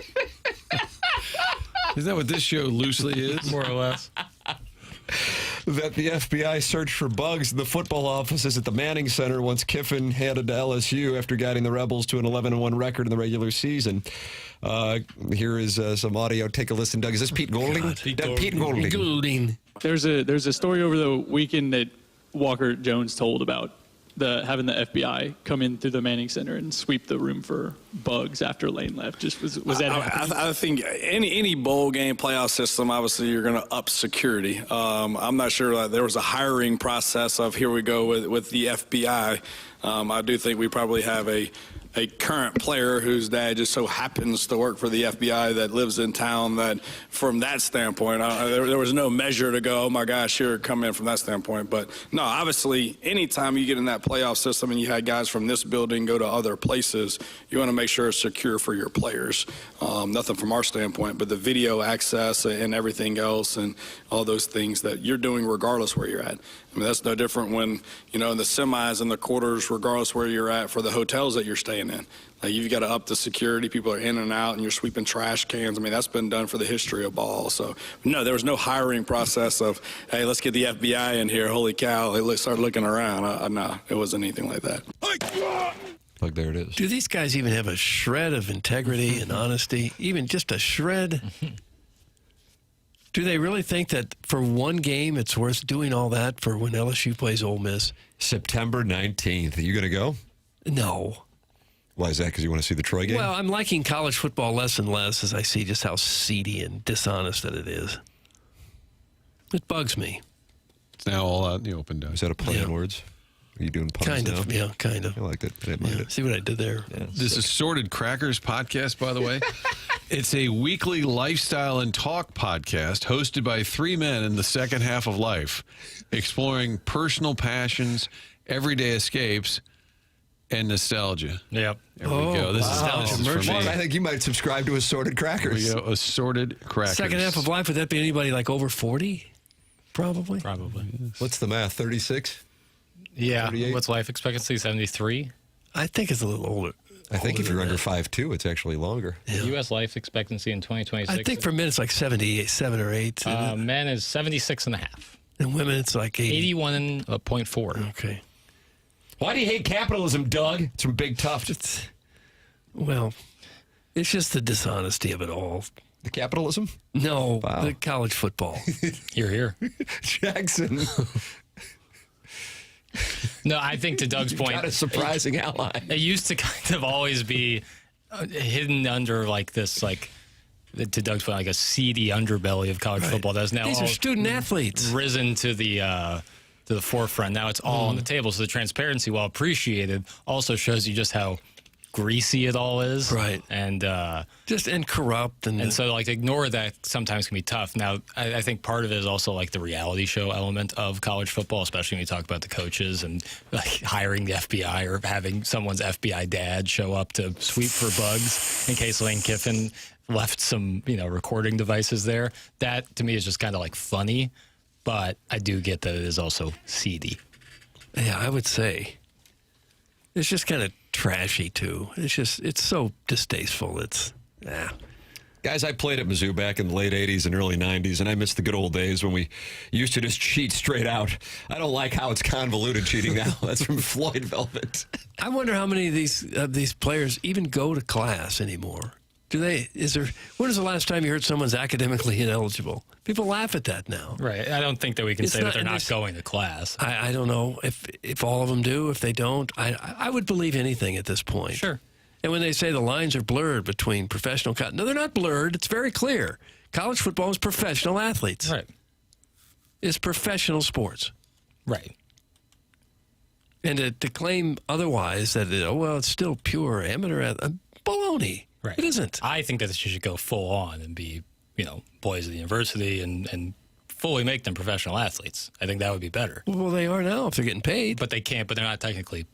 Is that what this show loosely is? More or less. That the FBI searched for bugs in the football offices at the Manning Center once Kiffin headed to LSU after guiding the Rebels to an 11-1 record in the regular season. Here is some audio. Take a listen, Doug. Is this Pete Golding? Pete Golding. There's a story over the weekend that Walker Jones told about having the FBI come in through the Manning Center and sweep the room for bugs after Lane left. Just was that? I think any bowl game playoff system, obviously you're going to up security. I'm not sure that there was a hiring process of here we go with the FBI. I do think we probably have a current player whose dad just so happens to work for the FBI that lives in town, that from that standpoint, there was no measure to go, oh my gosh, here, come in from that standpoint. But no, obviously, anytime you get in that playoff system and you had guys from this building go to other places, you want to make sure it's secure for your players. Nothing from our standpoint, but the video access and everything else and all those things that you're doing regardless where you're at. I mean, that's no different when, in the semis and the quarters, regardless where you're at, for the hotels that you're staying in. Like, you've got to up the security. People are in and out, and you're sweeping trash cans. I mean, that's been done for the history of ball. So, no, there was no hiring process of, hey, let's get the FBI in here. Holy cow, let's start looking around. No, it wasn't anything like that. Like, there it is. Do these guys even have a shred of integrity and honesty? Even just a shred? Do they really think that for one game it's worth doing all that for when LSU plays Ole Miss? September 19th. Are you going to go? No. Why is that? Because you want to see the Troy game? Well, I'm liking college football less and less as I see just how seedy and dishonest that it is. It bugs me. It's now all out in the open, Doug. Is that a play on words? Are you doing puns kind now? of, yeah, kind of. I liked it. I didn't mind it. See what I did there? Yeah, this Assorted Crackers podcast, by the way. It's a weekly lifestyle and talk podcast hosted by three men in the second half of life, exploring personal passions, everyday escapes, and nostalgia. Yep. There we go. This is nostalgia merch. I think you might subscribe to Assorted Crackers. Here we go. Assorted Crackers. Second half of life, would that be anybody like over 40? Probably. Yes. What's the math? 36? Yeah. 38? What's life expectancy? 73? I think it's a little older. I think if you're under 5'2", it's actually longer. Yeah. U.S. life expectancy in 2026. I think for men it's like 7 or 8. Men is 76.5. And women it's like 81.4. Okay. Why do you hate capitalism, Doug? It's from Big Tough. Well, it's just the dishonesty of it all. The capitalism? No, wow. The college football. Here. Jackson. No, I think to Doug's point, got a surprising ally. It used to kind of always be hidden under like this, like to Doug's point, like a seedy underbelly of college football. That's now these are student athletes risen to the forefront. Now it's all on the table. So the transparency, while appreciated, also shows you just how greasy it all is, right? And and corrupt, and so like to ignore that sometimes can be tough. Now I think part of it is also like the reality show element of college football, especially when you talk about the coaches and like hiring the FBI or having someone's FBI dad show up to sweep for bugs in case Lane Kiffin left some recording devices there. That to me is just kind of like funny, but I do get that it is also seedy. Yeah, I would say it's just kind of trashy too. It's so distasteful. Guys, I played at Mizzou back in the late 80s and early 90s, and I miss the good old days when we used to just cheat straight out. I don't like how it's convoluted cheating now. That's from Floyd Velvet. I wonder how many of these players even go to class anymore. When is the last time you heard someone's academically ineligible? People laugh at that now. Right. I don't think that we can say that they're not going to class. I don't know if all of them do, if they don't. I would believe anything at this point. Sure. And when they say the lines are blurred between professional... No, they're not blurred. It's very clear. College football is professional athletes. Right. is professional sports. Right. And to claim otherwise that, it's still pure amateur, baloney. Right. It isn't. I think that you should go full on and be, boys of the university and fully make them professional athletes. I think that would be better. Well, they are now if they're getting paid. But they can't, but they're not technically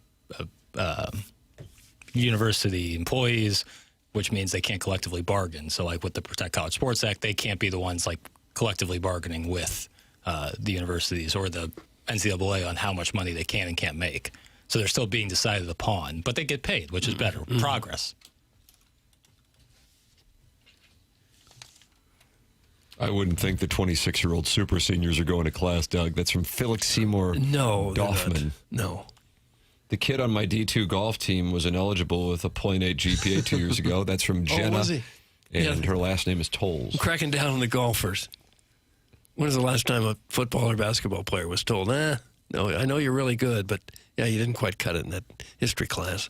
university employees, which means they can't collectively bargain. So like with the Protect College Sports Act, they can't be the ones like collectively bargaining with the universities or the NCAA on how much money they can and can't make. So they're still being decided upon, but they get paid, which is better. Progress. I wouldn't think the 26-year-old super seniors are going to class, Doug. That's from Felix Seymour Doffman. No. The kid on my D2 golf team was ineligible with a .8 GPA 2 years ago. That's from Jenna. Was he? And her last name is Tolles. I'm cracking down on the golfers. When was the last time a football or basketball player was told, no, I know you're really good, but, you didn't quite cut it in that history class?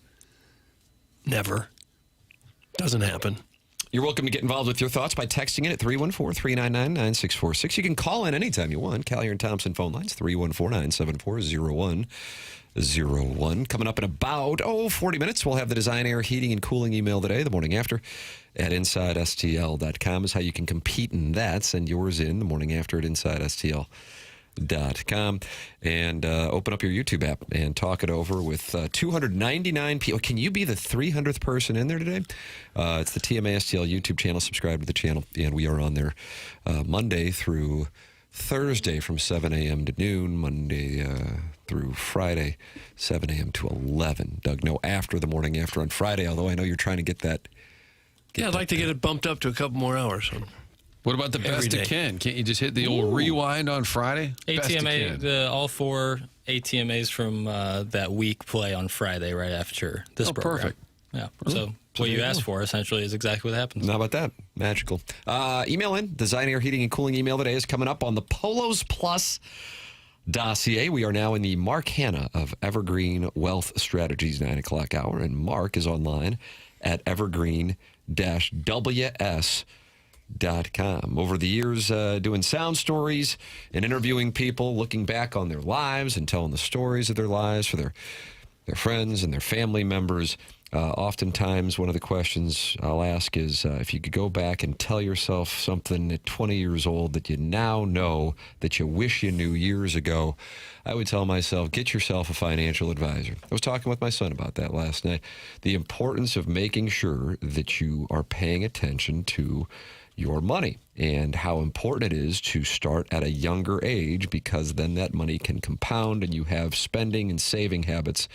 Never. Doesn't happen. You're welcome to get involved with your thoughts by texting in at 314-399-9646. You can call in anytime you want. Callier and Thompson phone lines, 314-974-0101. Coming up in about, 40 minutes, we'll have the Design Air Heating and Cooling email today, the morning after, at InsideSTL.com is how you can compete in that. Send yours in the morning after at InsideSTL.com. And open up your YouTube app and talk it over with 299 people. Can you be the 300th person in there today? It's the TMASTL YouTube channel. Subscribe to the channel, and we are on there Monday through Thursday from 7 a.m. to noon, Monday through Friday, 7 a.m. to 11. Doug, no, after the morning after on Friday, although I know you're trying to get that. I'd like to get it bumped up to a couple more hours. What about the best it can? Can't you just hit the old rewind on Friday? ATMA, all 4 ATMAs from that week play on Friday right after this program. Perfect. Yeah. So what you asked for essentially is exactly what happens. How about that? Magical. Email in. Design Air Heating and Cooling email today is coming up on the Polos Plus dossier. We are now in the Mark Hanna of Evergreen Wealth Strategies 9 o'clock hour, and Mark is online at evergreen-ws.com. Over the years, doing sound stories and interviewing people, looking back on their lives and telling the stories of their lives for their friends and their family members. Oftentimes, one of the questions I'll ask is if you could go back and tell yourself something at 20 years old that you now know that you wish you knew years ago, I would tell myself, get yourself a financial advisor. I was talking with my son about that last night. The importance of making sure that you are paying attention to your money and how important it is to start at a younger age, because then that money can compound and you have spending and saving habits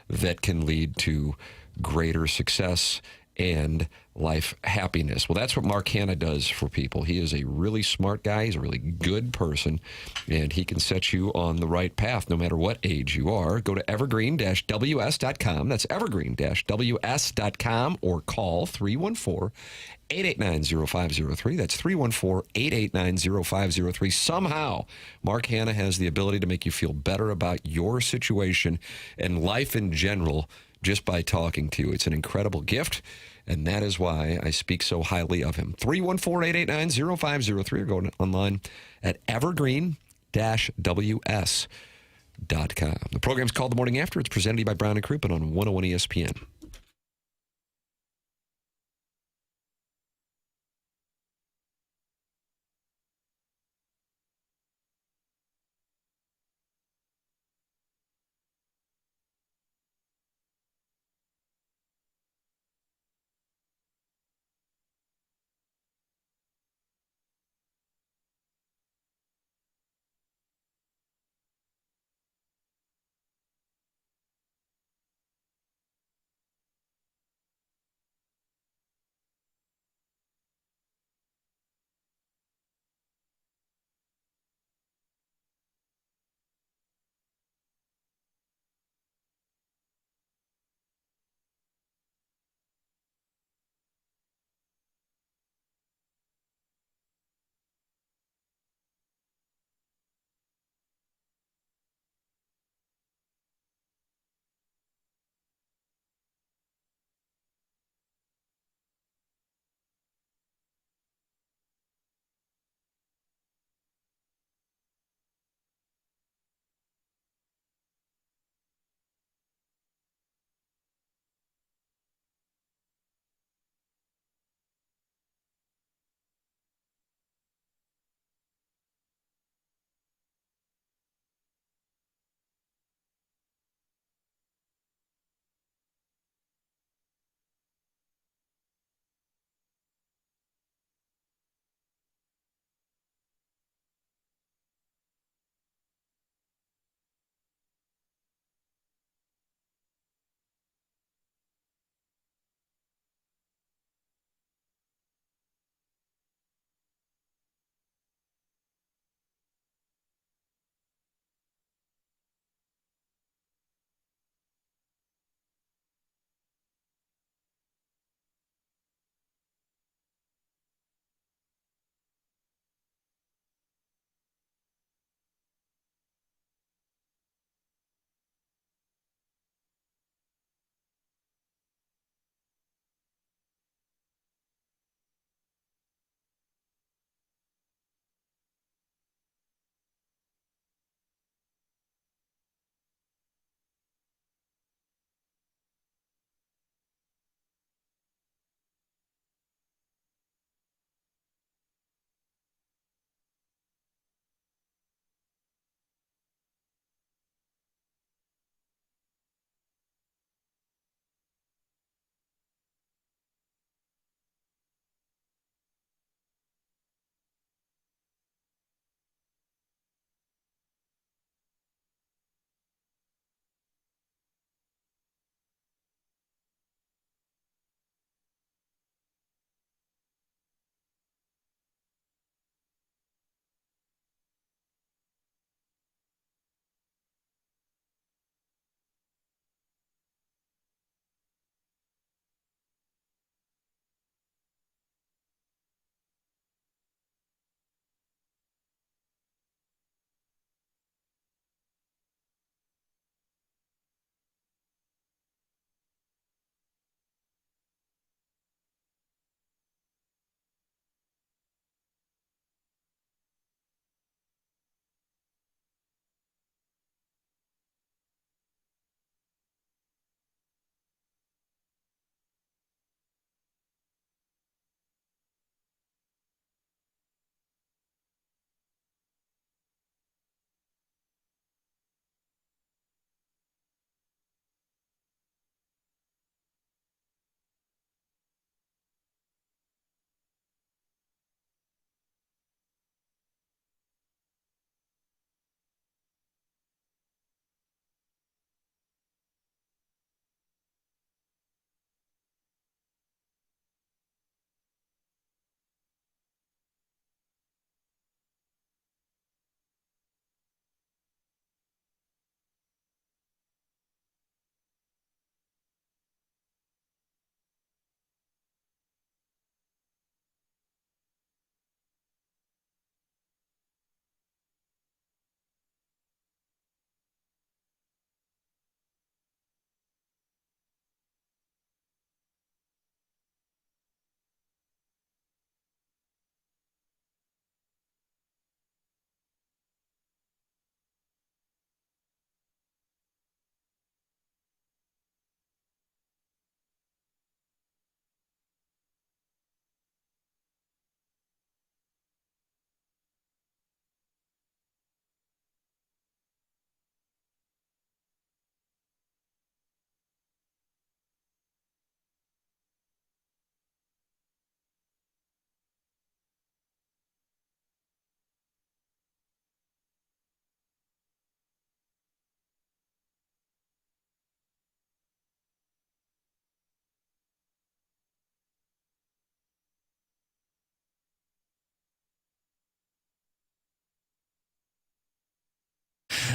that can lead to greater success and life happiness. Well, that's what Mark Hanna does for people. He is a really smart guy. He's a really good person, and he can set you on the right path no matter what age you are. Go to evergreen-ws.com. That's evergreen-ws.com, or call 314-889-0503. That's 314-889-0503. Somehow, Mark Hanna has the ability to make you feel better about your situation and life in general just by talking to you. It's an incredible gift, and that is why I speak so highly of him. 314-889-0503, or go online at evergreen-ws.com. The program's called The Morning After. It's presented to you by Brown and Crouppen on 101 ESPN.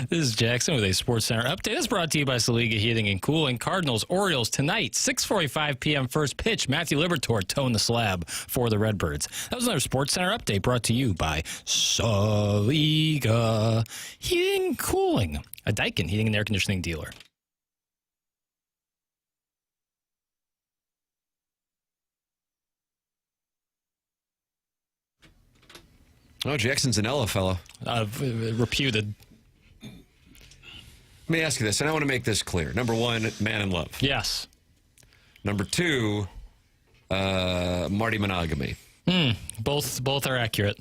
This is Jackson with a Sports Center update. It's brought to you by Saliga Heating and Cooling. Cardinals, Orioles tonight, 6:45 p.m. first pitch. Matthew Liberatore towing the slab for the Redbirds. That was another Sports Center update brought to you by Saliga Heating and Cooling, a Daikin heating and air conditioning dealer. Oh, Jackson's an Ella fellow. Reputed. Let me ask you this, and I want to make this clear. Number one, man in love. Yes. Number two, Marty monogamy. Both are accurate.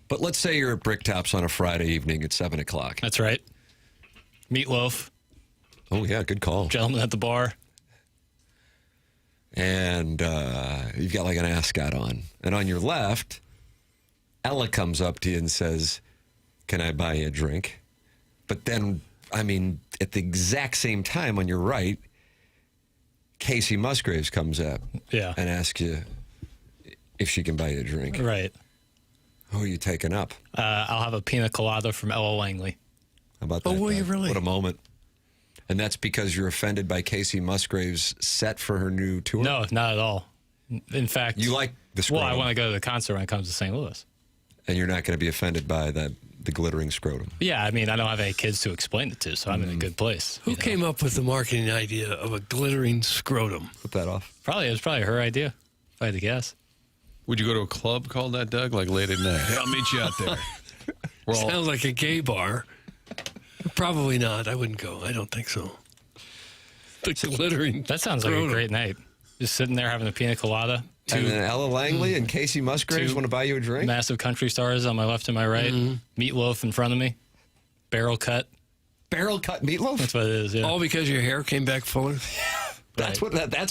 But let's say you're at Bricktops on a Friday evening at 7 o'clock. That's right. Meatloaf. Oh, yeah, good call. Gentleman at the bar. And you've got like an ascot on. And on your left, Ella comes up to you and says, "Can I buy you a drink?" But then, I mean, at the exact same time on your right, Casey Musgraves comes up and asks you if she can buy you a drink. Right. Who are you taking up? I'll have a pina colada from Ella Langley. How about that? Oh, will you really? What a moment. And that's because you're offended by Casey Musgraves' set for her new tour? No, not at all. In fact, You like the scrotum. Well, I want to go to the concert when it comes to St. Louis. And you're not going to be offended by the glittering scrotum. Yeah, I mean, I don't have any kids to explain it to, so I'm in a good place. Who came up with the marketing idea of a glittering scrotum? Put that off. It was probably her idea, if I had to guess. Would you go to a club called that, Doug, like late at night? Hey, I'll meet you out there. Sounds like a gay bar. Probably not. I wouldn't go. I don't think so. The glittering That sounds like a great night. Just sitting there having a pina colada. And then Ella Langley and Casey Musgraves want to buy you a drink? Massive country stars on my left and my right. Meatloaf in front of me. Barrel cut. Barrel cut meatloaf? That's what it is, yeah. All because your hair came back fuller? That's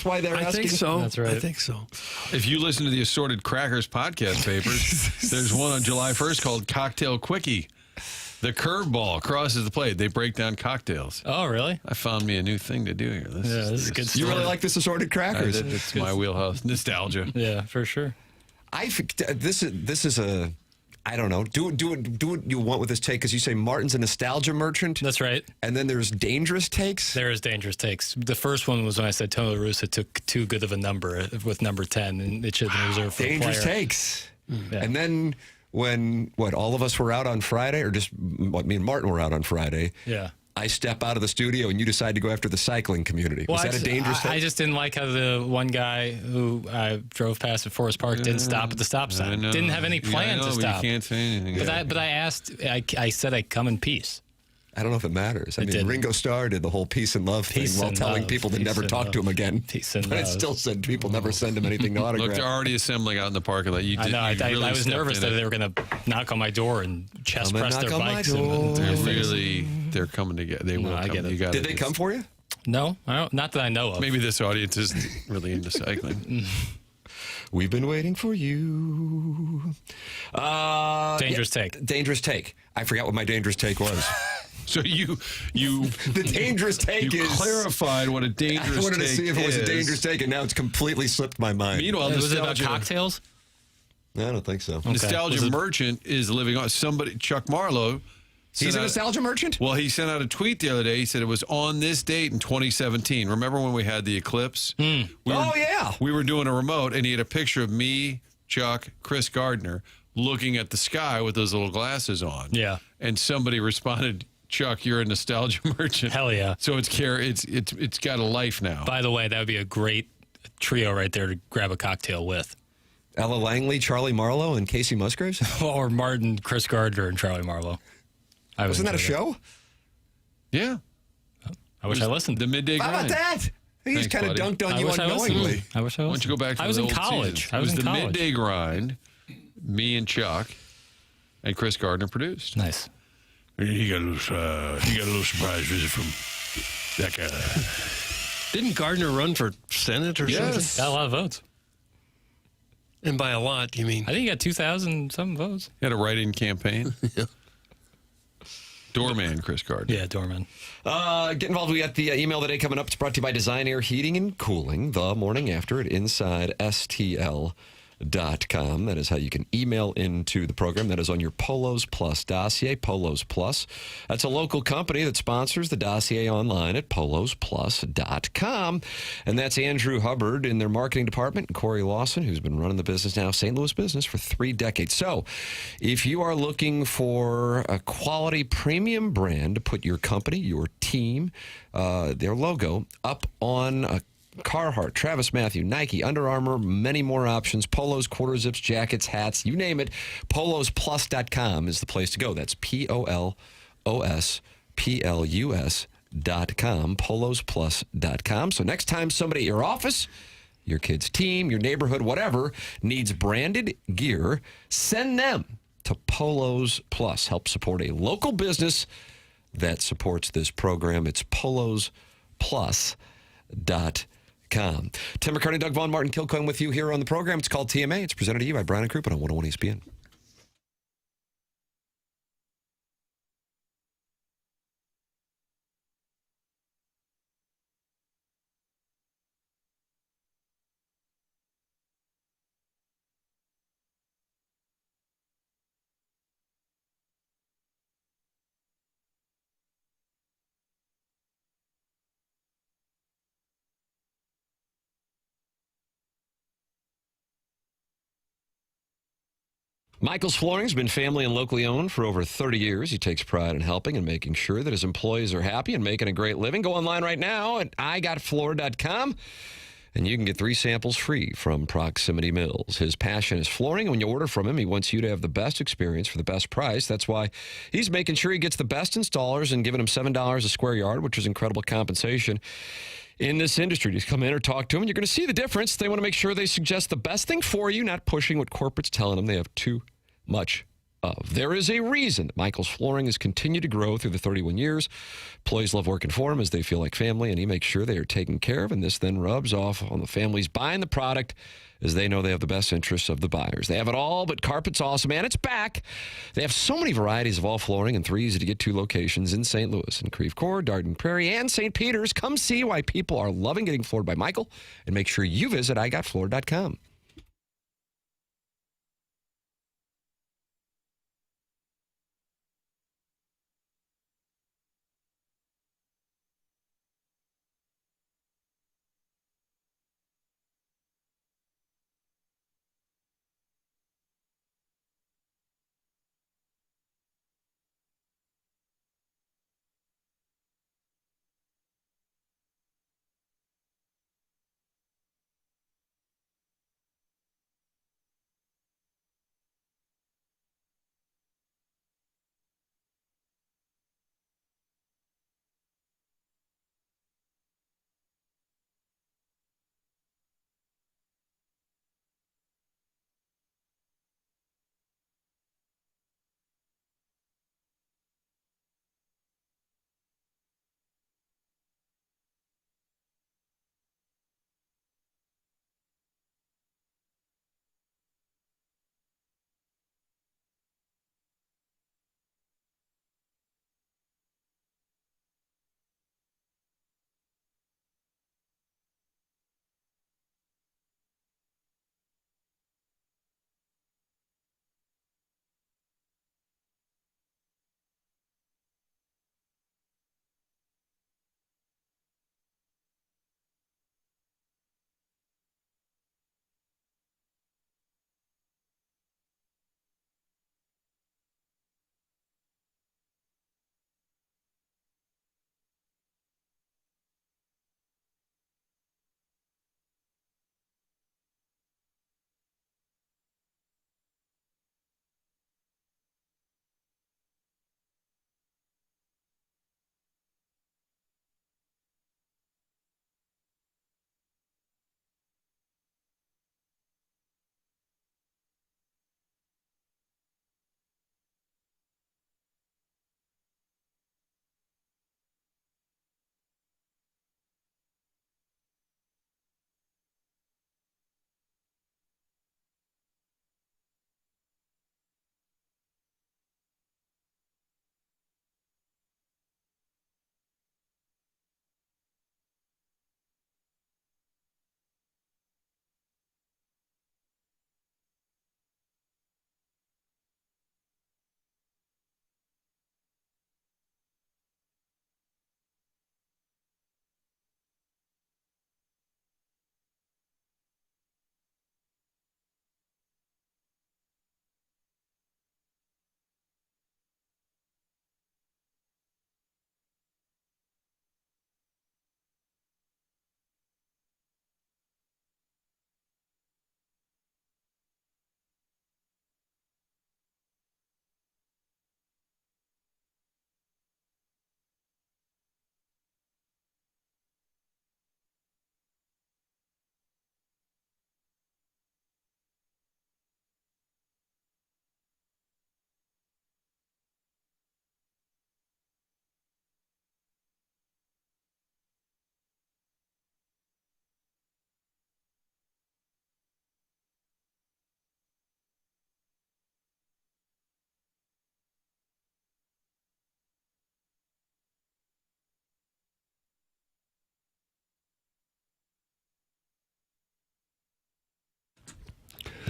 why they're asking? I think so. That's right. I think so. If you listen to the Assorted Crackers podcast papers, there's one on July 1st called Cocktail Quickie. The curveball crosses the plate. They break down cocktails. Oh, really? I found me a new thing to do here. This is good stuff. You really like this Assorted Crackers? It's my wheelhouse. Nostalgia. Yeah, for sure. This is a... I don't know. Do what you want with this take, because you say Martin's a nostalgia merchant. That's right. And then there's dangerous takes. There is dangerous takes. The first one was when I said Tony La Russa took too good of a number with number 10, and it should have been reserved for dangerous a player. takes. Yeah. And then when all of us were out on Friday, or just me and Martin were out on Friday. Yeah. I step out of the studio and you decide to go after the cycling community. Was that a dangerous take? I just didn't like how the one guy who I drove past at Forest Park didn't stop at the stop sign. Didn't have any plan to stop. You can't say anything. But I asked, I said I'd come in peace. I don't know if it matters. I mean, Ringo Starr did the whole peace and love thing while telling people to never talk to him again. Peace and but love. I still said people never send him anything to autograph. Look, they're already assembling out in the parking lot. I know. I was nervous that they were going to knock on my door and chest press their bikes. They're coming together. They will I come. get it. Did they come for you? No, not that I know of. Maybe this audience isn't really into cycling. We've been waiting for you. Dangerous take. Dangerous take. I forgot what my dangerous take was. So you the dangerous take you is clarified what a dangerous take is. I wanted to see if it was a dangerous take, and now it's completely slipped my mind. Meanwhile, was it about cocktails? I don't think so. Okay. Nostalgia merchant is living on somebody. Chuck Marlowe. He's a nostalgia merchant? Well, he sent out a tweet the other day. He said it was on this date in 2017. Remember when we had the eclipse? Yeah. We were doing a remote, and he had a picture of me, Chuck, Chris Gardner, looking at the sky with those little glasses on. Yeah. And somebody responded, "Chuck, you're a nostalgia merchant." Hell yeah. So it's got a life now. By the way, that would be a great trio right there to grab a cocktail with. Ella Langley, Charlie Marlowe, and Casey Musgraves? Or Martin, Chris Gardner, and Charlie Marlowe. Wasn't that a show? Yeah. I wish I listened. The midday grind. How about that? He's kind of dunked on you unknowingly. I wish I listened. Why don't you go back to I was the in old college. seasons? I was It in the college. midday grind. Me and Chuck and Chris Gardner produced. Nice. He got a little surprise visit from that guy. Didn't Gardner run for Senate or something? Got a lot of votes. And by a lot, you mean? I think he got 2,000 some votes. He had a write-in campaign. Yeah. Doorman, Chris Gardner. Yeah, doorman. Get involved. We got the email today coming up. It's brought to you by Design Air Heating and Cooling. The morning after at Inside STL. polos.com. That is how you can email into the program. That is on your Polos Plus dossier, Polos Plus. That's a local company that sponsors the dossier online at polosplus.com. And that's Andrew Hubbard in their marketing department and Corey Lawson, who's been running the business now, St. Louis business, for 3 decades. So if you are looking for a quality premium brand to put your company, your team, their logo up on Carhartt, Travis Mathew, Nike, Under Armour, many more options, polos, quarter zips, jackets, hats, you name it. Polosplus.com is the place to go. That's POLOSPLUS.com, polosplus.com. So next time somebody at your office, your kid's team, your neighborhood, whatever, needs branded gear, send them to Polos Plus. Help support a local business that supports this program. It's polosplus.com. Tim McKernan, Doug Vaughn, Martin Kilcoyne with you here on the program. It's called TMA. It's presented to you by Brown and Crouppen on 101 ESPN. Michael's Flooring has been family and locally owned for over 30 years. He takes pride in helping and making sure that his employees are happy and making a great living. Go online right now at igotfloor.com, and you can get 3 samples free from Proximity Mills. His passion is flooring, and when you order from him, he wants you to have the best experience for the best price. That's why he's making sure he gets the best installers and giving them $7 a square yard, which is incredible compensation in this industry. Just come in or talk to them, and you're going to see the difference. They want to make sure they suggest the best thing for you, not pushing what corporate's telling them they have too much of. There is a reason that Michael's Flooring has continued to grow through the 31 years. Employees love working for him as they feel like family, and he makes sure they are taken care of, and this then rubs off on the families buying the product as they know they have the best interests of the buyers. They have it all, but carpet's awesome, and it's back. They have so many varieties of all flooring in 3 easy-to-get-to locations in St. Louis, in Creve Coeur, Darden Prairie, and St. Peter's. Come see why people are loving getting floored by Michael, and make sure you visit igotfloor.com.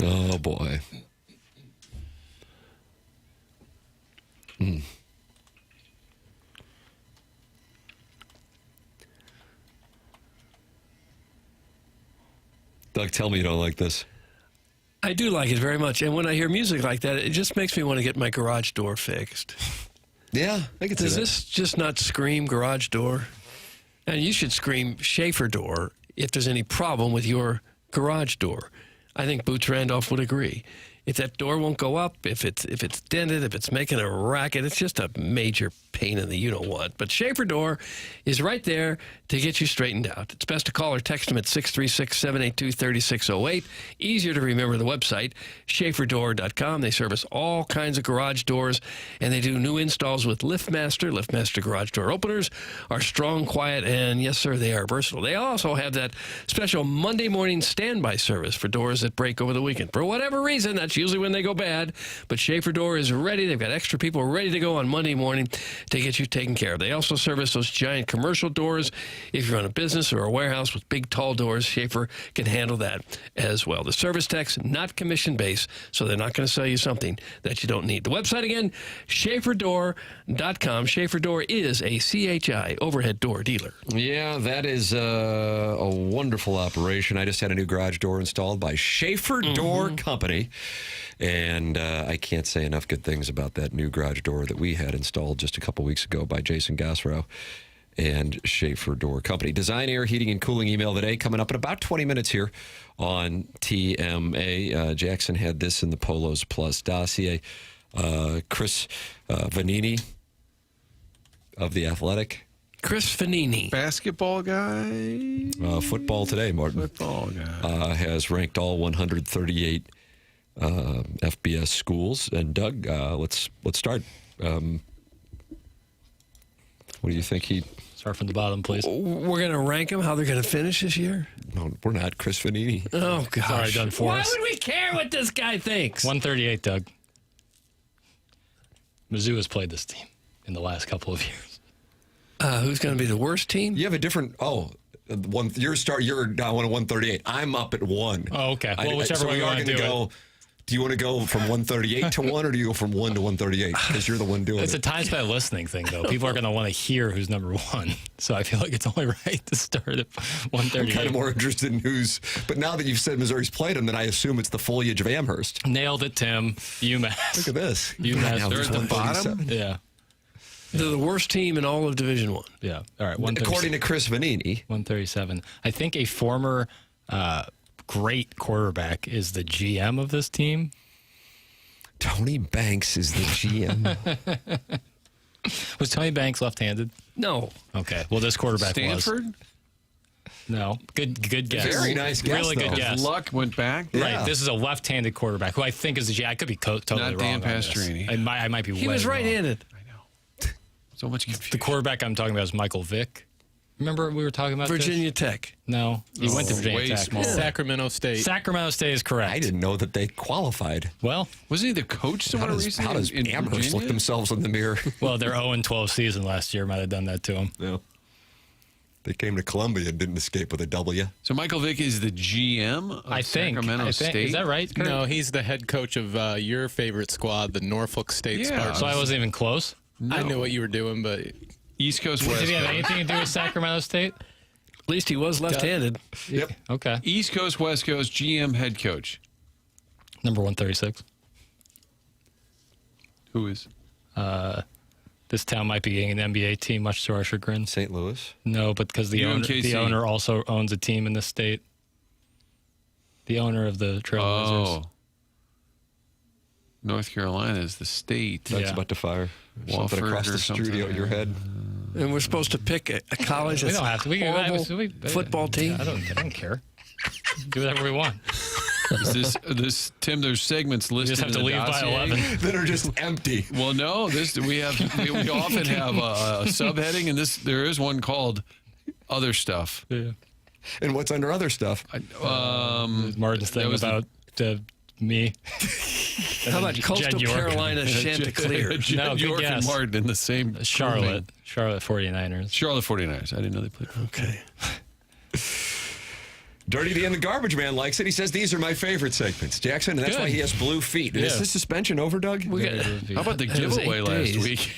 Oh, boy. Doug, tell me you don't like this. I do like it very much. And when I hear music like that, it just makes me want to get my garage door fixed. Yeah, I can see Does that. this just not scream garage door? And you should scream Schaefer door if there's any problem with your garage door. I think Boots Randolph would agree. If that door won't go up, if it's dented, if it's making a racket, it's just a major pain in the you-know-what. But Schaefer Door is right there to get you straightened out. It's best to call or text them at 636-782-3608. Easier to remember the website, schaeferdoor.com. They service all kinds of garage doors, and they do new installs with LiftMaster. LiftMaster garage door openers are strong, quiet, and yes, sir, they are versatile. They also have that special Monday morning standby service for doors that break over the weekend. For whatever reason, that's usually when they go bad, but Schaefer Door is ready. They've got extra people ready to go on Monday morning to get you taken care of. They also service those giant commercial doors. If you're on a business or a warehouse with big, tall doors, Schaefer can handle that as well. The service tech's not commission-based, so they're not going to sell you something that you don't need. The website again, schaeferdoor.com. Schaefer Door is a CHI overhead door dealer. Yeah, that is a wonderful operation. I just had a new garage door installed by Schaefer Door Company. And I can't say enough good things about that new garage door that we had installed just a couple weeks ago by Jason Gassrow and Schaefer Door Company. Design, air, heating, and cooling email of the day coming up in about 20 minutes here on TMA. Jackson had this in the Polos Plus dossier. Chris Vanini of The Athletic. Chris Vanini. Basketball guy? Football Today, Martin. Football guy. Has ranked all 138 FBS schools. And Doug, let's start. What do you think he... Start from the bottom, please. We're going to rank them, how they're going to finish this year? No, we're not. Chris Vanini. Oh, gosh. Sorry, done for Why us. would we care what this guy thinks? 138, Doug. Mizzou has played this team in the last couple of years. Who's going to be the worst team? You have a different... You're down at 138. I'm up at 1. Oh, okay. Well, whichever way you want to do it. Do you want to go from 138 to 1, or do you go from 1 to 138? Because you're the one doing It's it. a time spent listening thing, though. People are going to want to hear who's number 1. So I feel like it's only right to start at 138. I'm kind of more interested in who's... But now that you've said Missouri's played them, then I assume it's the foliage of Amherst. Nailed it, Tim. UMass. Look at this. UMass. They're at the bottom? Yeah. They're the worst team in all of Division I. Yeah. All right. According to Chris Vanini. 137. I think a former great quarterback is the GM of this team. Tony Banks is the GM. Was Tony Banks left-handed? No. Okay. Well, this quarterback Stanford? was. No. Good guess. Very nice guess, Really good though. guess. Luck went back. Right. Yeah. This is a left-handed quarterback who I think is the GM. I could be totally Not wrong Dan on this. Pastorini. I might be He way was wrong. right-handed. So much confusion. The quarterback I'm talking about is Michael Vick. Remember we were talking about Virginia Tech. No, he went to Virginia way Tech. small. Sacramento State. Sacramento State is correct. I didn't know that they qualified. Well, Wasn't he the coach somewhere recently? How does in Amherst Virginia? look themselves in the mirror? well, their 0-12 season last year might have done that to him. No. They came to Columbia and didn't escape with a W. So Michael Vick is the GM of Sacramento State? Is that right, Kurt? No, he's the head coach of your favorite squad, the Norfolk State Yeah. Spartans. So I wasn't even close. No. I knew what you were doing, but East Coast, West Did he have Coast. anything to do with Sacramento State? At least he was left-handed. Yep. Okay. East Coast, West Coast, GM, head coach. Number 136. Who is? This town might be getting an NBA team, much to our chagrin. St. Louis? No, but because the UMKC. owner also owns a team in the state. The owner of the Trailblazers. Oh. North Carolina is the state. That's Yeah. about to fire. Wofford Something across or the something. studio at your head. And we're supposed to pick a college We that's don't have to. We horrible can football team. I don't care. Do whatever we want. Is this Tim? There's segments listed. just have in to the leave by dossier. 11. That are just empty. Well, no. We often have a subheading, and there is one called "Other Stuff." Yeah. And what's under other stuff? Martin's that thing was about me. How about Coastal York. Carolina Chanticleer? Jed No, good York and guess. Martin in the same Charlotte 49ers. Charlotte 49ers. I didn't know they played. Okay. Dirty D and the Garbage Man likes it. He says, these are my favorite segments, Jackson, and that's why he has blue feet. Is the suspension over, Doug? How about the giveaway last week?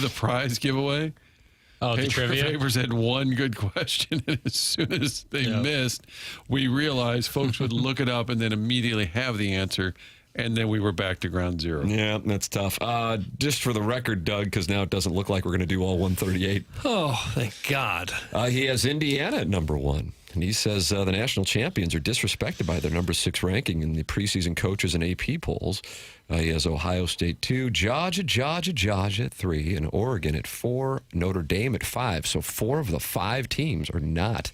The prize giveaway? Oh, the trivia? Favors had one good question, and as soon as they missed, we realized folks would look it up and then immediately have the answer, and then we were back to ground zero. Yeah, that's tough. Just for the record, Doug, because now it doesn't look like we're going to do all 138. Oh, thank God. He has Indiana at number 1. And he says the national champions are disrespected by their number 6 ranking in the preseason coaches and AP polls. He has Ohio State 2, Georgia at 3, and Oregon at 4, Notre Dame at 5. So 4 of the 5 teams are not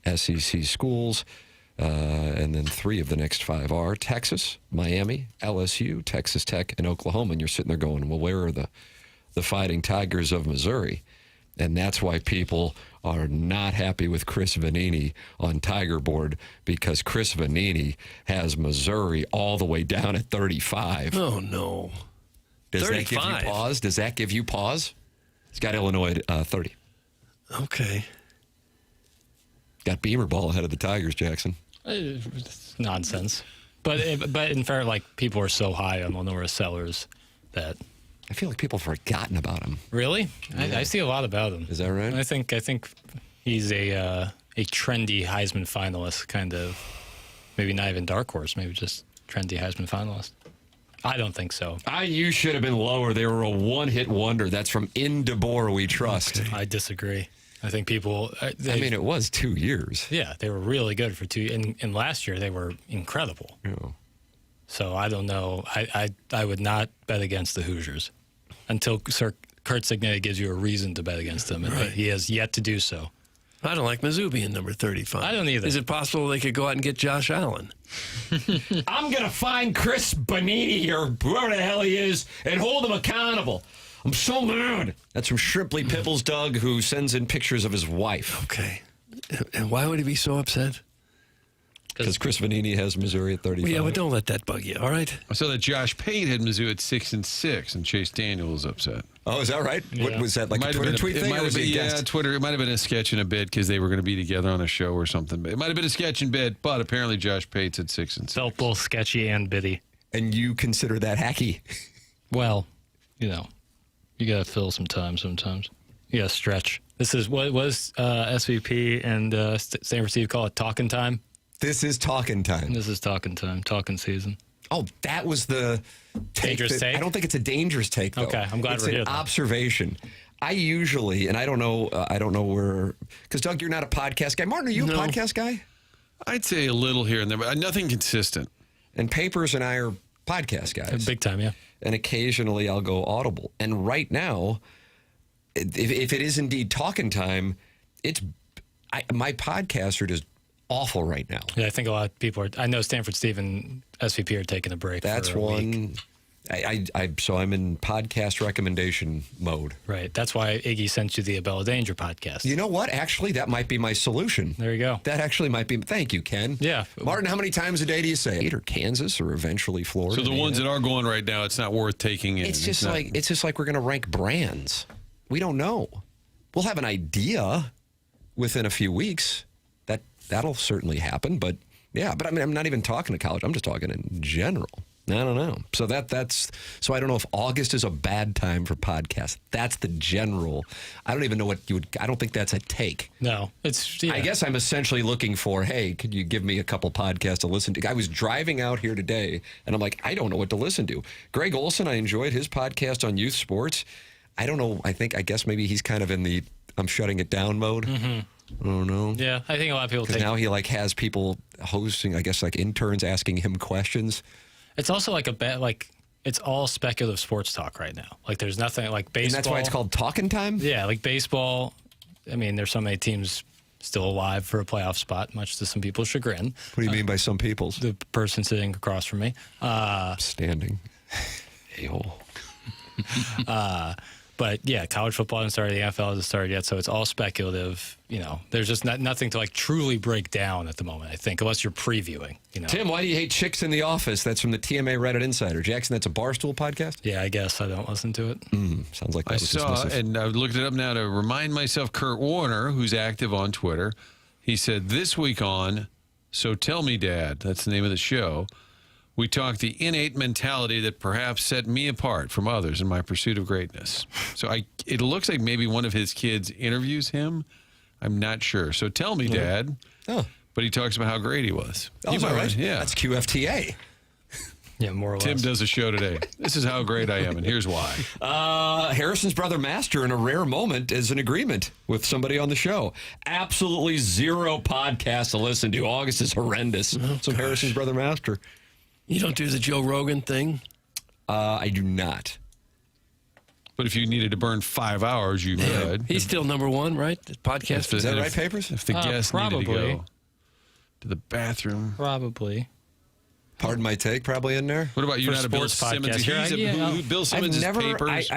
SEC schools. And then 3 of the next 5 are Texas, Miami, LSU, Texas Tech, and Oklahoma. And you're sitting there going, well, where are the Fighting Tigers of Missouri? And that's why people are not happy with Chris Vanini on Tiger Board, because Chris Vanini has Missouri all the way down at 35. Oh, no. Does 35? that give you pause? Does that give you pause? He's got Illinois at 30. Okay. Got Beamer ball ahead of the Tigers, Jackson. It's nonsense. But in fair, like, people are so high on Lenora Sellers that I feel like people have forgotten about him. Really? Yeah. I see a lot about him. Is that right? I think he's a trendy Heisman finalist, kind of. Maybe not even dark horse. Maybe just trendy Heisman finalist. I don't think so. You should have been lower. They were a one-hit wonder. That's from In DeBoer We Trust. Okay. I disagree. I think people. It was 2 years. Yeah, they were really good for 2. And last year they were incredible. Yeah. So I don't know. I would not bet against the Hoosiers until Kurt Signetti gives you a reason to bet against them, and he has yet to do so. I don't like Mizzou being number 35. I don't either. Is it possible they could go out and get Josh Allen? I'm going to find Chris Bonini or whoever the hell he is and hold him accountable. I'm so mad. That's from Shrimply Pipples, Doug, who sends in pictures of his wife. Okay. And why would he be so upset? Because Chris Vanini has Missouri at 35. Well, yeah, but don't let that bug you, all right? I saw that Josh Pate had Mizzou at 6-6, and Chase Daniel was upset. Oh, is that right? Yeah. What was that, like a Twitter tweet thing? Twitter. It might have been a sketch and a bit because they were going to be together on a show or something. It might have been a sketch and bit, but apparently Josh Pate's at 6-6. Felt both sketchy and bitty. And you consider that hacky? Well, you got to fill some time sometimes. You got to stretch. This is what was SVP and Stanford Steve call it talking time. This is talking time. This is talking time, talking season. Oh, that was the dangerous take? I don't think it's a dangerous take, though. Okay, I'm glad it's we're here. It's an observation. I usually, and I don't know where, because Doug, you're not a podcast guy. Martin, are you a podcast guy? I'd say a little here and there, but nothing consistent. And Papers and I are podcast guys. Big time, yeah. And occasionally I'll go Audible. And right now, if it is indeed talking time, my podcasts are just awful right now. Yeah, I think a lot of people are. I know Stanford Steve and SVP are taking a break. That's for a one. Week. So I'm in podcast recommendation mode. Right. That's why Iggy sent you the Abella Danger podcast. You know what? Actually, that might be my solution. There you go. That actually might be. Thank you, Ken. Yeah. Martin, how many times a day do you say it? Or Kansas, or eventually Florida? So the ones that are going right now, it's not worth taking in. It's just like we're going to rank brands. We don't know. We'll have an idea within a few weeks. That'll certainly happen, but yeah. But I mean, I'm not even talking to college. I'm just talking in general. I don't know. So so I don't know if August is a bad time for podcasts. That's the general. I don't even know what you would. I don't think that's a take. No, it's. Yeah. I guess I'm essentially looking for. Hey, could you give me a couple podcasts to listen to? I was driving out here today, and I'm like, I don't know what to listen to. Greg Olson, I enjoyed his podcast on youth sports. I don't know. I guess maybe he's kind of in the I'm shutting it down mode. Mm-hmm. I don't know. Yeah, I think a lot of people because now he has people hosting. I guess interns asking him questions. It's also it's all speculative sports talk right now. Like there's nothing like baseball. And that's why it's called talking time. Yeah, like baseball. I mean, there's so many teams still alive for a playoff spot, much to some people's chagrin. What do you mean by some people's? The person sitting across from me. Standing. A-hole. But yeah, college football hasn't started. The NFL hasn't started yet, so it's all speculative. There's just nothing to truly break down at the moment. I think, unless you're previewing. Tim, why do you hate Chicks in the Office? That's from the TMA Reddit Insider. Jackson, that's a Barstool podcast. Yeah, I guess I don't listen to it. Sounds like that I was saw, dismissive. and I looked it up now to remind myself. Kurt Warner, who's active on Twitter, He said, this week on So Tell Me, Dad, that's the name of the show, we talked the innate mentality that perhaps set me apart from others in my pursuit of greatness. So it looks like maybe one of his kids interviews him. I'm not sure. So tell me, Dad. Oh. But he talks about how great he was. Oh, is that right? Yeah. That's QFTA. Yeah, more or Tim less. does a show today. This is how great I am, and here's why. Harrison's brother Master, in a rare moment, is in agreement with somebody on the show. Absolutely zero podcasts to listen to. August is horrendous. Some Harrison's brother Master. You don't do the Joe Rogan thing? I do not. But if you needed to burn 5 hours, you could. He's still number one, right? The podcast. Is that right, Papers? If the guest needed to probably. go to the bathroom. Probably. Pardon my take, probably in there. What about you? For Not a Bill sports Simmons. podcast, He's Bill Simmons' I've never, papers.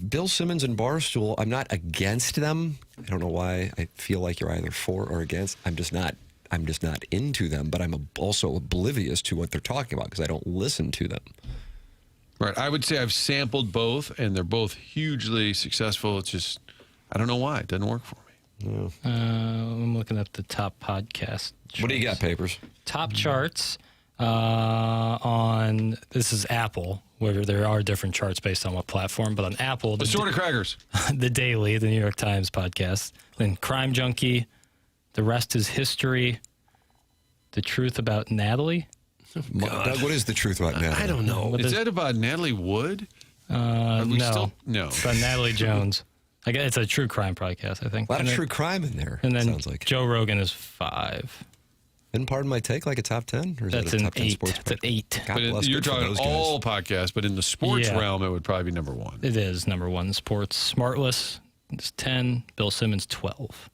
Bill Simmons and Barstool, I'm not against them. I don't know why. I feel like you're either for or against. I'm just not into them, but I'm also oblivious to what they're talking about because I don't listen to them. Right. I would say I've sampled both, and they're both hugely successful. It's just, I don't know why. It doesn't work for me. No. I'm looking up the top podcast. What do you got, Papers? Top charts on, this is Apple, where there are different charts based on what platform, but on Apple. Assorted crackers. The Daily, the New York Times podcast. Then Crime Junkie. The Rest is History. The Truth About Natalie. Doug, what is the truth about Natalie? I don't know. Is that about Natalie Wood? No. No. It's about Natalie Jones. I guess it's a true crime podcast, I think. A lot of And then- true crime in there, And then sounds like. Joe Rogan is 5. And Pardon My Take, like a top 10? Or is That's that a an top 10 8. sports It's an 8. God But bless, you're good for talking those guys. all podcasts, but in the sports Yeah. realm, it would probably be number one. It is number 1 sports. Smartless is 10. Bill Simmons 12.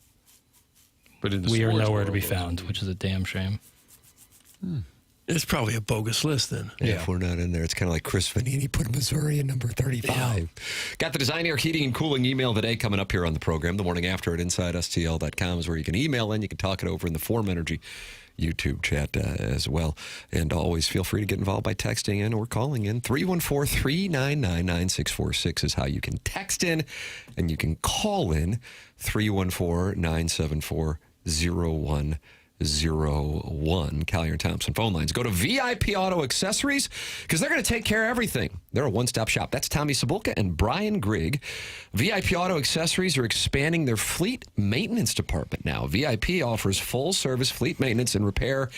But in the We are sports nowhere to be world, found, which is a damn shame. It's probably a bogus list then. Yeah, if we're not in there, it's kind of like Chris Vanini put Missouri in number 35. Got the Design Air Heating and Cooling email today coming up here on the program. The morning after at InsideSTL.com is where you can email in. You can talk it over in the Form Energy YouTube chat as well. And always feel free to get involved by texting in or calling in. 314-399-9646 is how you can text in. And you can call in 314-974-0101. Collier and Thompson phone lines. Go to VIP Auto Accessories because they're going to take care of everything. They're a one-stop shop. That's Tommy Sabulka and Brian Grigg. VIP Auto Accessories are expanding their fleet maintenance department now. VIP offers full-service fleet maintenance and repair.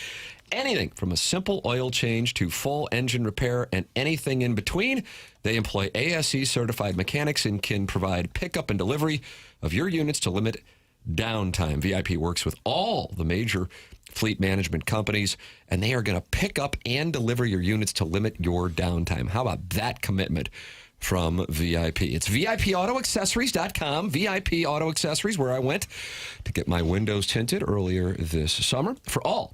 Anything from a simple oil change to full engine repair and anything in between. They employ ASE certified mechanics and can provide pickup and delivery of your units to limit downtime. VIP works with all the major fleet management companies, and they are going to pick up and deliver your units to limit your downtime. How about that commitment from VIP? It's VIPAutoAccessories.com. VIP Auto Accessories, where I went to get my windows tinted earlier this summer. For all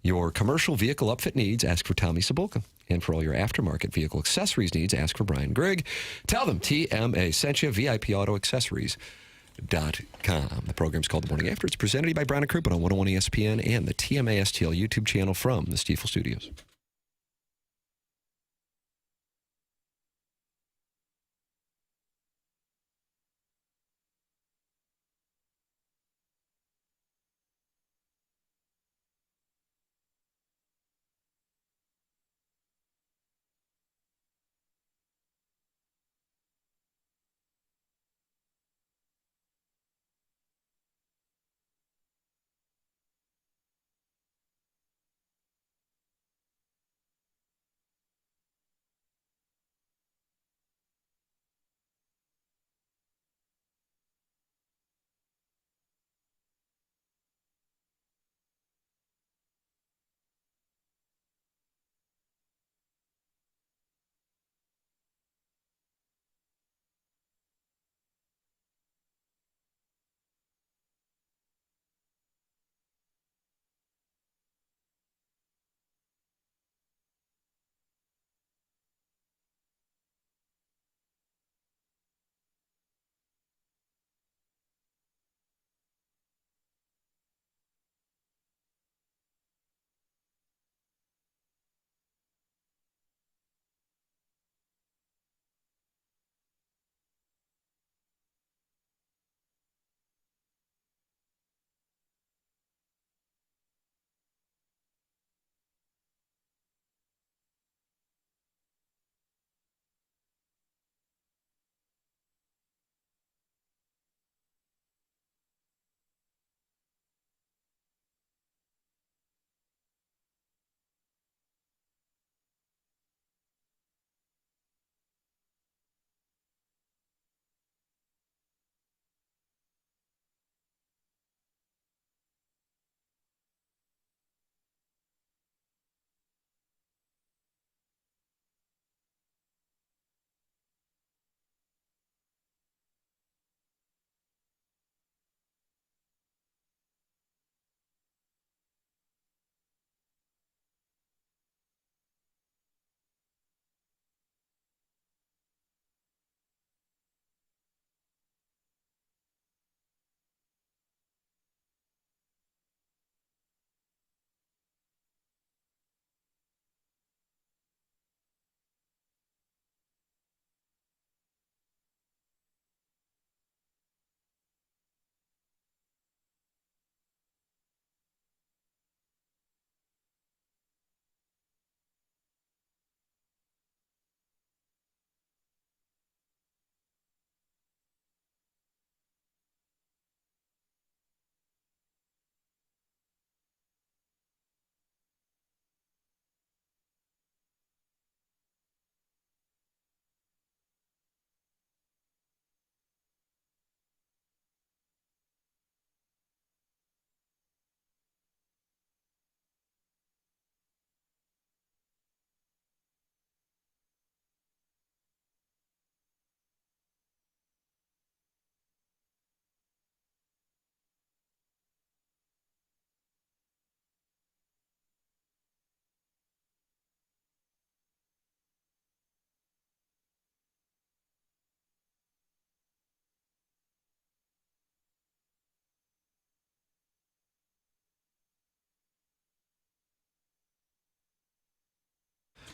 your commercial vehicle upfit needs, ask for Tommy Sabulka. And for all your aftermarket vehicle accessories needs, ask for Brian Grigg. Tell them TMA sent you. VIPAutoAccessories.com. The program's called The Morning After. It's presented by Brown & Crouppen on 101 ESPN and the TMA STL YouTube channel from the Stiefel Studios.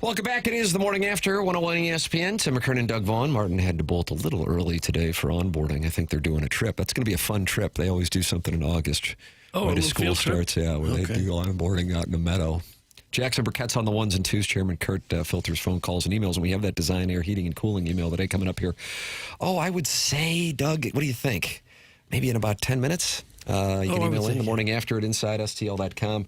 Welcome back. It is the morning after 101 ESPN. Tim McKernan, Doug Vaughn. Martin had to bolt a little early today for onboarding. I think they're doing a trip. That's going to be a fun trip. They always do something in August. Oh, right a as little school field trip? starts, yeah, where they do onboarding out in the meadow. Jackson Burkett's on the ones and twos. Chairman Kurt filters phone calls and emails, and we have that design, air, heating, and cooling email today coming up here. Oh, I would say, Doug, what do you think? Maybe in about 10 minutes? You can email in the morning after at InsideSTL.com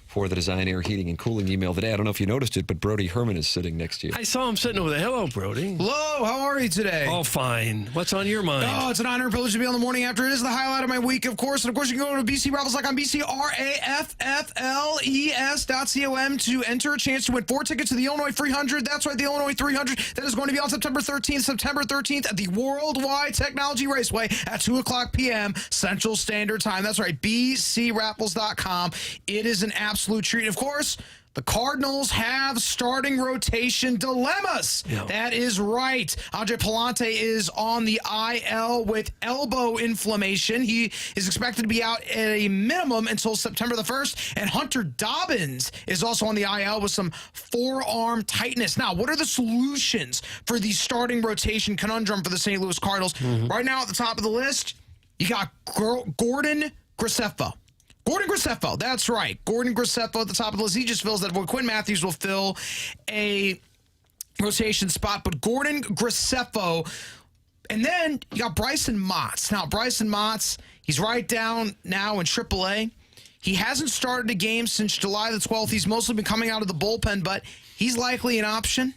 for the design, air, heating, and cooling email today. I don't know if you noticed it, but Brody Herman is sitting next to you. I saw him sitting over there. Hello, Brody. Hello, how are you today? Oh, fine. What's on your mind? Oh, it's an honor and privilege to be on the morning after. It is the highlight of my week, of course. And, of course, you can go to BCRaffles.com, BCRaffles.com to enter a chance to win 4 tickets to the Illinois 300. That's right, the Illinois 300. That is going to be on September 13th at the Worldwide Technology Raceway at 2 o'clock p.m. Central Standard Time. That's right, BCRaffles.com. It is an absolute treat. Of course, the Cardinals have starting rotation dilemmas. Yeah. That is right. Andre Palante is on the IL with elbow inflammation. He is expected to be out at a minimum until September the 1st. And Hunter Dobbins is also on the IL with some forearm tightness. Now, what are the solutions for the starting rotation conundrum for the St. Louis Cardinals? Right now at the top of the list, you got Gordon Graceffo. Gordon Graceffo, that's right. Gordon Graceffo at the top of the list. He just fills that void. Quinn Matthews will fill a rotation spot, but Gordon Graceffo. And then you got Bryson Motts. Now, Bryson Motts, he's right down now in AAA. He hasn't started a game since July the 12th. He's mostly been coming out of the bullpen, but he's likely an option.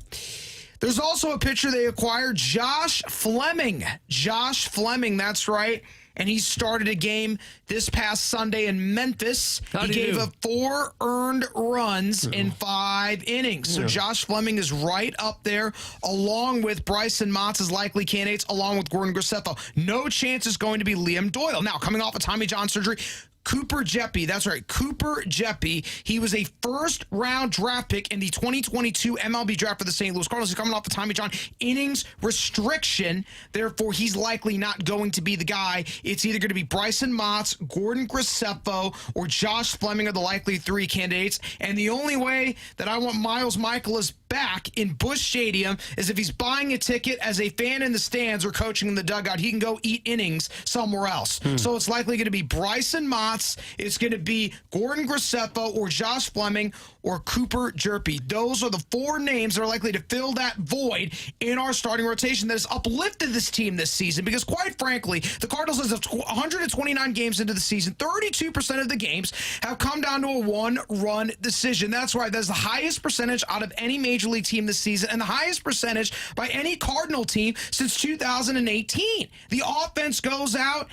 There's also a pitcher they acquired, Josh Fleming. Josh Fleming, that's right. And he started a game this past Sunday in Memphis. He gave up 4 earned runs in 5 innings. So Josh Fleming is right up there, along with Bryson Motts as likely candidates, along with Gordon Graceffo. No chance is going to be Liam Doyle. Now, coming off of Tommy John surgery, Cooper Jeppe, that's right, Cooper Jeppe. He was a first-round draft pick in the 2022 MLB draft for the St. Louis Cardinals. He's coming off the Tommy John innings restriction. Therefore, he's likely not going to be the guy. It's either going to be Bryson Motts, Gordon Graceffo, or Josh Fleming are the likely 3 candidates. And the only way that I want Miles Michaelis back in Busch Stadium is if he's buying a ticket as a fan in the stands or coaching in the dugout. He can go eat innings somewhere else. So it's likely going to be Bryson Motts, it's going to be Gordon Graceffo or Josh Fleming or Cooper Jeppe. Those are the 4 names that are likely to fill that void in our starting rotation that has uplifted this team this season because, quite frankly, the Cardinals, as of 129 games into the season, 32% of the games have come down to a 1-run decision. That's right. That's the highest percentage out of any major league team this season and the highest percentage by any Cardinal team since 2018. The offense goes out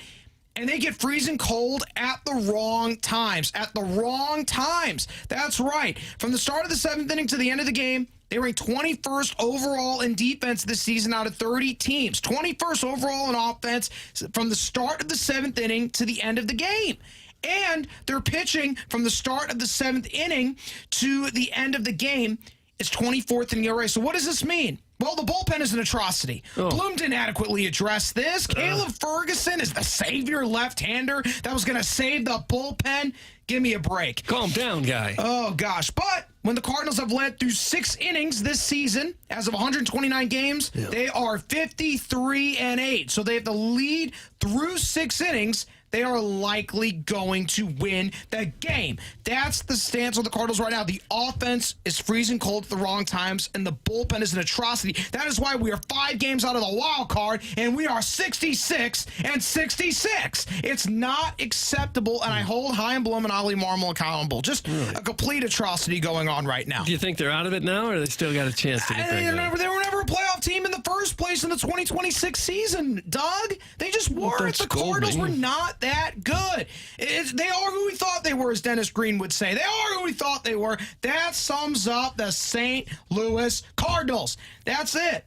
and they get freezing cold at the wrong times. At the wrong times. That's right. From the start of the 7th inning to the end of the game, they ranked 21st overall in defense this season out of 30 teams. 21st overall in offense from the start of the 7th inning to the end of the game. And they're pitching from the start of the 7th inning to the end of the game. It's 24th in ERA. So what does this mean? Well, the bullpen is an atrocity. Bloom didn't adequately address this. Caleb Ferguson is the savior left-hander that was going to save the bullpen. Give me a break. Calm down, guy. Oh, gosh. But when the Cardinals have led through 6 innings this season, as of 129 games, they are 53-8. So they have the lead through 6 innings. They are likely going to win the game. That's the stance of the Cardinals right now. The offense is freezing cold at the wrong times, and the bullpen is an atrocity. That is why we are 5 games out of the wild card, and we are 66-66. It's not acceptable, and I hold Chaim Bloom and Ollie Marmol accountable. Just a complete atrocity going on right now. Do you think they're out of it now, or they still got a chance to get They back? were never a playoff team in the first place in the 2026 season, Doug. They just weren't. The Cardinals were not that good. They are who we thought they were, as Dennis Green would say. They are who we thought they were. That sums up the St. Louis Cardinals. That's it.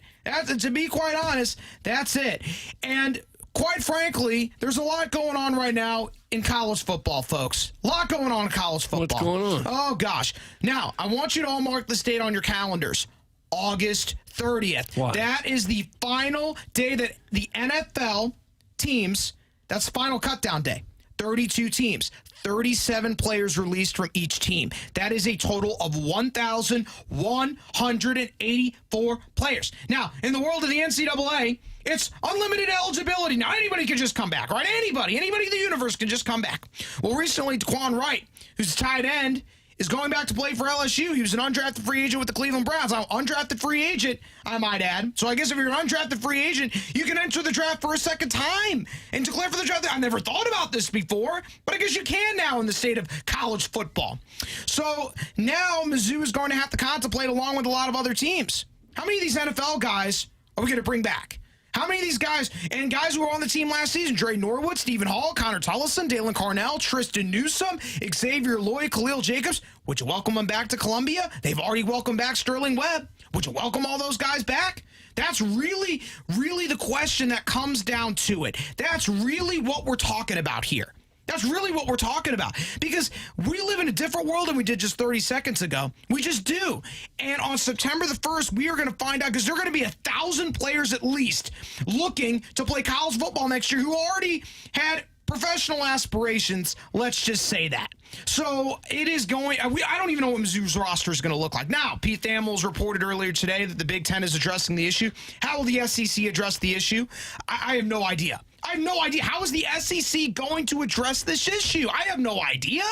To be quite honest, that's it. And quite frankly, there's a lot going on right now in college football, folks. A lot going on in college football. What's going on? Oh, gosh. Now, I want you to all mark this date on your calendars. August 30th. Why? That is the final day that the NFL teams, that's final cutdown day. 32 teams. 37 players released from each team. That is a total of 1,184 players. Now, in the world of the NCAA, it's unlimited eligibility. Now, anybody can just come back, right? Anybody in the universe can just come back. Well, recently, Daquan Wright, who's a tight end, is going back to play for LSU. He was an undrafted free agent with the Cleveland Browns. Now, undrafted free agent, I might add. So I guess if you're an undrafted free agent, you can enter the draft for a second time and declare for the draft. I never thought about this before, but I guess you can now in the state of college football. So now Mizzou is going to have to contemplate along with a lot of other teams. How many of these NFL guys are we going to bring back? How many of these guys, and guys who were on the team last season, Dre Norwood, Stephen Hall, Connor Tullison, Dalen Carnell, Tristan Newsome, Xavier Lloyd, Khalil Jacobs, would you welcome them back to Columbia? They've already welcomed back Sterling Webb. Would you welcome all those guys back? That's really, really the question that comes down to it. That's really what we're talking about here. That's really what we're talking about, because we live in a different world than we did just 30 seconds ago. We just do. And on September the 1st, we are going to find out, because there are going to be 1,000 players at least looking to play college football next year who already had professional aspirations, let's just say that. So it is going, I don't even know what Mizzou's roster is going to look like. Now, Pete Thamels reported earlier today that the Big Ten is addressing the issue. How will the SEC address the issue? I have no idea. I have no idea. How is the SEC going to address this issue? I have no idea.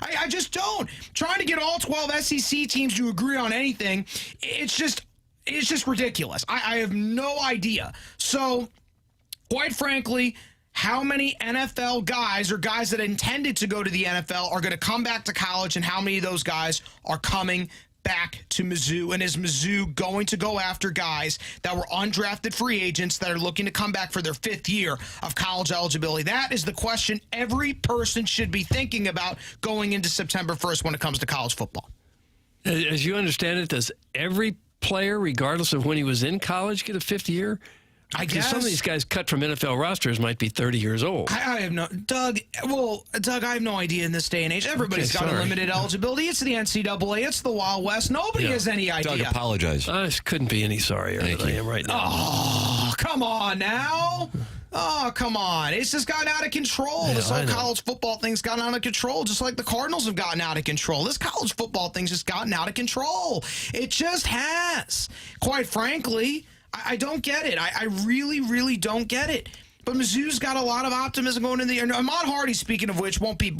I just don't. Trying to get all 12 SEC teams to agree on anything, it's just ridiculous. I have no idea. So, quite frankly, how many NFL guys or guys that intended to go to the NFL are going to come back to college, and how many of those guys are coming back to Mizzou? And is Mizzou going to go after guys that were undrafted free agents that are looking to come back for their 5th year of college eligibility? That is the question every person should be thinking about going into September 1st when it comes to college football. As you understand it, does every player, regardless of when he was in college, get a 5th year? I guess some of these guys cut from NFL rosters might be 30 years old. I have no, Doug, I have no idea in this day and age. Everybody's got a limited eligibility. It's the NCAA. It's the Wild West. Nobody has any idea. Doug, apologize. I couldn't be any sorrier than I am right now. Oh, come on now. Oh, come on. It's just gotten out of control. Yeah, This whole college football thing's gotten out of control, just like the Cardinals have gotten out of control. This college football thing's just gotten out of control. It just has. Quite frankly, I don't get it. I really, really don't get it. But Mizzou's got a lot of optimism going in the year. Ahmad Hardy, speaking of which, won't be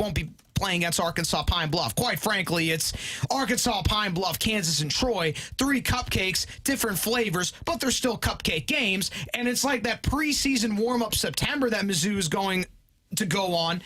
playing against Arkansas Pine Bluff. Quite frankly, it's Arkansas Pine Bluff, Kansas, and Troy. 3 cupcakes, different flavors, but they're still cupcake games. And it's like that preseason warm-up September that Mizzou is going to go on.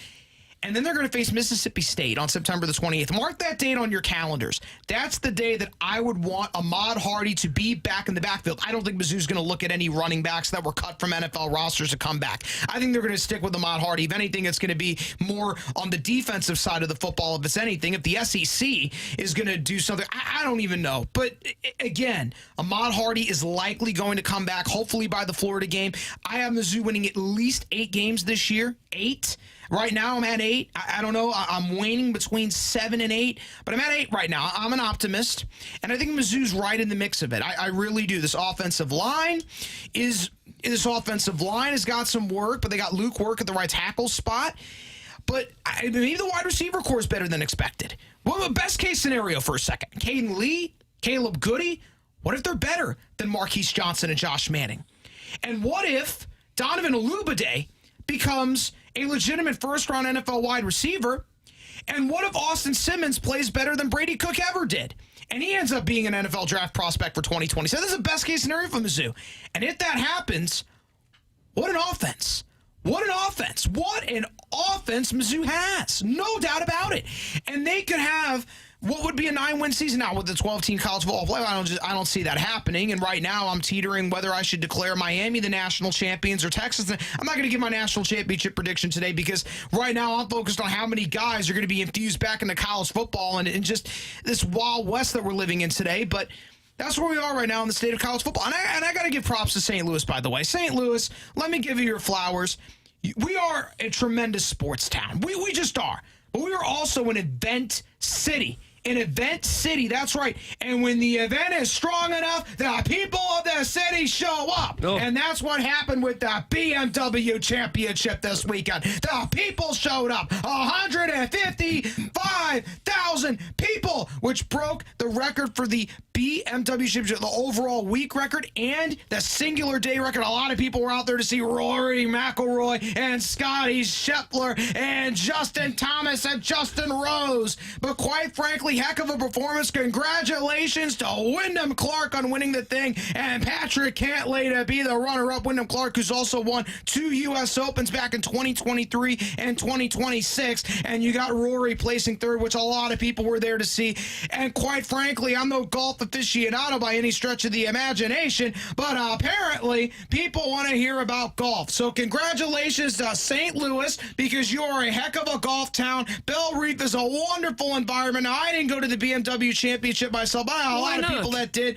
And then they're going to face Mississippi State on September the 28th. Mark that date on your calendars. That's the day that I would want Ahmad Hardy to be back in the backfield. I don't think Mizzou's going to look at any running backs that were cut from NFL rosters to come back. I think they're going to stick with Ahmad Hardy. If anything, it's going to be more on the defensive side of the football. If it's anything, if the SEC is going to do something, I don't even know. But again, Ahmad Hardy is likely going to come back, hopefully by the Florida game. I have Mizzou winning at least 8 games this year. 8. Right now, I'm at 8. I don't know. I'm waning between 7 and 8, but I'm at 8 right now. I'm an optimist, and I think Mizzou's right in the mix of it. I really do. This offensive line has got some work, but they got Luke Work at the right tackle spot. But maybe the wide receiver core is better than expected. Well, the best case scenario for a second: Caden Lee, Caleb Goody. What if they're better than Marquise Johnson and Josh Manning? And what if Donovan Olubade becomes a legitimate first-round NFL wide receiver? And what if Austin Simmons plays better than Brady Cook ever did, and he ends up being an NFL draft prospect for 2020? So this is the best-case scenario for Mizzou. And if that happens, what an offense. What an offense. What an offense Mizzou has. No doubt about it. And they could have what would be a 9-win season now with the 12-team college football playoff. I don't see that happening. And right now I'm teetering whether I should declare Miami the national champions or Texas. I'm not going to give my national championship prediction today, because right now I'm focused on how many guys are going to be infused back into college football and just this Wild West that we're living in today. But that's where we are right now in the state of college football. And I got to give props to St. Louis, by the way. St. Louis, let me give you your flowers. We are a tremendous sports town. We just are. But we are also an event city in Event City. That's right. And when the event is strong enough, the people of the city show up. Oh. And that's what happened with the BMW Championship this weekend. The people showed up. 155,000 people, which broke the record for the BMW Championship, the overall week record, and the singular day record. A lot of people were out there to see Rory McIlroy and Scotty Scheffler and Justin Thomas and Justin Rose. But quite frankly, heck of a performance. Congratulations to Wyndham Clark on winning the thing, and Patrick Cantlay to be the runner-up. Wyndham Clark, who's also won 2 U.S. Opens back in 2023 and 2026, and you got Rory placing third, which a lot of people were there to see. And quite frankly, I'm no golf aficionado by any stretch of the imagination, but apparently people want to hear about golf. So congratulations to St. Louis, because you are a heck of a golf town. Belle Reef is a wonderful environment. Now, I didn't go to the BMW Championship myself, but I know a lot of people that did.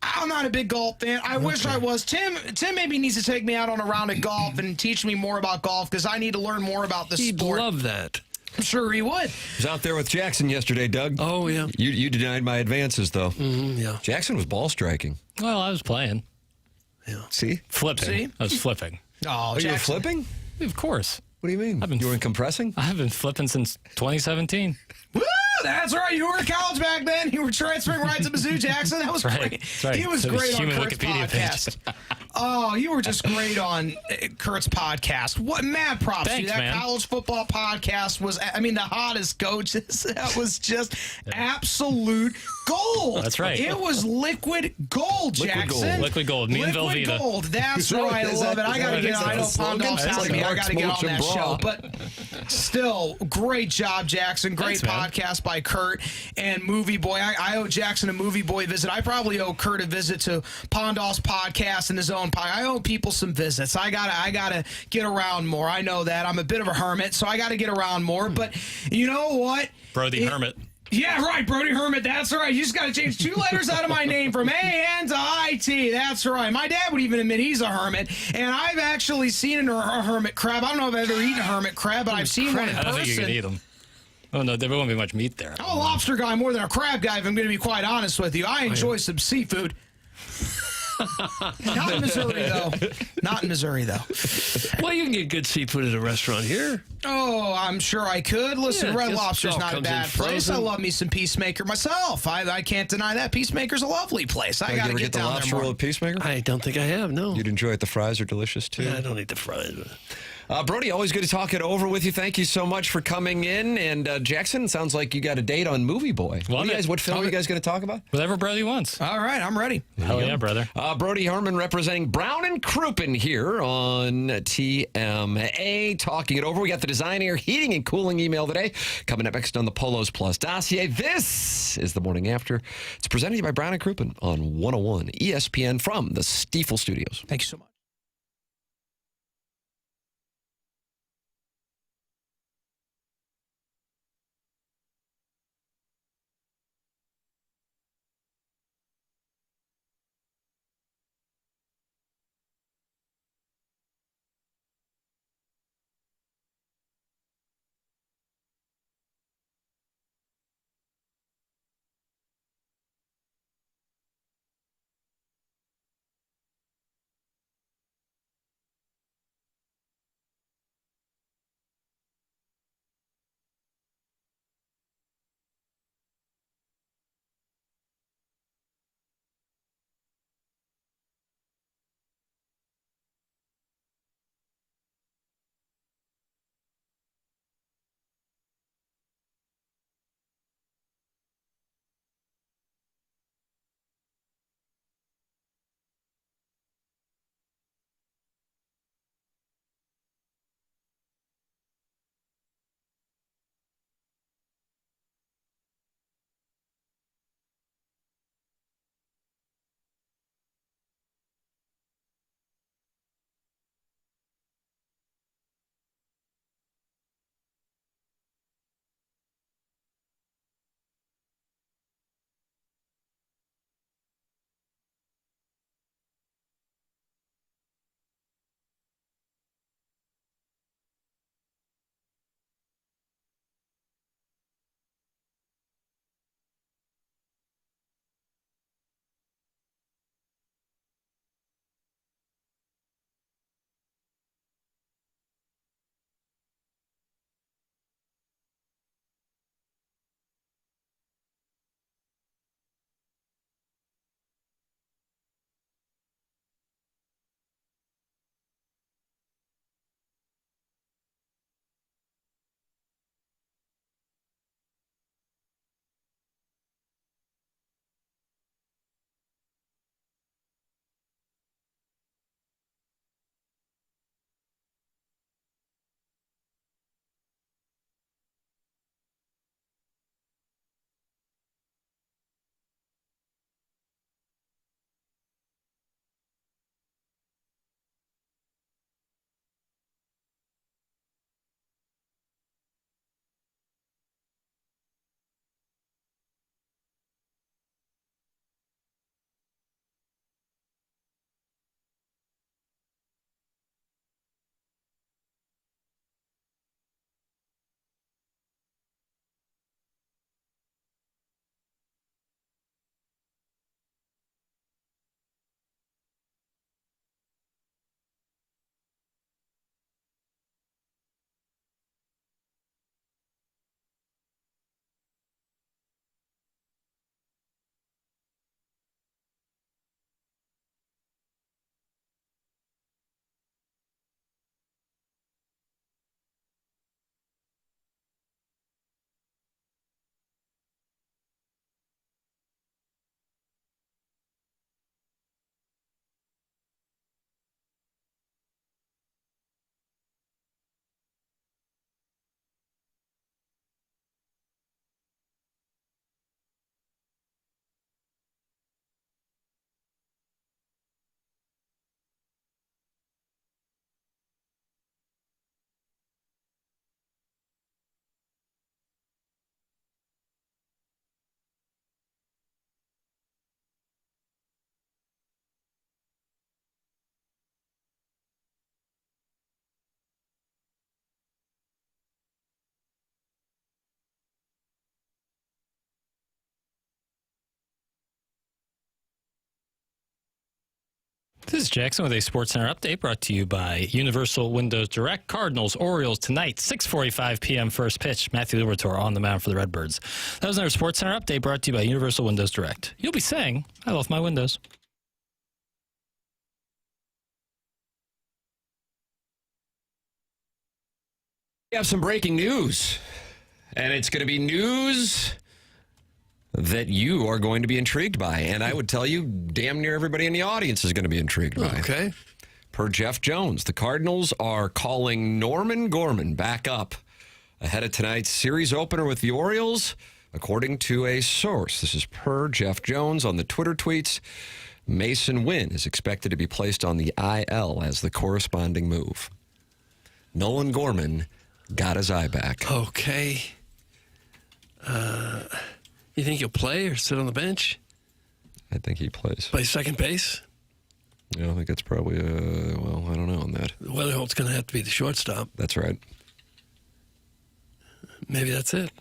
I'm not a big golf fan. I wish I was. Tim maybe needs to take me out on a round of golf and teach me more about golf, because I need to learn more about this sport. He'd love that. I'm sure he would. I was out there with Jackson yesterday, Doug. Oh, yeah. You denied my advances, though. Yeah. Jackson was ball striking. Well, I was playing. Yeah. See? Flipping. See? I was flipping. Oh, You were Jackson. flipping? Of course. What do you mean? You were compressing? I've been flipping since 2017. Woo! That's right. You were in college back then. You were transferring right to Mizzou, Jackson. That was Right. great. That's right. He was So the great on human Kurt's Wikipedia podcast. page. Oh, you were just great on Kurt's podcast. What mad props to you. Thanks, That man. college football podcast was, I mean, the hottest coaches. That was just absolute gold. That's right. It was liquid gold, Jackson. Liquid gold. Me and Liquid Velveeta. gold. That's right. I love it. I got to get on. I know Pondolf's asking me. I got to get on that show. But still, great job, Jackson. Great Thanks, man. podcast by Kurt and Movie Boy. I owe Jackson a Movie Boy visit. I probably owe Kurt a visit to Pondolf's podcast and his own podcast. I owe people some visits. I gotta get around more. I know that. I'm a bit of a hermit, so I gotta get around more. But you know what? Brody Herman. Yeah, right, Brody Herman. That's right. You just got to change 2 letters out of my name from A-N to I-T. That's right. My dad would even admit he's a hermit, and I've actually seen a hermit crab. I don't know if I've ever eaten a hermit crab, but I've seen one in I don't think you can person. eat them. Oh, no, there won't be much meat there. I'm a lobster guy more than a crab guy, if I'm going to be quite honest with you. I enjoy some seafood. Not in Missouri, though. Not in Missouri, though. Well, you can get good seafood at a restaurant here. Oh, I'm sure I could. Listen, Yeah, Red just Lobster's all not a comes in bad place. I frozen. love me some Peacemaker myself. I can't deny that. Peacemaker's a lovely place. I Did you got to ever get get the down there lobster more. roll at Peacemaker? I don't think I have, no. You'd enjoy it. The fries are delicious, too. Yeah, I don't eat the fries. Brody, always good to talk it over with you. Thank you so much for coming in. And Jackson, sounds like you got a date on Movie Boy. What film are you guys going to talk about? Whatever Brody wants. All right, I'm ready. Hell yeah, brother. Brody Herman representing Brown and Crouppen here on TMA, talking it over. We got the Design Air Heating and Cooling email today. Coming up next on the Polos Plus dossier. This is The Morning After. It's presented to you by Brown and Crouppen on 101 ESPN from the Stiefel Studios. Thank you so much. is Jackson with a SportsCenter update brought to you by Universal Windows Direct. Cardinals, Orioles tonight, 6:45 p.m. first pitch. Matthew Liberatore on the mound for the Redbirds. That was our SportsCenter update brought to you by Universal Windows Direct. You'll be saying, I love my windows. We have some breaking news, and it's going to be news that you are going to be intrigued by, and I would tell you damn near everybody in the audience is going to be intrigued by. Okay. Per Jeff Jones, the Cardinals are calling Nolan Gorman back up ahead of tonight's series opener with the Orioles, according to a source. This is per Jeff Jones on the Twitter tweets. Mason Wynn is expected to be placed on the IL as the corresponding move. Nolan Gorman got his eye back. Okay. You think he'll play or sit on the bench? I think he plays. Play second base? Yeah, I think that's probably, well, I don't know on that. Weatherholt's going to have to be the shortstop. That's right. Maybe that's it.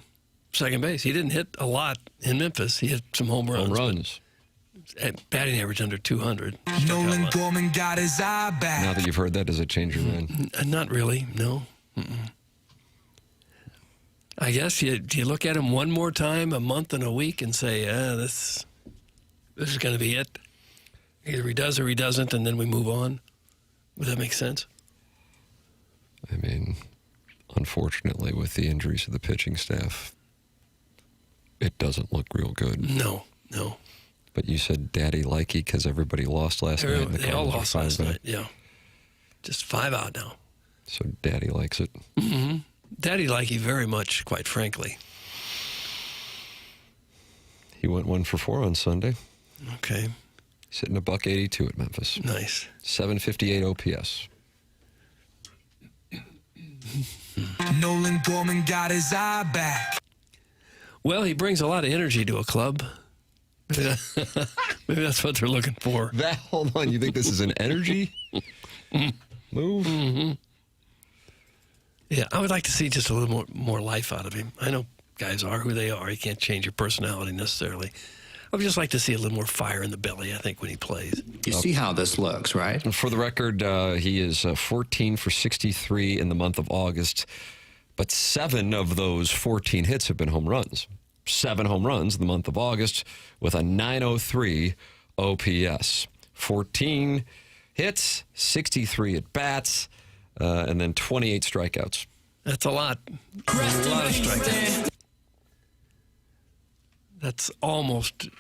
Second base. He didn't hit a lot in Memphis. He hit some home runs. Home runs. Batting average under 200. Nolan Gorman got his eye back. Now that you've heard that, does it change your mind? Not really, no. I guess you look at him one more time, a month and a week, and say, this is going to be it. Either he does or he doesn't, and then we move on. Would that make sense? I mean, unfortunately, with the injuries to the pitching staff, it doesn't look real good. No. But you said daddy likey because everybody lost last night. And they all lost last night, yeah. Just 5 out now. So daddy likes it. Mm-hmm. Daddy likey very much, quite frankly. He went 1 for 4 on Sunday. Okay. He's hitting $182 at Memphis. Nice. 758 OPS. Nolan Gorman got his eye back. Well, he brings a lot of energy to a club. Maybe that's what they're looking for. Hold on. You think this is an energy move? Mm-hmm. Yeah, I would like to see just a little more life out of him. I know guys are who they are. You can't change your personality necessarily. I would just like to see a little more fire in the belly, I think, when he plays. You see how this looks, right? For the record, he is 14 for 63 in the month of August, but 7 of those 14 hits have been home runs. 7 home runs in the month of August with a 903 OPS. 14 hits, 63 at bats, and then 28 strikeouts. That's a lot. A lot of strikeouts. That's almost,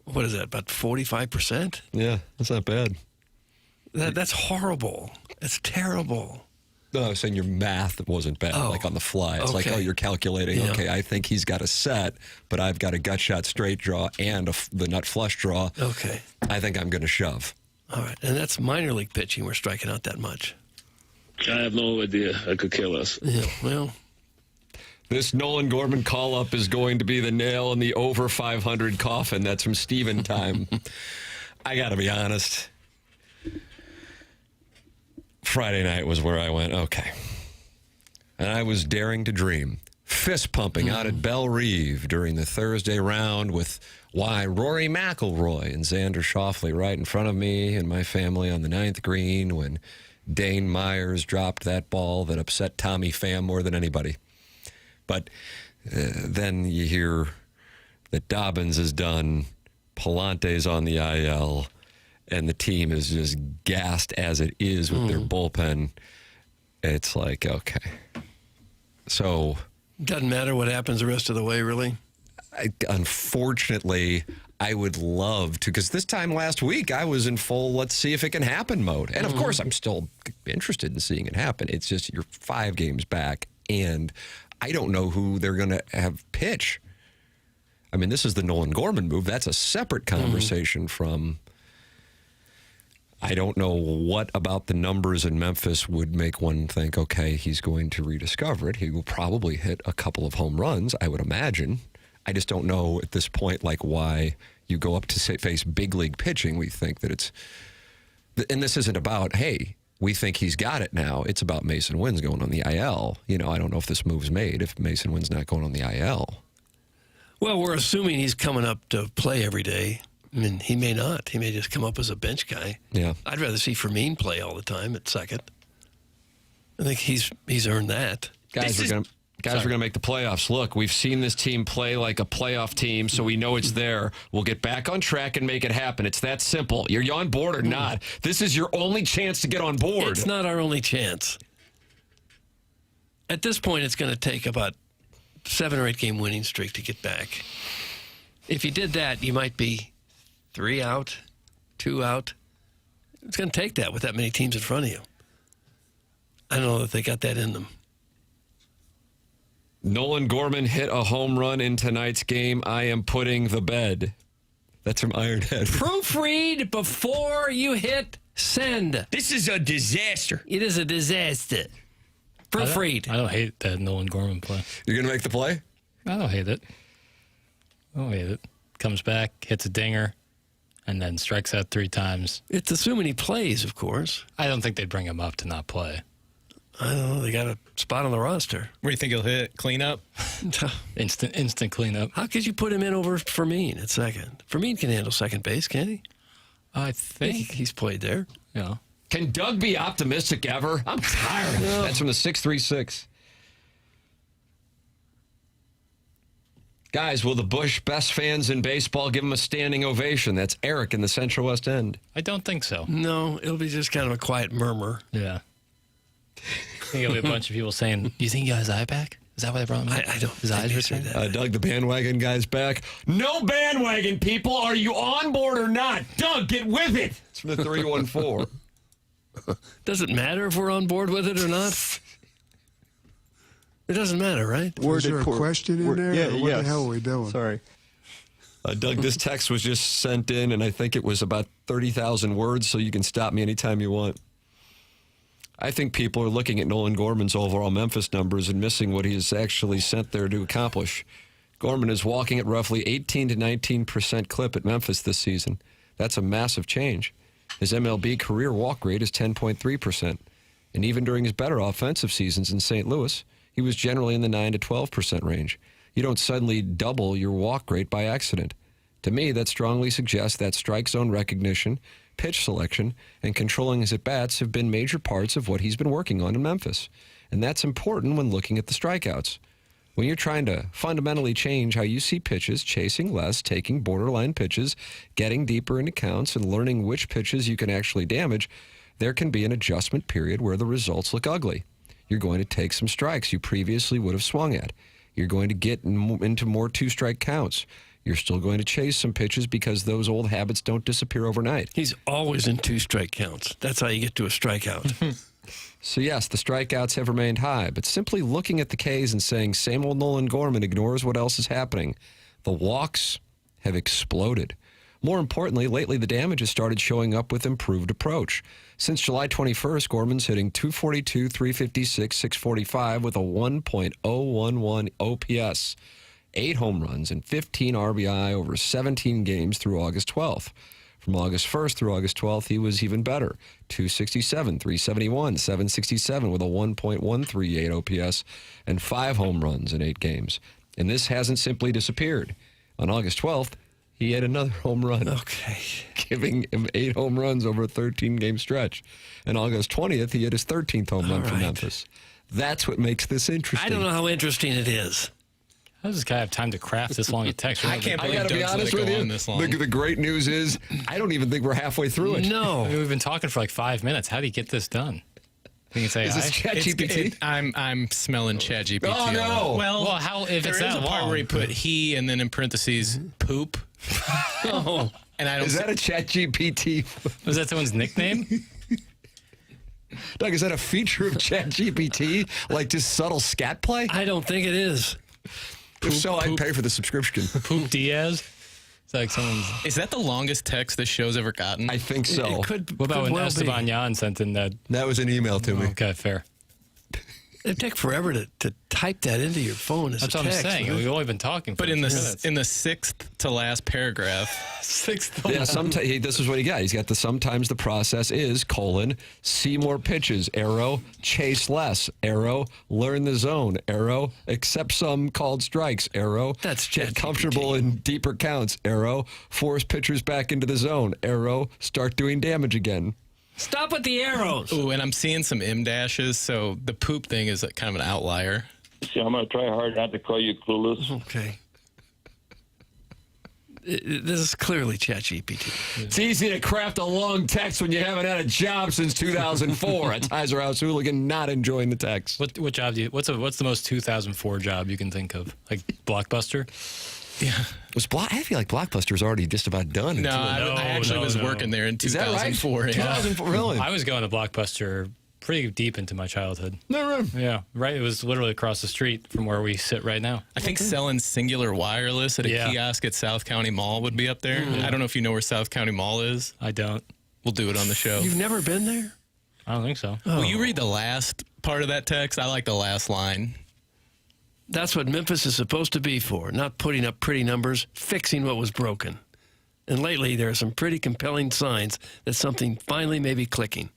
what is that, about 45%? Yeah, that's not bad. That's horrible. It's terrible. No, I was saying your math wasn't bad, like on the fly. It's like, you're calculating, okay, I think he's got a set, but I've got a gut shot straight draw and the nut flush draw. Okay. I think I'm going to shove. All right, and that's minor league pitching. We're striking out that much. I have no idea. I could kill us. Yeah, well. This Nolan Gorman call-up is going to be the nail in the over 500 coffin. That's from Steven time. I got to be honest. Friday night was where I went, okay. And I was daring to dream. Fist pumping out at Belle Reve during the Thursday round with Rory McIlroy and Xander Schauffele right in front of me and my family on the 9th green when Dane Myers dropped that ball that upset Tommy Pham more than anybody. But then you hear that Dobbins is done, Palante's on the IL, and the team is just gassed as it is with their bullpen. It's like, okay. So... Doesn't matter what happens the rest of the way, really? Unfortunately, I would love to, because this time last week, I was in full let's see if it can happen mode. And of course, I'm still interested in seeing it happen. It's just you're 5 games back, and I don't know who they're going to have pitch. I mean, this is the Nolan Gorman move. That's a separate conversation from... I don't know what about the numbers in Memphis would make one think, okay, he's going to rediscover it. He will probably hit a couple of home runs, I would imagine. I just don't know at this point, like, why you go up to face big league pitching. We think that it's, and this isn't about, hey, we think he's got it now. It's about Mason Wynn's going on the IL. You know, I don't know if this move's made if Mason Wynn's not going on the IL. Well, we're assuming he's coming up to play every day. I mean, he may not. He may just come up as a bench guy. Yeah. I'd rather see Fermin play all the time at second. I think he's earned that. Guys, we're going to make the playoffs. Look, we've seen this team play like a playoff team, so we know it's there. We'll get back on track and make it happen. It's that simple. You're on board or not. This is your only chance to get on board. It's not our only chance. At this point, it's going to take about 7 or 8 game winning streak to get back. If you did that, you might be 3 out, 2 out. It's going to take that with that many teams in front of you. I don't know that they got that in them. Nolan Gorman hit a home run in tonight's game. I am putting the bed. That's from Ironhead. Proofread before you hit send. This is a disaster. It is a disaster. Proofread. I don't hate that Nolan Gorman play. You're going to make the play? I don't hate it. Comes back, hits a dinger, and then strikes out 3 times. It's assuming he plays, of course. I don't think they'd bring him up to not play. I don't know. They got a spot on the roster. Where do you think he'll hit? Cleanup? Instant cleanup. How could you put him in over Fermin at second? Fermin can handle second base, can't he? I think he's played there. Yeah. Can Doug be optimistic ever? I'm tired. That's from the 636. Guys, will the Busch best fans in baseball give him a standing ovation? That's Eric in the Central West End. I don't think so. No, it'll be just kind of a quiet murmur. Yeah. I think it'll be a bunch of people saying, "You think he got his eye back? Is that why they brought him? I don't. His eyes are that. Doug, the bandwagon guy's back. No bandwagon, people. Are you on board or not? Doug, get with it. It's from the 314. Does it matter if we're on board with it or not? It doesn't matter, right? Was there a question in there? Yeah, or what the hell are we doing? Sorry. Doug, this text was just sent in, and I think it was about 30,000 words, so you can stop me anytime you want. I think people are looking at Nolan Gorman's overall Memphis numbers and missing what he is actually sent there to accomplish. Gorman is walking at roughly 18 to 19% clip at Memphis this season. That's a massive change. His MLB career walk rate is 10.3%. And even during his better offensive seasons in St. Louis, he was generally in the 9 to 12% range. You don't suddenly double your walk rate by accident. To me, that strongly suggests that strike zone recognition, pitch selection, and controlling his at-bats have been major parts of what he's been working on in Memphis. And that's important when looking at the strikeouts. When you're trying to fundamentally change how you see pitches, chasing less, taking borderline pitches, getting deeper into counts, and learning which pitches you can actually damage, there can be an adjustment period where the results look ugly. You're going to take some strikes you previously would have swung at. You're going to get into more 2-strike counts. You're still going to chase some pitches because those old habits don't disappear overnight. He's always in 2-strike counts. That's how you get to a strikeout. So, yes, the strikeouts have remained high, but simply looking at the Ks and saying same old Nolan Gorman ignores what else is happening. The walks have exploded. More importantly, lately the damage has started showing up with improved approach. Since July 21st, Gorman's hitting .242, .356, .645 with a 1.011 OPS. 8 home runs and 15 RBI over 17 games through August 12th. From August 1st through August 12th, he was even better. .267, .371, .767 with a 1.138 OPS and 5 home runs in 8 games. And this hasn't simply disappeared. On August 12th, he had another home run. Okay. Giving him 8 home runs over a 13-game stretch. And August 20th, he had his 13th home run for Memphis. That's what makes this interesting. I don't know how interesting it is. How does this guy have time to craft this long a text? I can't believe gotta be Doug's honest let it with go you. on this long. The great news is I don't even think we're halfway through it. No. I mean, we've been talking for like 5 minutes. How do you get this done? You can say, Is this ChatGPT? I'm smelling ChatGPT. Oh, no. Well, how if there it's is that a part long? where he put he and then in parentheses poop. Oh. And I don't. Is that a ChatGPT? Was that someone's nickname? Doug, is that a feature of ChatGPT? Like just subtle scat play? I don't think it is. If so, I'd pay for the subscription. Poop Diaz? It's like someone's. Is that the longest text this show's ever gotten? I think so. It could. What about could when well Esteban be. Yan sent in that? That was an email to me. Okay, fair. It'd take forever to type that into your phone as That's a what I'm text. saying. Right? We've only been talking for But in a few minutes. the sixth to last paragraph, Yeah, this is what he got. He's got sometimes the process is, see more pitches, chase less, learn the zone, accept some called strikes, That's get comfortable in deeper counts, force pitchers back into the zone, start doing damage again. Stop with the arrows. Ooh, and I'm seeing some M dashes, so the poop thing is kind of an outlier. See, I'm going to try hard not to call you clueless. Okay. This is clearly ChatGPT. It's easy to craft a long text when you haven't had a job since 2004. That's Heiser House Hooligan not enjoying the text. What job do you? What's the most 2004 job you can think of? Like Blockbuster? Yeah. I feel like Blockbuster's already just about done. No, I actually was working there in 2004. Is that right? Yeah. 2004, really? I was going to Blockbuster pretty deep into my childhood. No. Yeah, right. It was literally across the street from where we sit right now. I think selling Singular Wireless at a kiosk at South County Mall would be up there. I don't know if you know where South County Mall is. I don't. We'll do it on the show. You've never been there? I don't think so. Will you read the last part of that text? I like the last line. That's what Memphis is supposed to be for, not putting up pretty numbers, fixing what was broken. And lately, there are some pretty compelling signs that something finally may be clicking.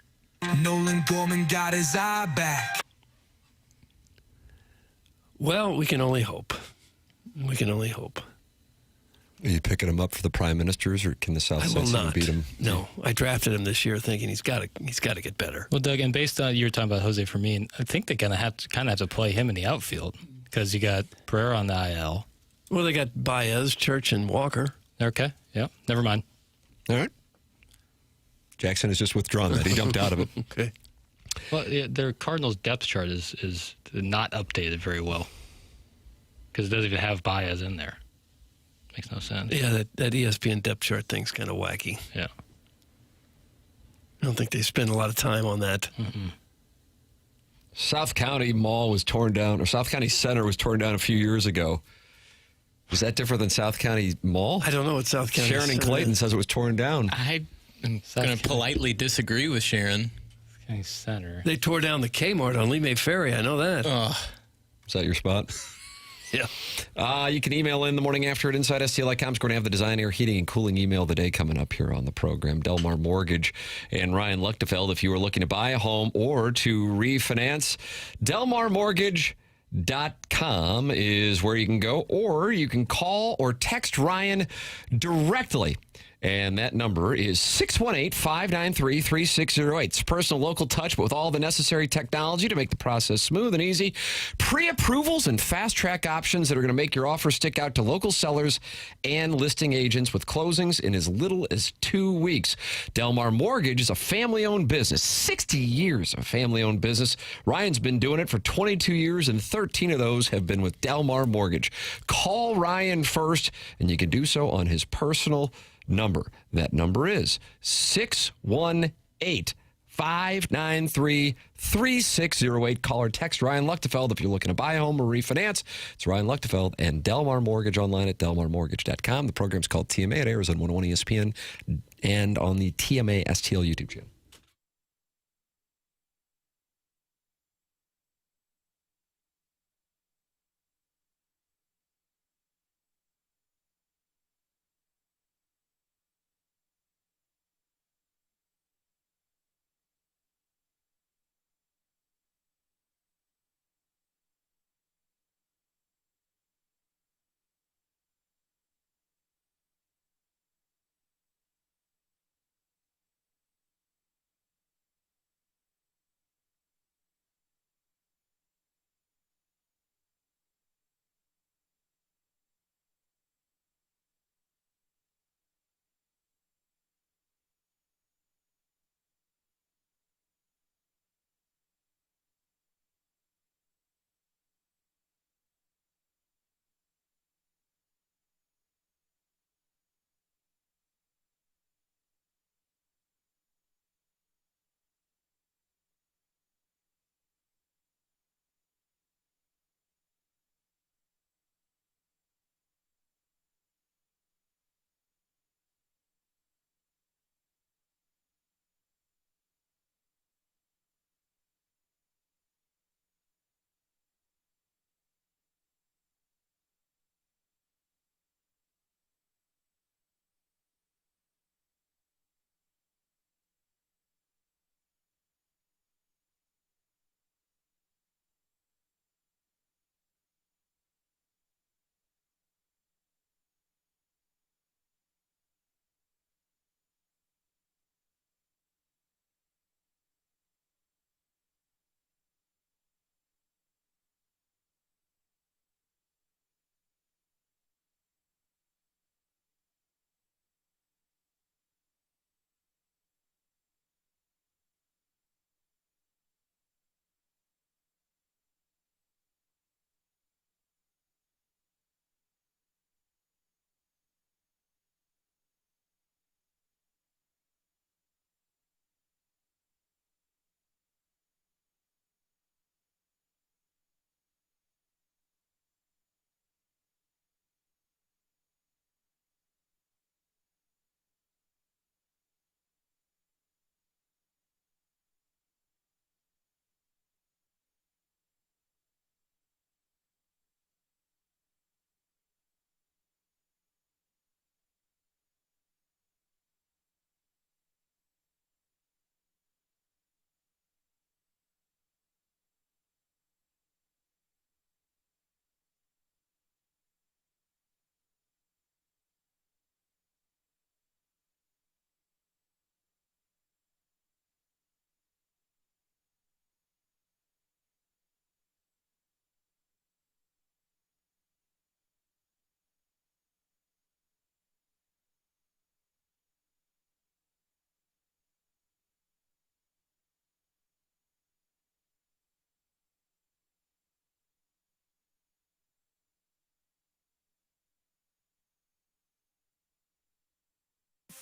Nolan Gorman got his eye back. Well, we can only hope. We can only hope. Are you picking him up for the prime ministers, or can the South I will Side not. beat him? No, I drafted him this year thinking he's got to get better. Well, Doug, and based on you were talking about Jose Fermin, I think they're gonna have to play him in the outfield because you got Pereira on the IL. Well, they got Baez, Church, and Walker. Okay, yeah, never mind. All right. Jackson has just withdrawn that. He jumped out of it. Okay. Well, yeah, their Cardinals depth chart is not updated very well because it doesn't even have Baez in there. Makes no sense. Yeah, that ESPN depth chart thing's kind of wacky. Yeah. I don't think they spend a lot of time on that. Mm-mm. South County Mall was torn down, or South County Center was torn down a few years ago. Was that different than South County Mall? I don't know what South County Sharon and Center Clayton is. says it was torn down. I'm going to politely disagree with Sharon. County Center. They tore down the Kmart on Lee May Ferry. I know that. Is that your spot? Yeah. You can email in the morning after at InsideSTL.com. We're going to have the Design, Air, Heating, and Cooling email of the day coming up here on the program. Delmar Mortgage and Ryan Luchtefeld, if you are looking to buy a home or to refinance, DelmarMortgage.com is where you can go, or you can call or text Ryan directly. And that number is 618-593-3608. It's a personal local touch, but with all the necessary technology to make the process smooth and easy. Pre-approvals and fast-track options that are going to make your offer stick out to local sellers and listing agents with closings in as little as 2 weeks. Delmar Mortgage is a family-owned business. 60 years of family-owned business. Ryan's been doing it for 22 years, and 13 of those have been with Delmar Mortgage. Call Ryan first, and you can do so on his personal number. That number is 618-593-3608. Call or text Ryan Luchtefeld if you're looking to buy a home or refinance. It's Ryan Luchtefeld and Delmar Mortgage online at delmarmortgage.com. The program's called TMA. It airs on 101 ESPN and on the TMA STL YouTube channel.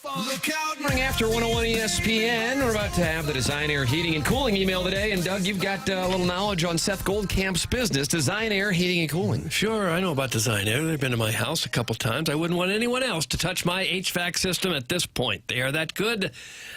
Look out. Morning after 101 ESPN. We're about to have the Design Air Heating and Cooling email today. And Doug, you've got a little knowledge on Seth Goldcamp's business, Design Air Heating and Cooling. Sure, I know about Design Air. They've been to my house a couple times. I wouldn't want anyone else to touch my HVAC system at this point. They are that good.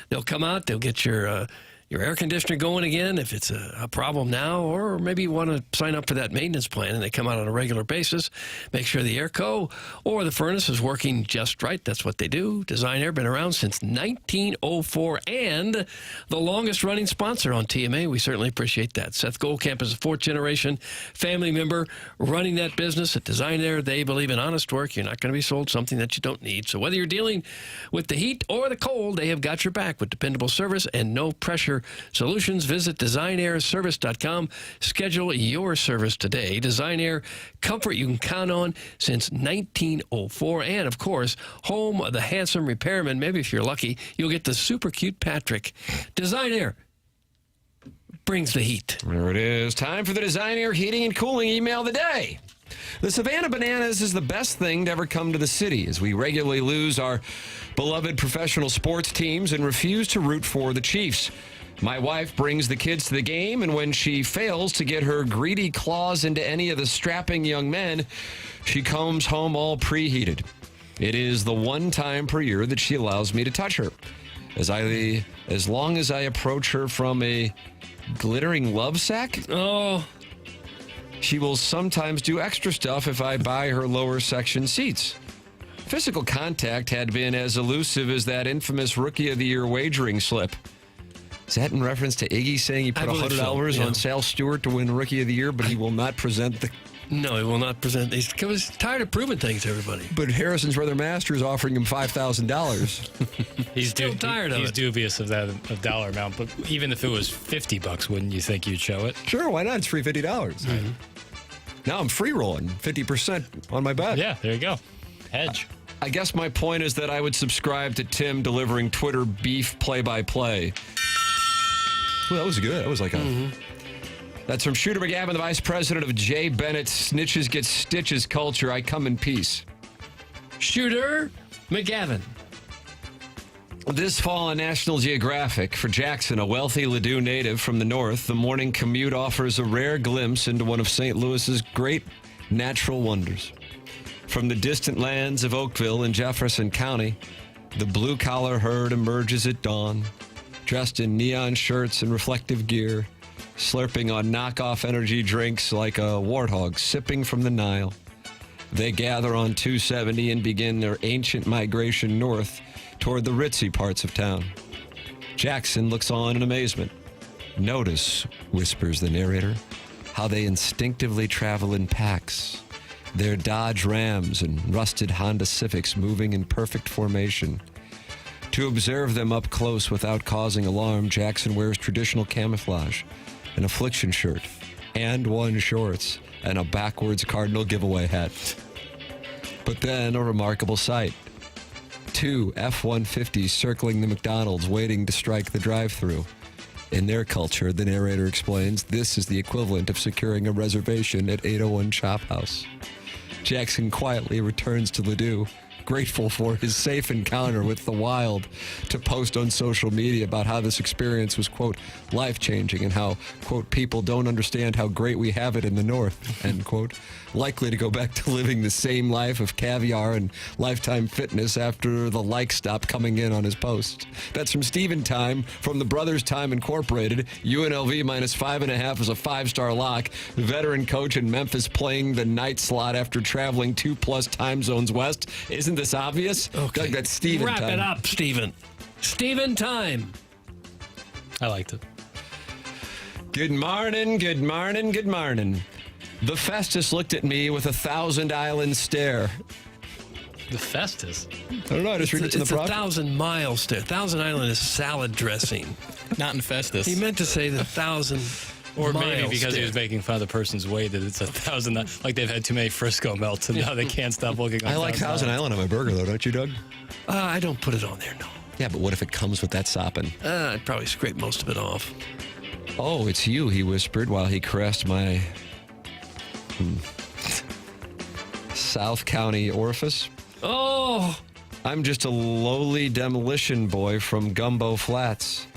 They'll come out. They'll get your air conditioner going again if it's a problem now, or maybe you want to sign up for that maintenance plan and they come out on a regular basis, make sure the airco or the furnace is working just right. That's what they do. Design Air, been around since 1904 and the longest running sponsor on TMA. We certainly appreciate that. Seth Goldcamp is a fourth generation family member running that business at Design Air. They believe in honest work. You're not going to be sold something that you don't need. So whether you're dealing with the heat or the cold, they have got your back with dependable service and no pressure solutions. Visit designairservice.com. Schedule your service today. Design Air, comfort you can count on since 1904. And, of course, home of the handsome repairman. Maybe if you're lucky, you'll get the super cute Patrick. Design Air brings the heat. There it is. Time for the Design Air Heating and Cooling email of the day. The Savannah Bananas is the best thing to ever come to the city, as we regularly lose our beloved professional sports teams and refuse to root for the Chiefs. My wife brings the kids to the game, and when she fails to get her greedy claws into any of the strapping young men, she comes home all preheated. It is the one time per year that she allows me to touch her. As long as I approach her from a glittering love sack, she will sometimes do extra stuff if I buy her lower section seats. Physical contact had been as elusive as that infamous Rookie of the Year wagering slip. Is that in reference to Iggy saying he put $100 on Sal Stewart to win Rookie of the Year, but he will not present the... No, he will not present. He's tired of proving things to everybody. But Harrison's brother Master is offering him $5,000. He's tired of it. He's dubious of that dollar amount, but even if it was $50, wouldn't you think you'd show it? Sure, why not? It's free $50. Now I'm free rolling 50% on my bet. Yeah, there you go. Hedge. I guess my point is that I would subscribe to Tim delivering Twitter beef play-by-play. Well, that was good. That was like a... That's from Shooter McGavin, the vice president of Jay Bennett Snitches Get Stitches culture. I come in peace. Shooter McGavin. This fall on National Geographic, for Jackson, a wealthy Ladue native from the north, the morning commute offers a rare glimpse into one of St. Louis's great natural wonders. From the distant lands of Oakville and Jefferson County, the blue-collar herd emerges at dawn, dressed in neon shirts and reflective gear, slurping on knockoff energy drinks like a warthog sipping from the Nile. They gather on 270 and begin their ancient migration north toward the ritzy parts of town. Jackson looks on in amazement. Notice, whispers the narrator, how they instinctively travel in packs, their Dodge Rams and rusted Honda Civics moving in perfect formation. To observe them up close without causing alarm, Jackson wears traditional camouflage, an affliction shirt, and one shorts, and a backwards Cardinal giveaway hat. But then a remarkable sight. 2 F-150s circling the McDonald's waiting to strike the drive-thru. In their culture, the narrator explains, this is the equivalent of securing a reservation at 801 Chop House. Jackson quietly returns to Ladue, grateful for his safe encounter with the wild, to post on social media about how this experience was, quote, life-changing and how, quote, people don't understand how great we have it in the north, end quote. Likely to go back to living the same life of caviar and lifetime fitness after the likes stopped coming in on his posts. That's from Steven Time from the Brothers Time Incorporated. UNLV minus 5.5 is a 5-star lock. The veteran coach in Memphis playing the night slot after traveling 2+ time zones west. Isn't this obvious? Okay. Doug, that's Steven Wrap Time. it up, Steven. Steven Time. I liked it. Good morning, good morning, good morning. The Festus looked at me with a Thousand Island stare. The Festus? I don't know. I just read it to the It's a prop. 1,000-mile stare. Thousand Island is salad dressing. Not in Festus. He meant to say the 1,000. Or maybe mile because he stare. was making fun of the person's weight that it's 1,000. Like they've had too many Frisco melts and now they can't stop looking. I like Thousand Island on my burger, though, don't you, Doug? I don't put it on there, no. Yeah, but what if it comes with that sopping? I'd probably scrape most of it off. Oh, it's you, he whispered while he caressed my South County orifice. Oh! I'm just a lowly demolition boy from Gumbo Flats.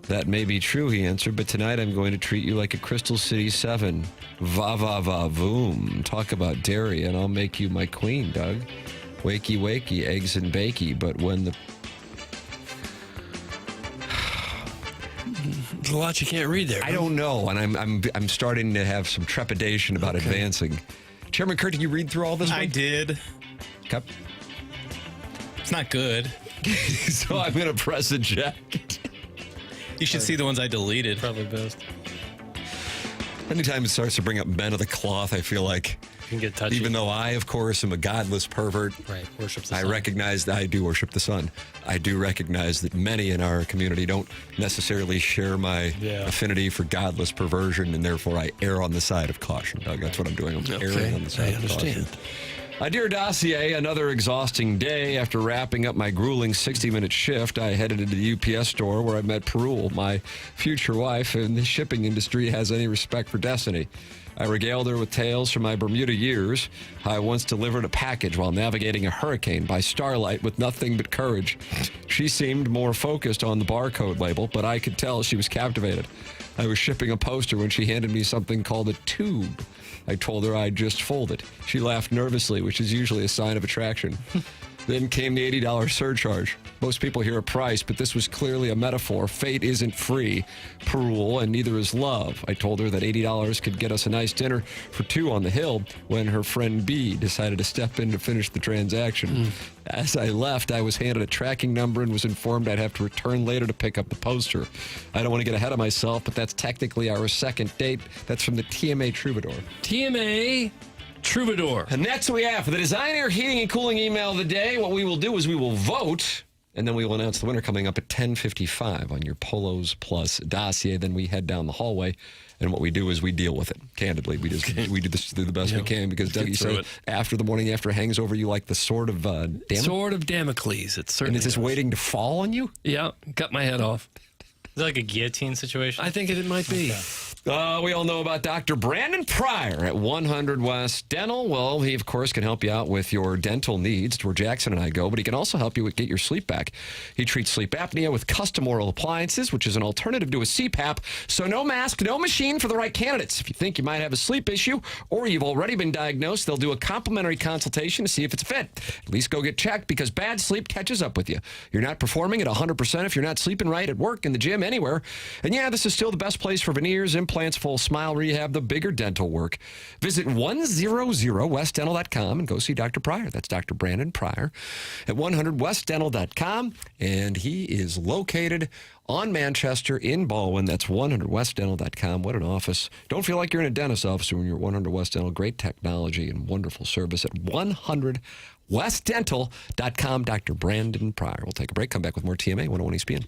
That may be true, he answered, but tonight I'm going to treat you like a Crystal City 7. Va va va voom. Talk about dairy, and I'll make you my queen, Doug. Wakey wakey, eggs and bakey, but when the... There's a lot you can't read there. I don't know, and I'm starting to have some trepidation about advancing. Chairman Kurt, did you read through all this one? I did. Okay. It's not good. So I'm going to press eject. You should see the ones I deleted. Probably best. Anytime it starts to bring up men of the cloth, I feel like, You can get touchy. even though I, of course, am a godless pervert, Right. Worship the I sun. recognize that I do worship the sun. I do recognize that many in our community don't necessarily share my affinity for godless perversion, and therefore I err on the side of caution, Doug. That's what I'm doing. I'm erring on the side of caution. Dear Dossier, another exhausting day. After wrapping up my grueling 60-minute shift, I headed into the UPS store where I met Perul, my future wife, and the shipping industry has any respect for destiny. I regaled her with tales from my Bermuda years. I once delivered a package while navigating a hurricane by starlight with nothing but courage. She seemed more focused on the barcode label, but I could tell she was captivated. I was shipping a poster when she handed me something called a tube. I told her I'd just fold it. She laughed nervously, which is usually a sign of attraction. Then came the $80 surcharge. Most people hear a price, but this was clearly a metaphor. Fate isn't free, Perul, and neither is love. I told her that $80 could get us a nice dinner for two on the hill when her friend B decided to step in to finish the transaction. As I left, I was handed a tracking number and was informed I'd have to return later to pick up the poster. I don't want to get ahead of myself, but that's technically our second date. That's from the TMA Troubadour. TMA Troubadour. And that's what we have for the Design Air Heating and Cooling email of the day. What we will do is we will vote, and then we will announce the winner coming up at 10:55 on your Polos Plus dossier. Then we head down the hallway, and what we do is we deal with it. Candidly, we do this do the best we can, because Dougie said after the morning after hangs over you like the sword of Sword of Damocles. It's certainly and it's just waiting to fall on you. Yeah, cut my head off. Is it like a guillotine situation? I think it might be. We all know about Dr. Brandon Pryor at 100 West Dental. Well, he, of course, can help you out with your dental needs. It's where Jackson and I go, but he can also help you get your sleep back. He treats sleep apnea with custom oral appliances, which is an alternative to a CPAP. So no mask, no machine for the right candidates. If you think you might have a sleep issue or you've already been diagnosed, they'll do a complimentary consultation to see if it's fit. At least go get checked, because bad sleep catches up with you. You're not performing at 100% if you're not sleeping right at work, in the gym, anywhere. And yeah, this is still the best place for veneers, implants, full smile rehab, the bigger dental work. Visit 100westdental.com and go see Dr. Pryor. That's Dr. Brandon Pryor at 100westdental.com. And he is located on Manchester in Baldwin. That's 100westdental.com. What an office. Don't feel like you're in a dentist's office when you're at 100 West Dental. Great technology and wonderful service at 100westdental.com. Dr. Brandon Pryor. We'll take a break. Come back with more TMA 101 ESPN.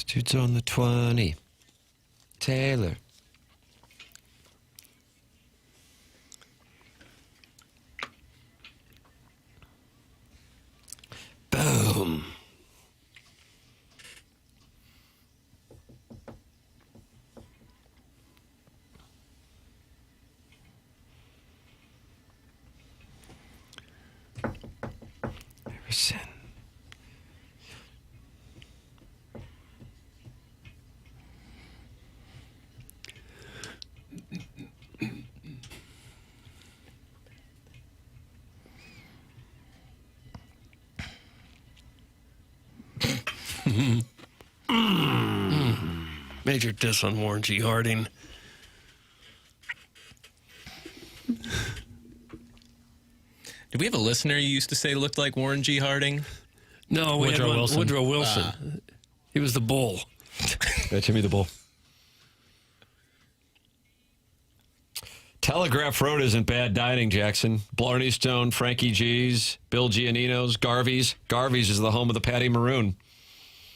Dude's on the 20. Taylor. Boom. Harrison. Major diss on Warren G. Harding. Did we have a listener you used to say looked like Warren G. Harding? No, we had one, Woodrow Wilson. He was the bull. Yeah, Jimmy the Bull. Telegraph Road isn't bad dining, Jackson. Blarney Stone, Frankie G's, Bill Giannino's, Garvey's. Garvey's is the home of the Patty Maroon.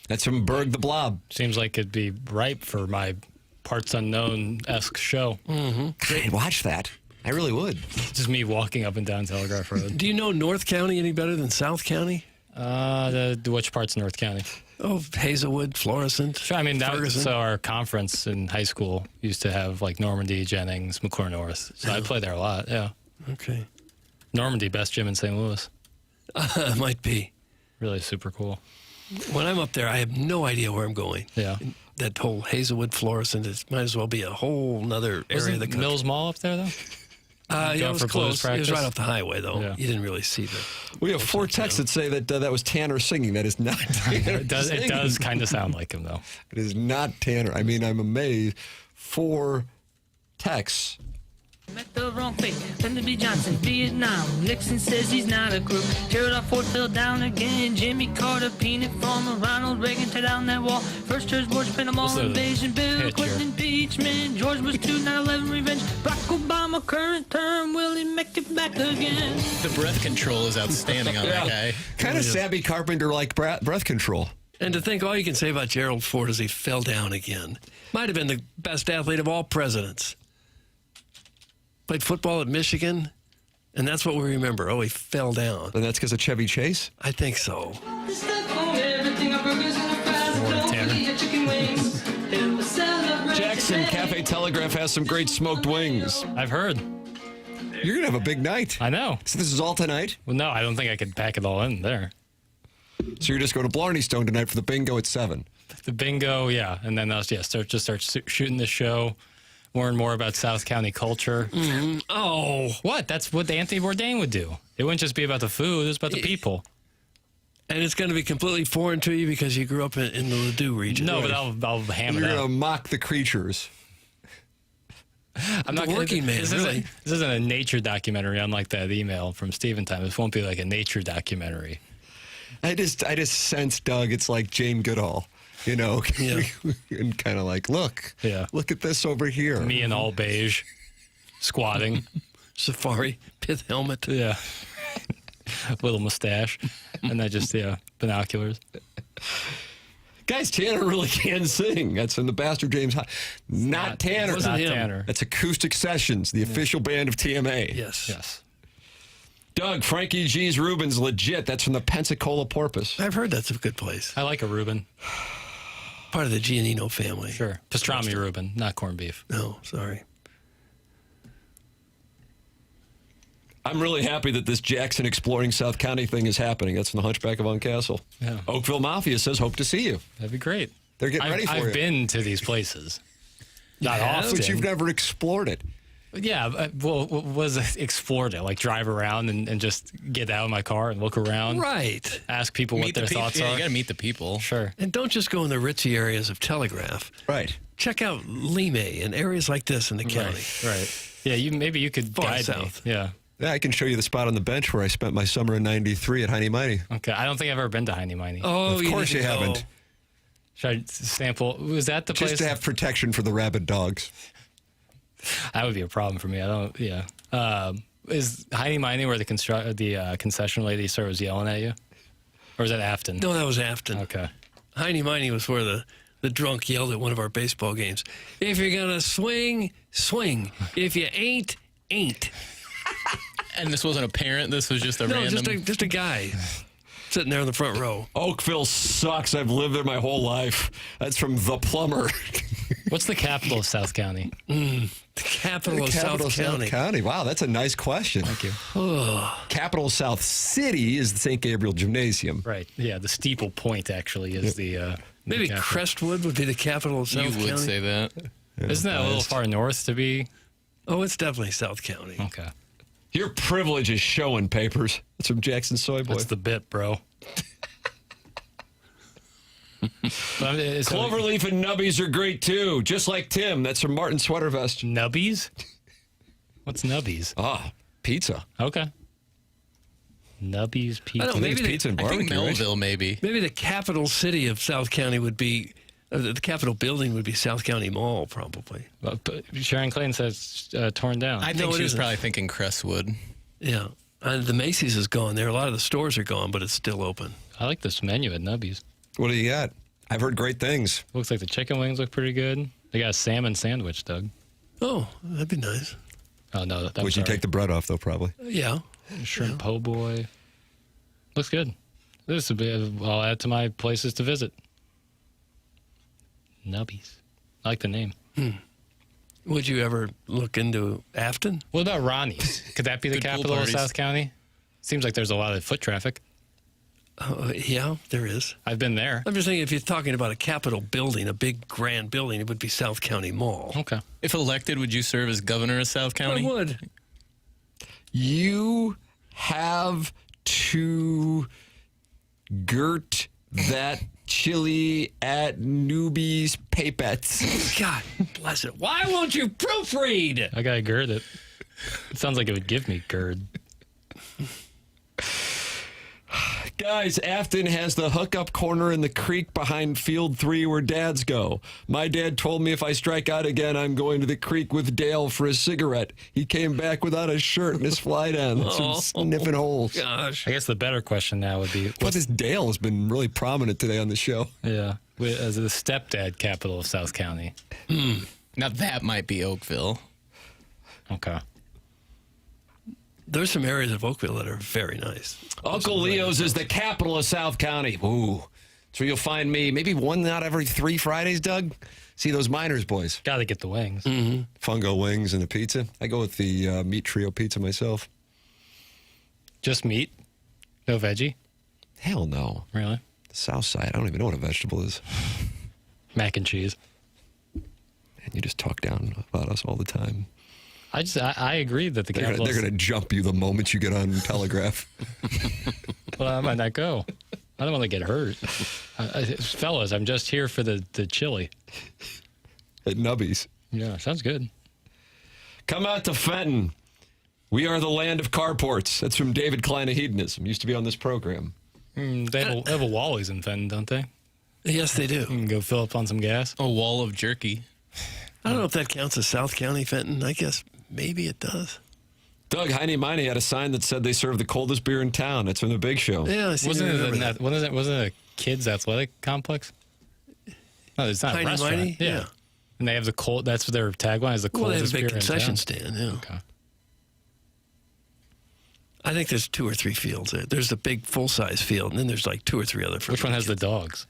That's from Berg the Blob. Seems like it'd be ripe for my Parts Unknown-esque show. I'd watch that. I really would. Just me walking up and down Telegraph Road. Do you know North County any better than South County? Which parts of North County? Oh, Hazelwood, Florissant. Sure, I mean, Ferguson. so our conference in high school used to have like Normandy, Jennings, McClure North. So I played there a lot, yeah. Okay. Normandy, best gym in St. Louis. Might be. Really super cool. When I'm up there, I have no idea where I'm going. Yeah. That whole Hazelwood, Florissant, it might as well be a whole nother area Wasn't of the country. Mills Mall up there, though? Yeah, it was for close. blues It was practice? right off the highway, though. Yeah. You didn't really see the... We have 4 texts that say that that was Tanner singing. That is not Tanner It does kind of sound like him, though. It is not Tanner. I mean, I'm amazed. 4 texts. Met the wrong face. Lyndon B. Johnson, Vietnam. Nixon says he's not a crook. Gerald R. Ford fell down again. Jimmy Carter, peanut farmer. Ronald Reagan tear down that wall. First George Bush, Panama invasion. Bill Clinton impeachment. George Bush 2, 9/11 revenge. Barack Obama current term. Will he make it back again? The breath control is outstanding on that guy. Kind of Sabby Carpenter like breath control. And to think all you can say about Gerald Ford is he fell down again. Might have been the best athlete of all presidents. Played football at Michigan, and that's what we remember. Oh, he fell down. And that's because of Chevy Chase? I think so. Jackson Cafe Telegraph has some great smoked wings. I've heard. You're going to have a big night. I know. So this is all tonight? Well, no, I don't think I could pack it all in there. So you're just going to Blarney Stone tonight for the bingo at 7? The bingo, yeah. And then start shooting the show. More and more about South County culture. Mm-hmm. Oh. What? That's what Anthony Bourdain would do. It wouldn't just be about the food, it's about the people. And it's going to be completely foreign to you because you grew up in the Ladue region. No, right? but I'll ham You're it going up. to mock the creatures. I'm not working man, really. This isn't a nature documentary, unlike that email from Steven time. This won't be like a nature documentary. I just sense, Doug, it's like Jane Goodall. You know, Yeah. and kind of like, look at this over here. Me in all beige, squatting. Safari, pith helmet. Yeah. Little mustache. And then just, binoculars. Guys, Tanner really can sing. That's in the Bastard James High. Not Tanner. Wasn't him. Tanner. That's Acoustic Sessions, the official band of TMA. Yes. Doug, Frankie G's Reuben's legit. That's from the Pensacola Porpoise. I've heard that's a good place. I like a Reuben. Part of the Giannino family. Sure. Pastrami Reuben, not corned beef. No, sorry. I'm really happy that this Jackson Exploring South County thing is happening. That's from the Hunchback of Uncastle. Yeah. Oakville Mafia says, hope to see you. That'd be great. They're getting ready for you. I've been to these places. Not have? often. But you've never explored it. Yeah, was explored it, like drive around and just get out of my car and look around. Right. Ask people what their thoughts are. You got to meet the people. Sure. And don't just go in the ritzy areas of Telegraph. Right. Check out Lime and areas like this in the county. Right. Yeah, maybe you could Far guide south. me. Yeah. Yeah, I can show you the spot on the bench where I spent my summer in '93 at Heine Mighty. Okay. I don't think I've ever been to Heine Mighty. Oh, Of course you haven't. Should I sample? Was that the place? Just to have protection for the rabid dogs. That would be a problem for me. I don't. Yeah. Is Heine Mighty where the concession lady sort of was yelling at you, or was that Afton? No, that was Afton. Okay. Heine Mighty was where the the drunk yelled at one of our baseball games. If you're going to swing, swing. If you ain't, ain't. And this wasn't a parent. This was just a No, random. just a guy sitting there in the front row. Oakville sucks. I've lived there my whole life. That's from The Plumber. What's the capital of South County? The capital of South County. Wow, that's a nice question. Thank you. Capital of South City is the St. Gabriel Gymnasium. Right. Yeah, the Steeple Point actually is the. Maybe capital. Crestwood would be the capital of South County. You would say that. Isn't that a little far north to be? Oh, it's definitely South County. Okay. Your privilege is showing, Papers. That's from Jackson Soy Boy. That's the bit, bro. Cloverleaf and Nubbies are great too, just like Tim. That's from Martin Sweater Vest. Nubbies? What's Nubbies? Pizza. Okay. Nubbies Pizza. I don't know, maybe pizza and I barbecue. think Melville, maybe. Maybe the capital city of South County would be, the capital building would be South County Mall, probably. But Sharon Clayton says torn down. I think No, it she was isn't. probably thinking Crestwood. Yeah. And the Macy's is gone there. A lot of the stores are gone, but it's still open. I like this menu at Nubbies. What do you got? I've heard great things. Looks like the chicken wings look pretty good. They got a salmon sandwich, Doug. Oh, that'd be nice. Oh, no. Would you take the bread off, though, probably? Yeah. Shrimp po' boy. Looks good. This would be, I'll add to my places to visit. Nubbies. I like the name. Would you ever look into Afton? What about Ronnie's? Could that be the Good pool capital of parties. South County? Seems like there's a lot of foot traffic. Yeah, there is. I've been there. I'm just thinking if you're talking about a Capitol building, a big grand building, it would be South County Mall. Okay. If elected, would you serve as governor of South County? I would. You have to girt that chili at Newbie's Papettes. God bless it. Why won't you proofread? I gotta gird it. It sounds like it would give me gird. Guys, Afton has the hookup corner in the creek behind Field 3 where dads go. My dad told me if I strike out again, I'm going to the creek with Dale for a cigarette. He came back without a shirt and his fly down. That's from sniffing holes. Gosh. I guess the better question now would be, But this Dale has been really prominent today on the show. yeah, as the stepdad capital of South County. Now that might be Oakville. Okay. There's some areas of Oakville that are very nice. Uncle Leo's is the capital of South County. Ooh. It's where you'll find me maybe one out every 3 Fridays, Doug. See those Miners boys. Gotta get the wings. Fungo wings and the pizza. I go with the meat trio pizza myself. Just meat? No veggie? Hell no. Really? The South Side, I don't even know what a vegetable is. Mac and cheese. And you just talk down about us all the time. I agree that the They're capital. going to jump you the moment you get on Telegraph. Well, I might not go. I don't want to get hurt. Fellas, I'm just here for the chili. At Nubbies. Yeah, sounds good. Come out to Fenton. We are the land of carports. That's from David Klein of Hedonism. Used to be on this program. They have a Wally's in Fenton, don't they? Yes, they do. You can go fill up on some gas. A wall of jerky. I don't know if that counts as South County, Fenton. I guess maybe it does. Doug Heine Miney had a sign that said they serve the coldest beer in town. That's from the Big Show. Yeah, I see. Wasn't it a kids' athletic complex? No, it's not Heine a restaurant. Miney? Yeah. And they have the cold. That's their tagline. Is the Well, they have coldest a big beer in concession town. stand. Yeah. Okay. I think there's 2 or 3 fields there. There's the big full-size field, and then there's like 2 or 3 other. Which one has the dogs?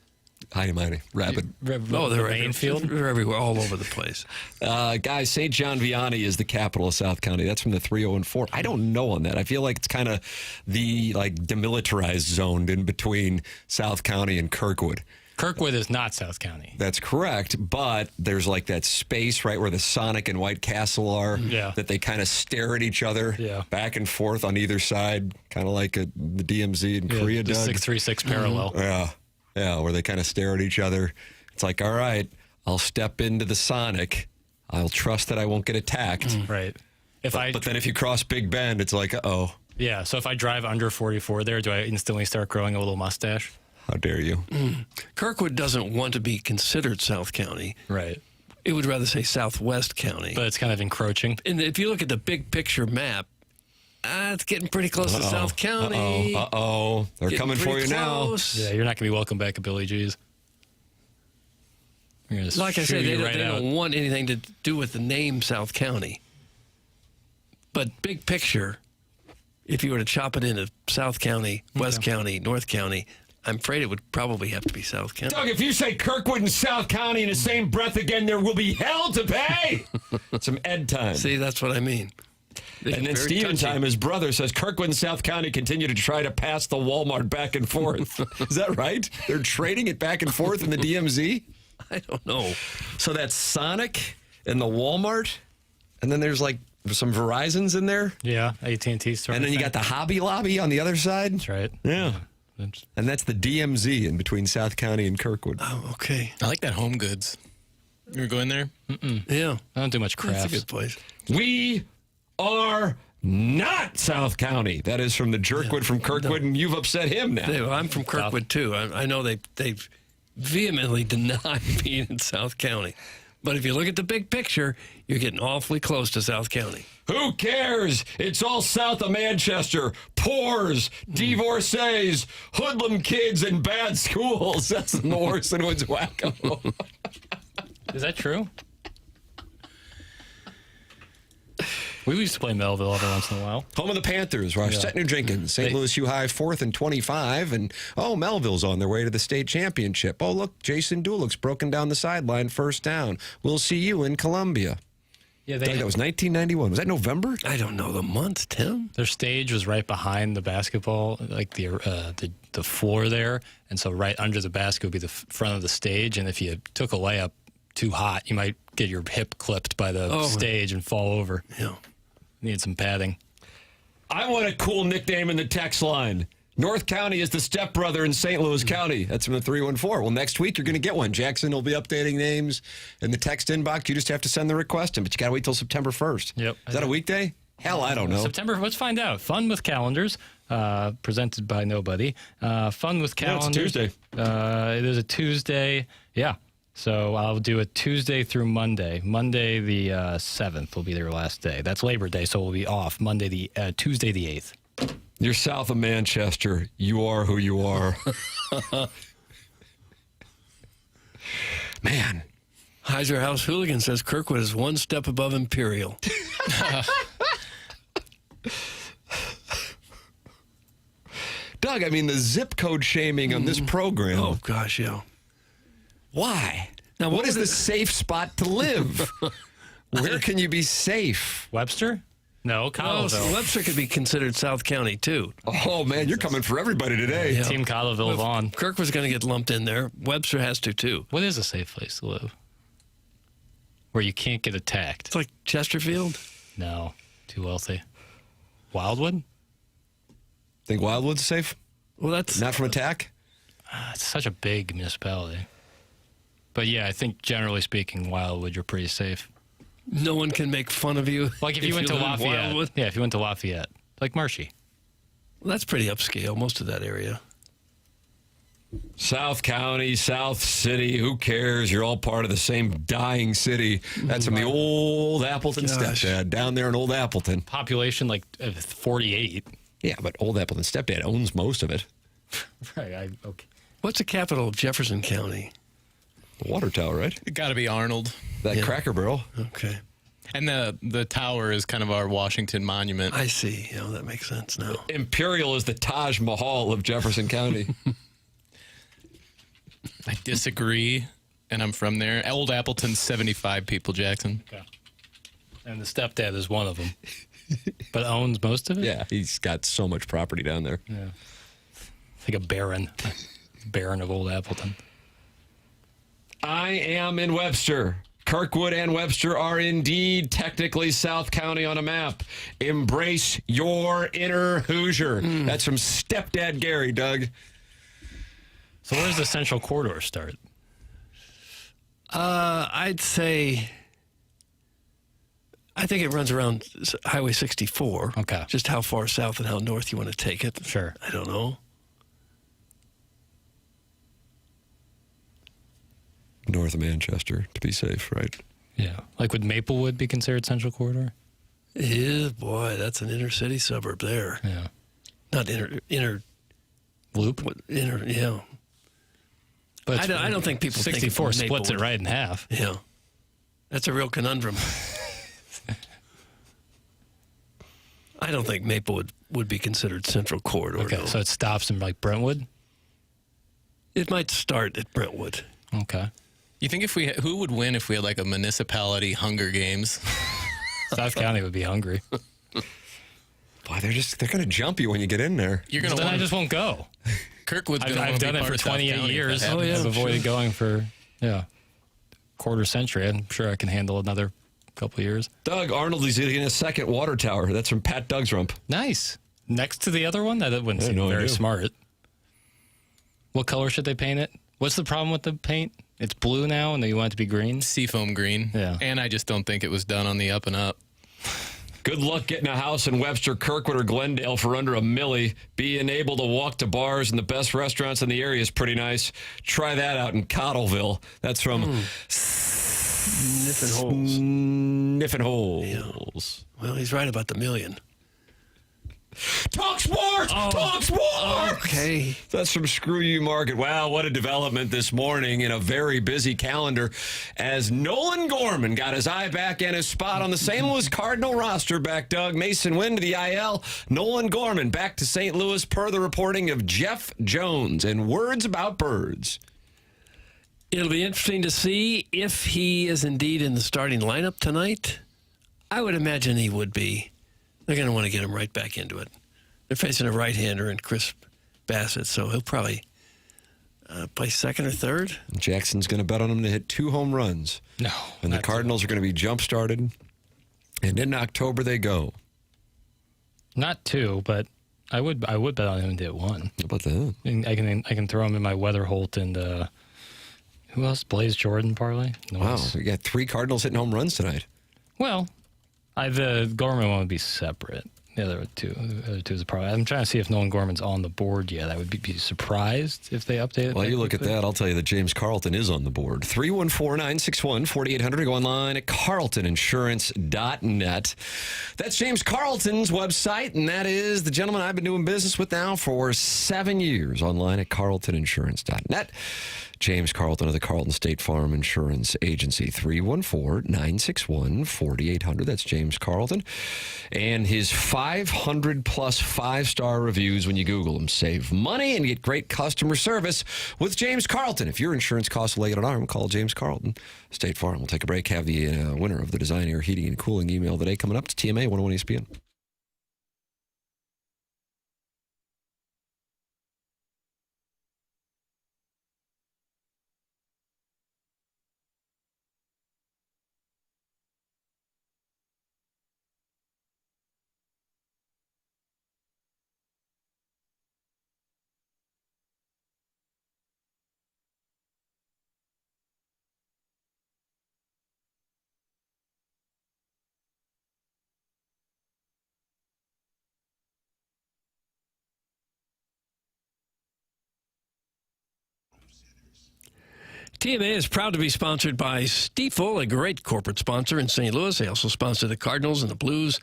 Heine Miney. Rapid. Oh, they're Mainfield? They're everywhere, all over the place. Guys, St. John Vianney is the capital of South County. That's from the 304. I don't know on that. I feel like it's kind of the demilitarized zone in between South County and Kirkwood. Kirkwood is not South County. That's correct, but there's like that space right where the Sonic and White Castle are that they kind of stare at each other back and forth on either side, kind of like the DMZ in Korea, the Doug. 636 parallel. Yeah, where they kind of stare at each other. It's like, all right, I'll step into the Sonic. I'll trust that I won't get attacked. Right. But then if you cross Big Bend, it's like, uh-oh. Yeah, so if I drive under 44 there, do I instantly start growing a little mustache? How dare you? Kirkwood doesn't want to be considered South County. Right. It would rather say Southwest County. But it's kind of encroaching. And if you look at the big picture map, it's getting pretty close to South County. They're Getting coming for you pretty now. close. Yeah, you're not going to be welcome back at Billy G's. Like I said, they don't want anything to do with the name South County. But big picture, if you were to chop it into South County, West County, North County, I'm afraid it would probably have to be South County. Doug, if you say Kirkwood and South County in the same breath again, there will be hell to pay. Some Ed time. See, that's what I mean. And then Steven time, his brother, says Kirkwood and South County continue to try to pass the Walmart back and forth. Is that right? They're trading it back and forth in the DMZ? I don't know. So that's Sonic and the Walmart, and then there's like some Verizons in there. Yeah, AT&T store. And then you got the Hobby Lobby on the other side. That's right. Yeah. And that's the DMZ in between South County and Kirkwood. Oh, okay. I like that Home Goods. You ever go in there? Yeah. I don't do much crafts. That's a good place. We are not South County. That is from the Jerkwood from Kirkwood, and you've upset him now. Well, I'm from Kirkwood, too. I know they vehemently deny being in South County. But if you look at the big picture, you're getting awfully close to South County. Who cares? It's all south of Manchester. Poors, divorcees, hoodlum kids, and bad schools. That's the Morrison Woods wacko. Is that true? We used to play Melville every once in a while. Home of the Panthers, Rochester, Jenkins, St. Louis U High 4th and 25. And, Melville's on their way to the state championship. Oh, look, Jason Dulick's broken down the sideline, first down. We'll see you in Columbia. Yeah, Doug, that was 1991. Was that November? I don't know the month, Tim. Their stage was right behind the basketball, like the floor there. And so right under the basket would be the front of the stage. And if you took a layup too hot, you might get your hip clipped by the stage and fall over. Yeah. Need some padding. I want a cool nickname in the text line. North County is the stepbrother in St. Louis County. That's from the 314. Well, next week you're going to get one. Jackson will be updating names in the text inbox. You just have to send the request in, but you got to wait till September 1st. Yep. Is that a weekday? Hell, I don't know. September, let's find out. Fun with calendars, presented by nobody. Fun with calendars. No, it's a Tuesday. It is a Tuesday. Yeah. So I'll do it Tuesday through Monday. Monday the 7th will be their last day. That's Labor Day, so we'll be off Tuesday the 8th. You're south of Manchester. You are who you are. Man. Heiser House Hooligan says Kirkwood is one step above Imperial. Doug, I mean, the zip code shaming on this program. Oh, gosh, yeah. Why? Now, what is the safe spot to live? Where can you be safe? Webster? No, Colville. Webster could be considered South County, too. Oh, man, you're coming for everybody today. Yeah. Team Colville, Vaughn. Kirk was going to get lumped in there. Webster has to, too. What is a safe place to live? Where you can't get attacked? It's like Chesterfield? No, too wealthy. Wildwood? Think Wildwood's safe? Well, that's... Not from attack? It's such a big municipality. But yeah, I think generally speaking, Wildwood, you're pretty safe. No one can make fun of you. Like if you went to Lafayette. Wildwood. Yeah, if you went to Lafayette. Like Marshy. Well, that's pretty upscale, most of that area. South County, South City, who cares? You're all part of the same dying city. That's from the old Appleton stepdad down there in Old Appleton. Population like 48. Yeah, but Old Appleton stepdad owns most of it. Right, okay. What's the capital of Jefferson County? The water tower, right? It got to be Arnold. That Cracker Barrel. Okay. And the tower is kind of our Washington monument. I see. Yeah, that makes sense now. Imperial is the Taj Mahal of Jefferson County. I disagree, and I'm from there. Old Appleton's 75 people, Jackson. Okay. And the stepdad is one of them. But owns most of it? Yeah, he's got so much property down there. Yeah. Like a baron. Baron of Old Appleton. I am in Webster. Kirkwood and Webster are indeed technically South County on a map. Embrace your inner Hoosier. That's from Stepdad Gary, Doug. So where does the Central Corridor start? I'd say... I think it runs around Highway 64. Okay. Just how far south and how north you want to take it. Sure. I don't know. North of Manchester, to be safe, right? Yeah. Like would Maplewood be considered Central Corridor? Yeah, boy, that's an inner city suburb there. Yeah. Not inner Loop? yeah. But I don't think people 64 think splits it Maplewood. right in half. Yeah. That's a real conundrum. I don't think Maplewood would be considered Central Corridor. Okay, no. so it stops in like Brentwood? It might start at Brentwood. Okay. You think who would win if we had like a municipality Hunger Games? South County would be hungry. Boy, they're going to jump you when you get in there. You're gonna Then I want just won't go. Kirkwood's gonna I've want to done be it part for of South 28 County if years. that happens. I've avoided going for, quarter century. I'm sure I can handle another couple of years. Doug Arnold is getting a second water tower. That's from Pat Doug's-rump. Nice. Next to the other one? That wouldn't I had seem no very idea. smart. What color should they paint it? What's the problem with the paint? It's blue now, and you want it to be green? Seafoam green. Yeah. And I just don't think it was done on the up and up. Good luck getting a house in Webster, Kirkwood, or Glendale for under $1 million. Being able to walk to bars and the best restaurants in the area is pretty nice. Try that out in Cottleville. That's from Sniffin' Holes. Yeah. Well, he's right about the $1 million. Talk sports! Talk sports! Okay. That's from Screw You Market. Wow, what a development this morning in a very busy calendar as Nolan Gorman got his eye back and his spot on the St. Louis Cardinal roster back. Doug Mason Wynn to the IL. Nolan Gorman back to St. Louis per the reporting of Jeff Jones and words about birds. It'll be interesting to see if he is indeed in the starting lineup tonight. I would imagine he would be. They're going to want to get him right back into it. They're facing a right-hander in Chris Bassett, so he'll probably play second or third. Jackson's going to bet on him to hit 2 home runs. No. And the Cardinals are going to be jump-started. And in October they go. Not 2, but I would bet on him to hit 1. How about that? And I can throw him in my Weatherholt and who else? Blaze Jordan parlay. Wow, we got 3 Cardinals hitting home runs tonight. Well, the Gorman one would be separate. The other two is a problem. I'm trying to see if Nolan Gorman's on the board yet. I would be surprised if they update it. Well, you look at that. I'll tell you that James Carlton is on the board. 314-961-4800. Go online at carltoninsurance.net. That's James Carlton's website, and that is the gentleman I've been doing business with now for 7 years. Online at carltoninsurance.net. James Carlton of the Carlton State Farm Insurance Agency. 314-961-4800. That's James Carlton. And his 500-plus 5-star reviews when you Google him. Save money and get great customer service with James Carlton. If your insurance costs a leg and an arm, call James Carlton. State Farm. We'll take a break. Have the winner of the Design Air Heating and Cooling email today coming up to TMA 101 ESPN. TMA is proud to be sponsored by Stiefel, a great corporate sponsor in St. Louis. They also sponsor the Cardinals and the Blues,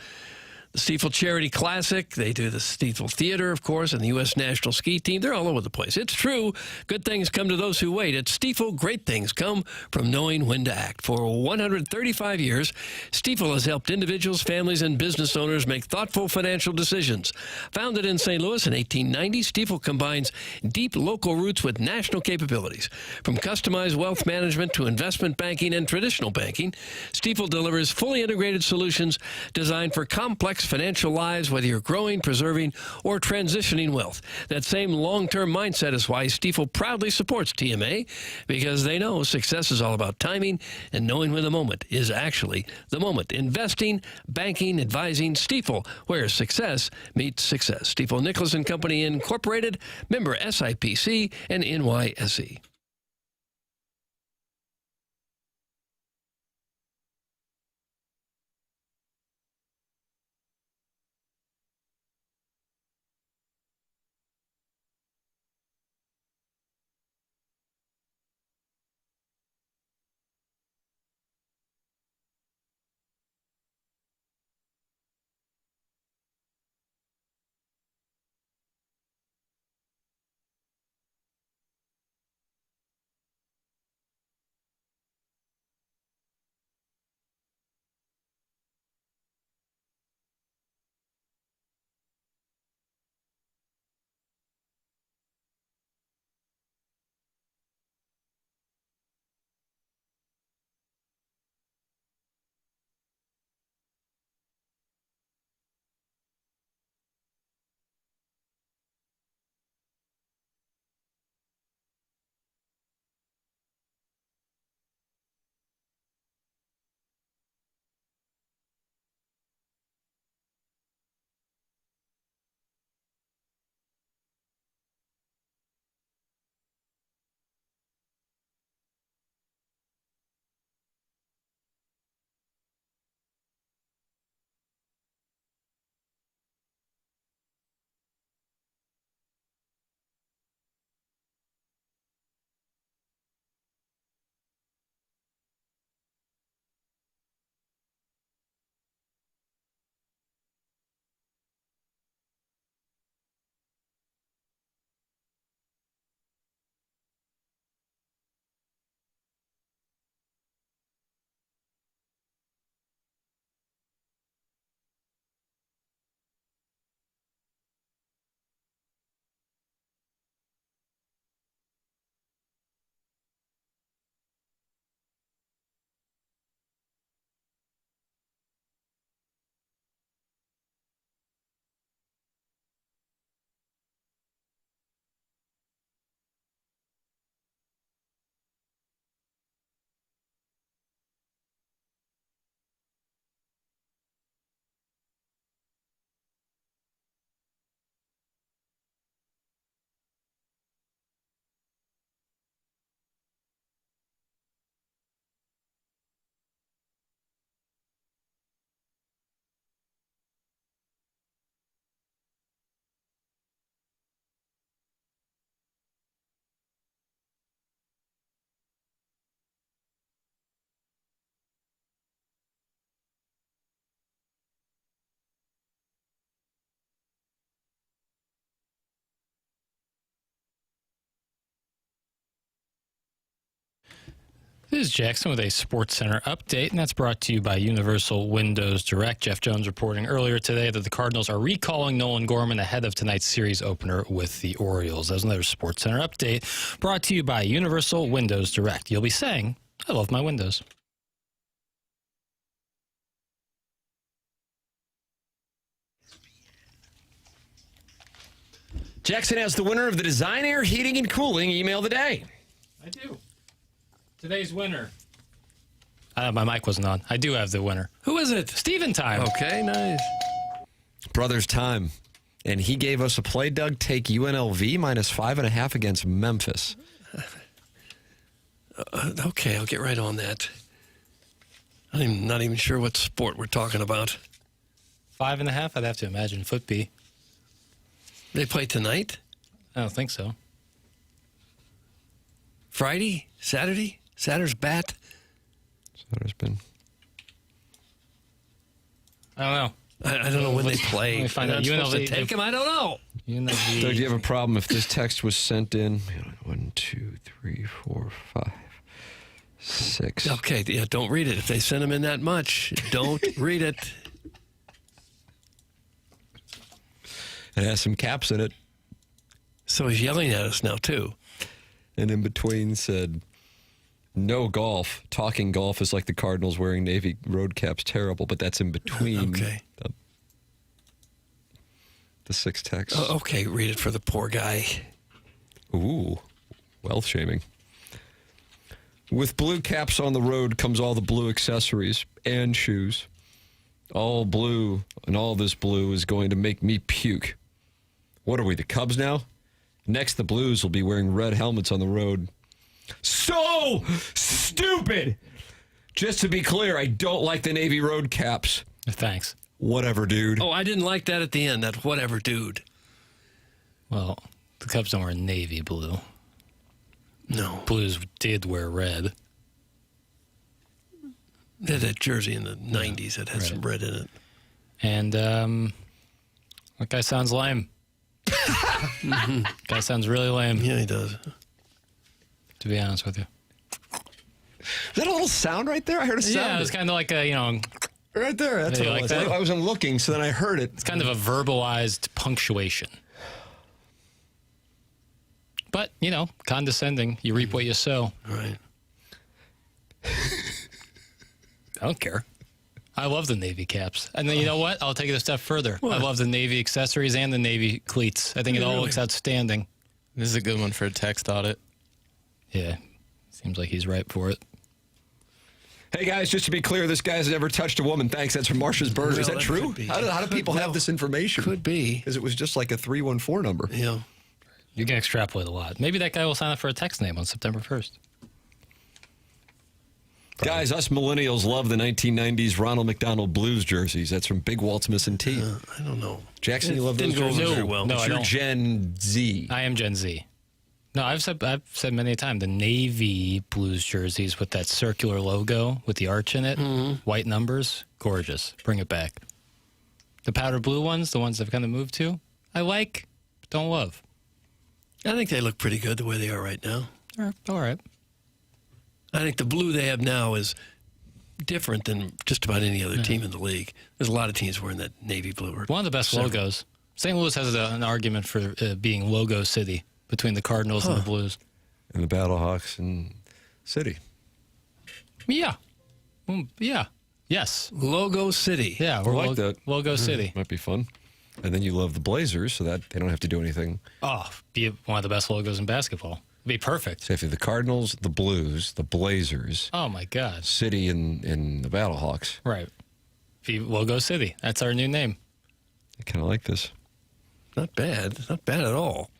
the Stiefel Charity Classic. They do the Stiefel Theater, of course, and the U.S. National Ski Team. They're all over the place. It's true. Good things come to those who wait. At Stiefel, great things come from knowing when to act. For 135 years, Stiefel has helped individuals, families, and business owners make thoughtful financial decisions. Founded in St. Louis in 1890, Stiefel combines deep local roots with national capabilities. From customized wealth management to investment banking and traditional banking, Stiefel delivers fully integrated solutions designed for complex financial lives, whether you're growing, preserving, or transitioning wealth. That same long-term mindset is why Stiefel proudly supports TMA, because they know success is all about timing and knowing when the moment is actually the moment. Investing, banking, advising, Stiefel, where success meets success. Stiefel Nicholas and Company Incorporated, member SIPC and NYSE. This is Jackson with a Sports Center update, and that's brought to you by Universal Windows Direct. Jeff Jones reporting earlier today that the Cardinals are recalling Nolan Gorman ahead of tonight's series opener with the Orioles. That's another Sports Center update brought to you by Universal Windows Direct. You'll be saying, I love my windows. Jackson has the winner of the Design Air Heating and Cooling Email of the Day. I do. Today's winner. My mic wasn't on. I do have the winner. Who is it? Steven Time. Okay, nice. Brother's Time. And he gave us a play, Doug. Take UNLV minus 5.5 against Memphis. Okay, I'll get right on that. I'm not even sure what sport we're talking about. 5.5? I'd have to imagine football. They play tonight? I don't think so. Friday? Saturday? Saturday's bat? Saturday's been. I don't know. I don't know when they play. Let me find out. UNLV to take them? I don't know. UNLV. Doug, do you have a problem if this text was sent in? 1, 2, 3, 4, 5, 6. Okay, yeah, don't read it. If they send them in that much, don't read it. It has some caps in it. So he's yelling at us now, too. And in between said, no golf. Talking golf is like the Cardinals wearing Navy road caps. Terrible, but that's in between the 6 texts. Oh, okay, read it for the poor guy. Ooh, wealth shaming. With blue caps on the road comes all the blue accessories and shoes. All blue, and all this blue is going to make me puke. What are we, the Cubs now? Next, the Blues will be wearing red helmets on the road. So stupid! Just to be clear, I don't like the Navy road caps. Thanks. Whatever, dude. Oh, I didn't like that at the end. That whatever, dude. Well, the Cubs don't wear navy blue. No. Blues did wear red. They had that jersey in the 90s that had some red in it. And that guy sounds lame. Guy sounds really lame. Yeah, he does. To be honest with you. Is that a little sound right there? I heard a sound. Yeah, it's kind of like a, right there. That's what it was. I wasn't looking, so then I heard it. It's kind of a verbalized punctuation. But, condescending. You reap what you sow. Right. I don't care. I love the Navy caps. And then you know what? I'll take it a step further. What? I love the Navy accessories and the Navy cleats. I think it all looks outstanding. This is a good one for a text audit. Yeah. Seems like he's ripe for it. Hey, guys, just to be clear, this guy's never touched a woman. Thanks. That's from Marcia's Burger. Is that true? How do people have this information? Could be. Because it was just like a 314 number. Yeah. You can extrapolate a lot. Maybe that guy will sign up for a text name on September 1st. Probably. Guys, us millennials love the 1990s Ronald McDonald Blues jerseys. That's from Big Walt's Missing T. I don't know. Jackson, you love those Didn't go jerseys? over very well. No, It's I your don't. Gen Z. I am Gen Z. No, I've said many a time the Navy Blues jerseys with that circular logo with the arch in it, white numbers, gorgeous. Bring it back. The powder blue ones, the ones I've kind of moved to, I like, but don't love. I think they look pretty good the way they are right now. All right. I think the blue they have now is different than just about any other team in the league. There's a lot of teams wearing that navy blue. One of the best logos. St. Louis has an argument for being Logo City between the Cardinals and the Blues. And the Battlehawks and City. Yeah. Yeah. Yes. Logo City. Yeah. I like that. Logo City. Might be fun. And then you love the Blazers, so that they don't have to do anything. Oh, be one of the best logos in basketball. It'd be perfect. So if you're the Cardinals, the Blues, the Blazers. Oh, my God. City and the Battlehawks. Right. Logo City. That's our new name. I kind of like this. Not bad. Not bad at all.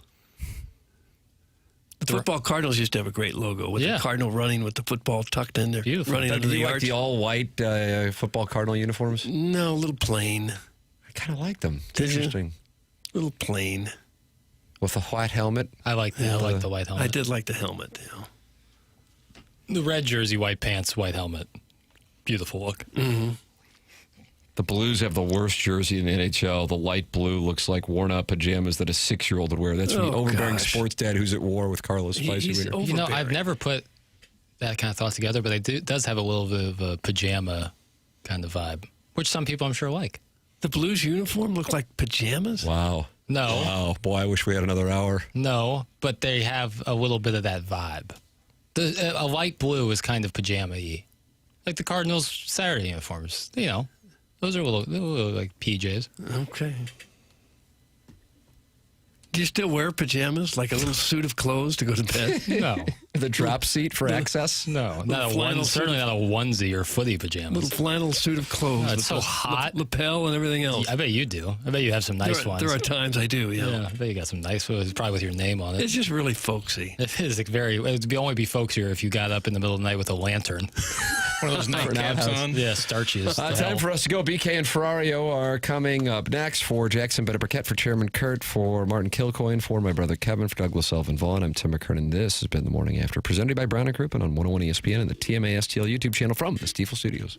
The football Cardinals used to have a great logo with the Cardinal running with the football tucked in there. Beautiful. Running under Do the you like arch. the all-white football Cardinal uniforms? No, a little plain. I kind of like them. It's Did you? interesting. A little plain. With the white helmet? I like the white helmet. I did like the helmet. The red jersey, white pants, white helmet. Beautiful look. Mm-hmm. The Blues have the worst jersey in the NHL. The light blue looks like worn-out pajamas that a 6-year-old would wear. That's from the overbearing sports dad who's at war with Carlos Spicer. I've never put that kind of thought together, but it does have a little bit of a pajama kind of vibe, which some people I'm sure like. The Blues uniform look like pajamas? Wow. No. Wow. Boy, I wish we had another hour. No, but they have a little bit of that vibe. A light blue is kind of pajama-y. Like the Cardinals Saturday uniforms. You know, those are a little like PJs. Okay. Do you still wear pajamas, like a little suit of clothes to go to bed? No. The drop seat for access? No, not a one, certainly not a onesie or footy pajamas. Little flannel suit of clothes. No, it's with so the hot. Lapel and everything else. I bet you do. I bet you have some nice ones. There are times I do, yeah. I bet you got some nice ones, probably with your name on it. It's just really folksy. It is it'd only be folksier if you got up in the middle of the night with a lantern. One of those nightcaps on. Yeah, starches. Time for us to go. BK and Ferrario are coming up next. For Jackson Burkett, for Chairman Kurt, for Martin Kilcoyne, for my brother Kevin, for Douglas Sullivan Vaughn, I'm Tim McKernan. This has been The Morning After, presented by Brown & Crouppen on 101 ESPN and the TMA STL YouTube channel from the Stiefel Studios.